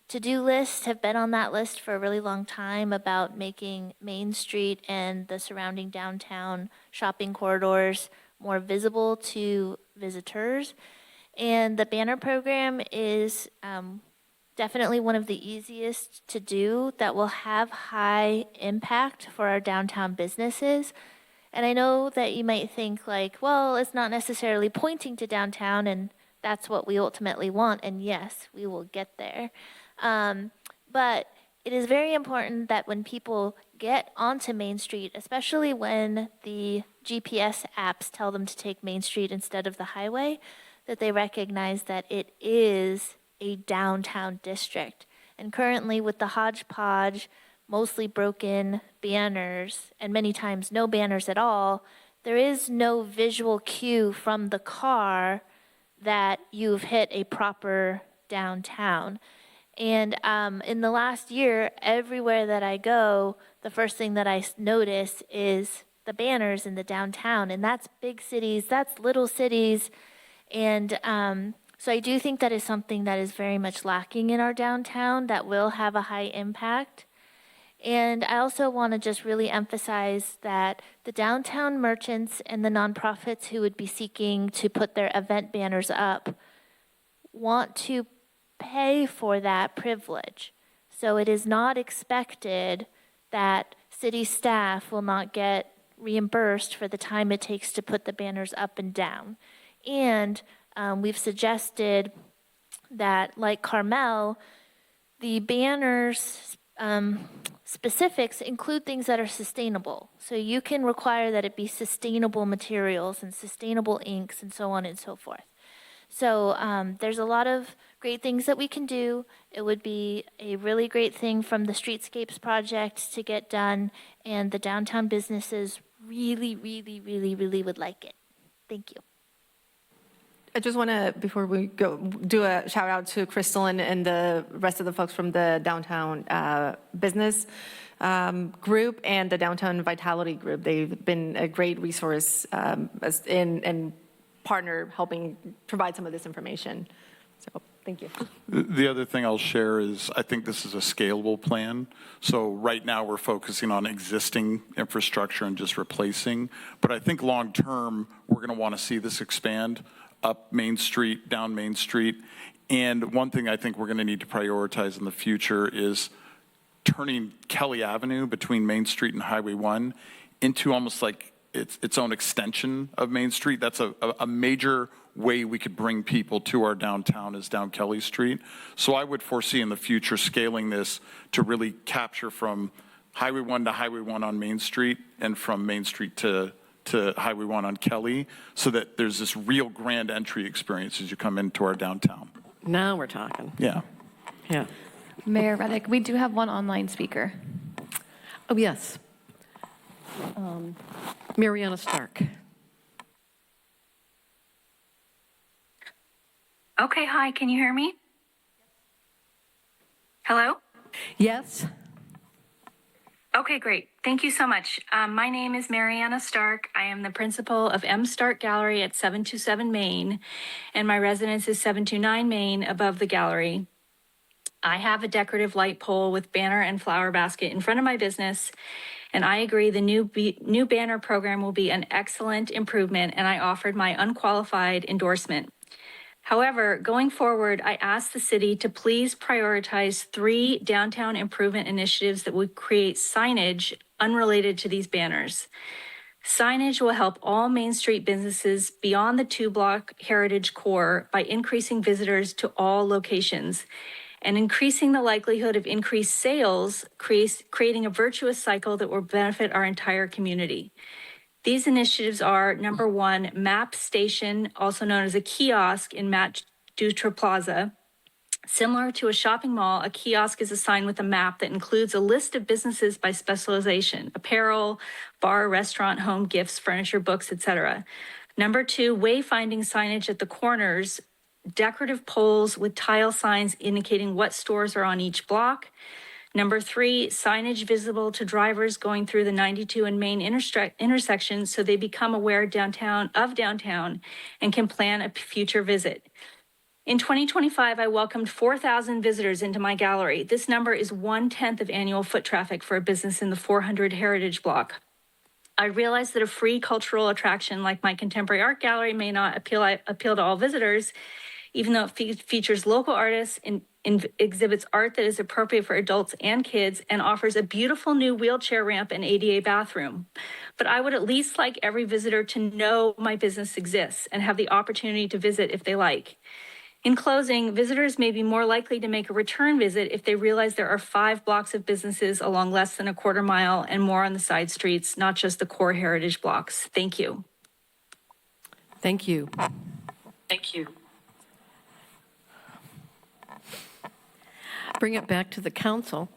to-do list, have been on that list for a really long time, about making Main Street and the surrounding downtown shopping corridors more visible to visitors. And the banner program is definitely one of the easiest to do that will have high impact for our downtown businesses. And I know that you might think like, well, it's not necessarily pointing to downtown, and that's what we ultimately want. And yes, we will get there. But it is very important that when people get onto Main Street, especially when the GPS apps tell them to take Main Street instead of the highway, that they recognize that it is a downtown district. And currently, with the hodgepodge, mostly broken banners, and many times no banners at all, there is no visual cue from the car that you've hit a proper downtown. And in the last year, everywhere that I go, the first thing that I notice is the banners in the downtown. And that's big cities, that's little cities. And so I do think that is something that is very much lacking in our downtown that will have a high impact. And I also want to just really emphasize that the downtown merchants and the nonprofits who would be seeking to put their event banners up want to pay for that privilege. So it is not expected that city staff will not get reimbursed for the time it takes to put the banners up and down. And we've suggested that, like Carmel, the banners specifics include things that are sustainable. So you can require that it be sustainable materials and sustainable inks and so on and so forth. So there's a lot of great things that we can do. It would be a really great thing from the Streetscapes project to get done, and the downtown businesses really, really, really, really would like it. Thank you. I just want to, before we go, do a shout out to Crystalline and the rest of the folks from the downtown business group and the downtown vitality group. They've been a great resource and partner helping provide some of this information. So thank you. The other thing I'll share is I think this is a scalable plan. So right now we're focusing on existing infrastructure and just replacing. But I think long term, we're going to want to see this expand up Main Street, down Main Street. And one thing I think we're going to need to prioritize in the future is turning Kelly Avenue between Main Street and Highway 1 into almost like its own extension of Main Street. That's a major way we could bring people to our downtown is down Kelly Street. So I would foresee in the future scaling this to really capture from Highway 1 to Highway 1 on Main Street and from Main Street to to Highway 1 on Kelly so that there's this real grand entry experience as you come into our downtown. Now we're talking. Yeah. Yeah. Mayor Reddick, we do have one online speaker. Oh, yes. Mariana Stark. Okay, hi, can you hear me? Hello? Yes. Okay, great. Thank you so much. My name is Mariana Stark. I am the principal of M. Stark Gallery at 727 Main, and my residence is 729 Main above the gallery. I have a decorative light pole with banner and flower basket in front of my business, and I agree the new banner program will be an excellent improvement, and I offered my unqualified endorsement. However, going forward, I asked the city to please prioritize 3 downtown improvement initiatives that would create signage unrelated to these banners. Signage will help all Main Street businesses beyond the 2-block heritage core by increasing visitors to all locations and increasing the likelihood of increased sales, creating a virtuous cycle that will benefit our entire community. These initiatives are, number 1, Map Station, also known as a kiosk in Matt Dutra Plaza. Similar to a shopping mall, a kiosk is a sign with a map that includes a list of businesses by specialization: apparel, bar, restaurant, home, gifts, furniture, books, etc. Number 2, wayfinding signage at the corners, decorative poles with tile signs indicating what stores are on each block. Number 3, signage visible to drivers going through the 92 and Main intersection so they become aware downtown and can plan a future visit. In 2025, I welcomed 4,000 visitors into my gallery. This number is 1/10 of annual foot traffic for a business in the 400 Heritage Block. I realize that a free cultural attraction like my contemporary art gallery may not appeal to all visitors, even though it features local artists and exhibits art that is appropriate for adults and kids and offers a beautiful new wheelchair ramp and ADA bathroom. But I would at least like every visitor to know my business exists and have the opportunity to visit if they like. In closing, visitors may be more likely to make a return visit if they realize there are 5 blocks of businesses along less than a quarter mile and more on the side streets, not just the core heritage blocks. Thank you. Thank you. Thank you. Bring it back to the council.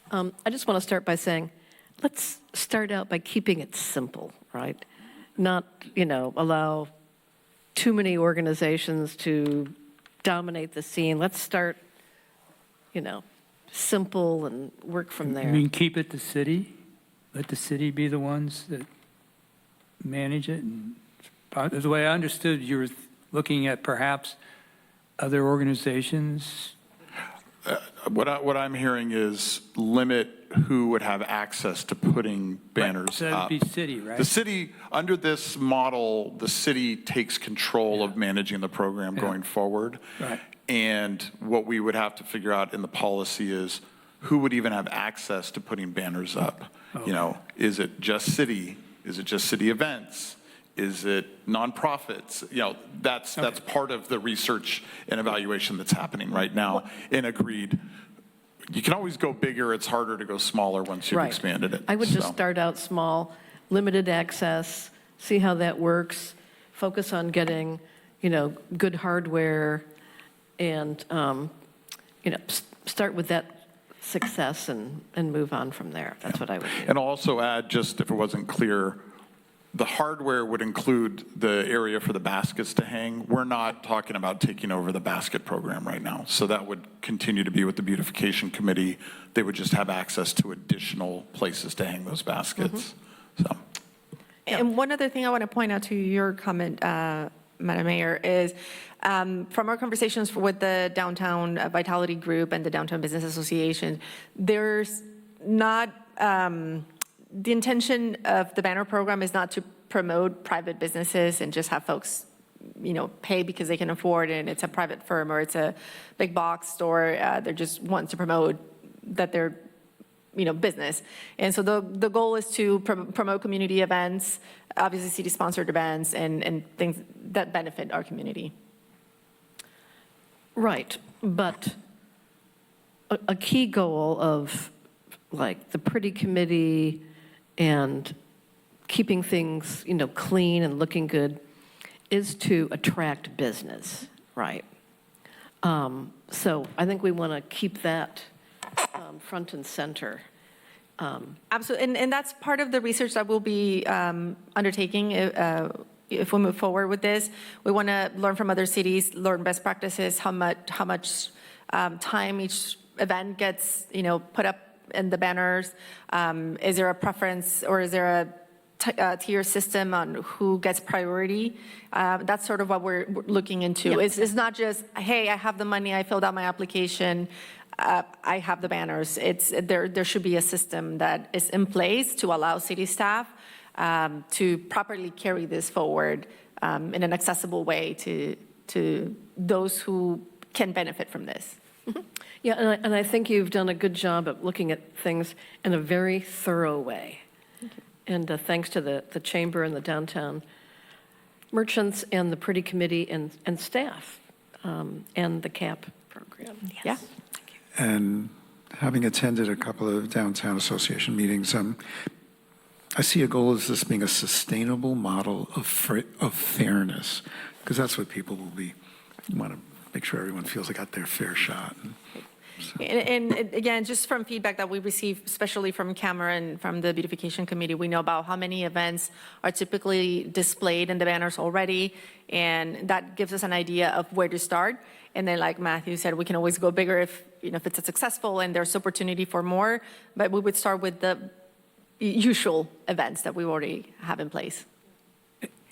I just want to start by saying, let's start out by keeping it simple, right? Not, allow too many organizations to dominate the scene. Let's start, simple and work from there. You mean keep it the city? Let the city be the ones that manage it? And the way I understood, you were looking at perhaps other organizations. What I'm hearing is limit who would have access to putting banners So up. that'd be city, right? The city, under this model, the city takes control of managing the program going forward. Right. And what we would have to figure out in the policy is who would even have access to putting banners up? Okay. Is it just city? Is it just city events? Is it nonprofits? That's part of the research and evaluation that's happening right now. And agreed, you can always go bigger. It's harder to go smaller once you've expanded it. I would just start out small, limited access, see how that works, focus on getting, good hardware, and, start with that success and move on from there. That's what I would do. And I'll also add, just if it wasn't clear, the hardware would include the area for the baskets to hang. We're not talking about taking over the basket program right now. So that would continue to be with the beautification committee. They would just have access to additional places to hang those baskets. So. And one other thing I want to point out to your comment, Madam Mayor, is from our conversations with the Downtown Vitality Group and the Downtown Business Association, there's not, the intention of the banner program is not to promote private businesses and just have folks, pay because they can afford it and it's a private firm or it's a big box store. They just want to promote that they're, business. And so the goal is to promote community events, obviously city-sponsored events and things that benefit our community. Right, but a key goal of like the Pretty Committee and keeping things, clean and looking good is to attract business, right? So I think we want to keep that front and center. Absolutely, and that's part of the research that we'll be undertaking if we move forward with this. We want to learn from other cities, learn best practices, how much time each event gets, put up in the banners. Is there a preference, or is there a tier system on who gets priority? That's sort of what we're looking into. Yeah. It's not just, hey, I have the money, I filled out my application, I have the banners. There should be a system that is in place to allow city staff to properly carry this forward in an accessible way to those who can benefit from this. Yeah, and I think you've done a good job of looking at things in a very thorough way. And thanks to the Chamber and the downtown merchants and the Pretty Committee and staff and the CAP program. Yes. Yeah. And having attended a couple of downtown association meetings, I see a goal as this being a sustainable model of fairness, because that's what people will be, want to make sure everyone feels they got their fair shot. And again, just from feedback that we receive, especially from Cameron, from the Beautification Committee, we know about how many events are typically displayed in the banners already, and that gives us an idea of where to start. And then, like Matthew said, we can always go bigger if it's successful and there's opportunity for more, but we would start with the usual events that we already have in place.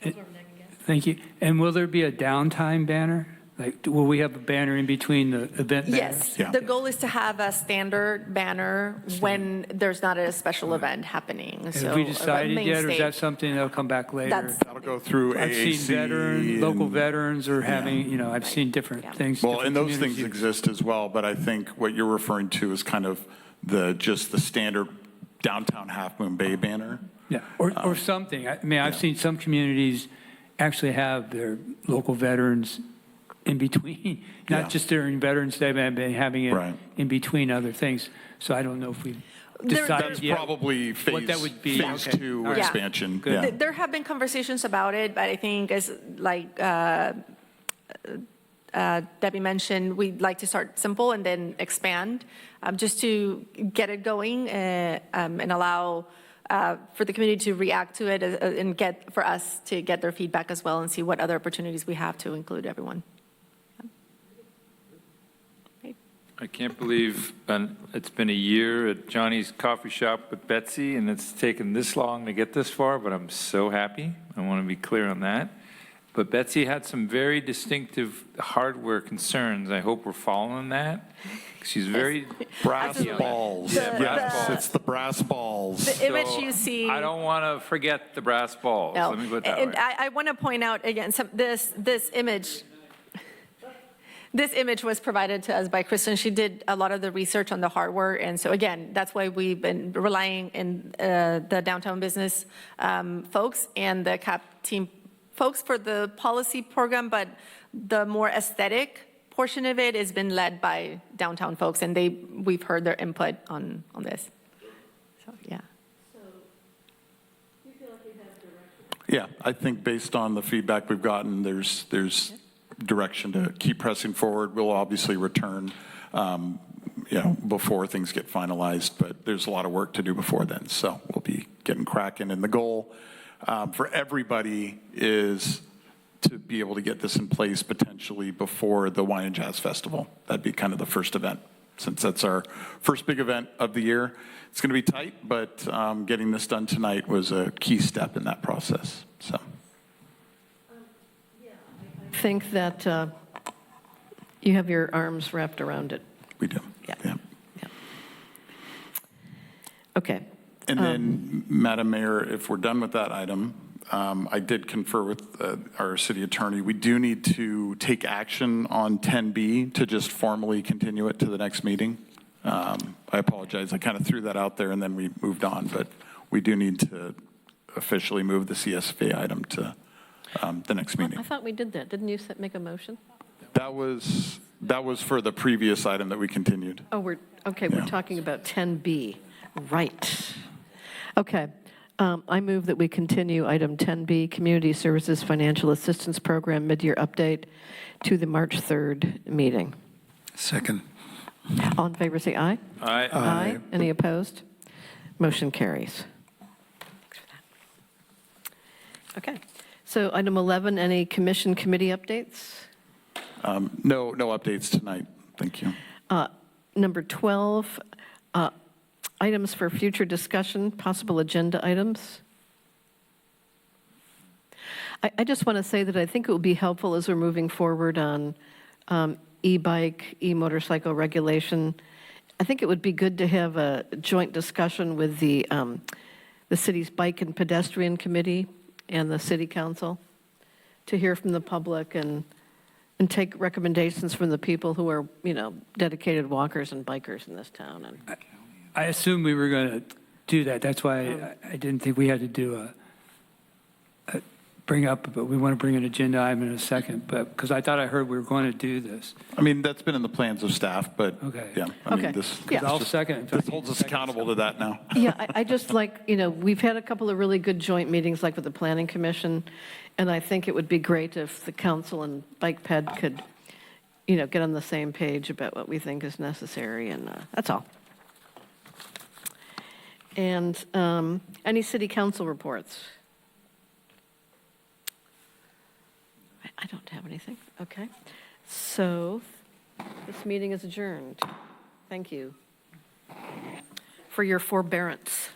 Thank you. And will there be a downtime banner? Like, will we have a banner in between the event banners? Yes, the goal is to have a standard banner when there's not a special event happening. So, Have we decided main yet, or is that stage. something that'll come back later? That'll go through I've AAC. seen local veterans are having, I've seen different things. Well, different and those things communities. exist as well, but I think what you're referring to is kind of just the standard downtown Half Moon Bay banner. Yeah, or something. I mean, I've seen some communities actually have their local veterans in between, not just during Veterans Day, but having it in between other things. So I don't know if we decided That's yet probably what that would be. phase Okay. two All right. expansion. Good. Yeah. There have been conversations about it, but I think as like Debbie mentioned, we'd like to start simple and then expand just to get it going and allow for the community to react to it and for us to get their feedback as well and see what other opportunities we have to include everyone. I can't believe it's been a year at Johnny's Coffee Shop with Betsy, and it's taken this long to get this far, but I'm so happy. I want to be clear on that. But Betsy had some very distinctive hardware concerns. I hope we're following that. She's very brass balls. Yeah, brass balls. It's the brass balls. The image you see. I don't want to forget the brass balls. No. Let me put it that And way. I want to point out again, this image. This image was provided to us by Kristen. She did a lot of the research on the hardware, and so again, that's why we've been relying in the downtown business folks and the CAP team folks for the policy program, but the more aesthetic portion of it has been led by downtown folks, and we've heard their input on this. So yeah. Yeah, I think based on the feedback we've gotten, there's direction to keep pressing forward. We'll obviously return, before things get finalized, but there's a lot of work to do before then. So we'll be getting cracking. And the goal for everybody is to be able to get this in place potentially before the Wine and Jazz Festival. That'd be kind of the first event, since that's our first big event of the year. It's going to be tight, but getting this done tonight was a key step in that process. So. I think that you have your arms wrapped around it. We do. Yeah. Okay. And then, Madam Mayor, if we're done with that item, I did confer with our city attorney. We do need to take action on 10B to just formally continue it to the next meeting. I apologize. I kind of threw that out there and then we moved on, but we do need to officially move the CSFA item to the next meeting. I thought we did that. Didn't you make a motion? That was for the previous item that we continued. Oh, we're talking about 10B. Right. Okay. I move that we continue item 10B, Community Services Financial Assistance Program Mid-Year Update, to the March 3rd meeting. Second. All in favor, say aye. Aye. Aye. Any opposed? Motion carries. Thanks for that. Okay. So item 11, any commission committee updates? No updates tonight. Thank you. Number 12, items for future discussion, possible agenda items. I just want to say that I think it will be helpful as we're moving forward on e-bike, e-motorcycle regulation. I think it would be good to have a joint discussion with the city's Bike and Pedestrian Committee and the City Council to hear from the public and take recommendations from the people who are, dedicated walkers and bikers in this town. And I assumed we were going to do that. That's why I didn't think we had to do but we want to bring an agenda item in a second, but because I thought I heard we were going to do this. I mean, that's been in the plans of staff, but Okay. yeah, I mean, Okay. this, Yeah. this I'll just- second it. this holds us accountable to that now. Yeah, I just like, we've had a couple of really good joint meetings, like with the Planning Commission, and I think it would be great if the council and Bike Ped could, get on the same page about what we think is necessary, and that's all. And any city council reports? I don't have anything. Okay. So this meeting is adjourned. Thank you for your forbearance.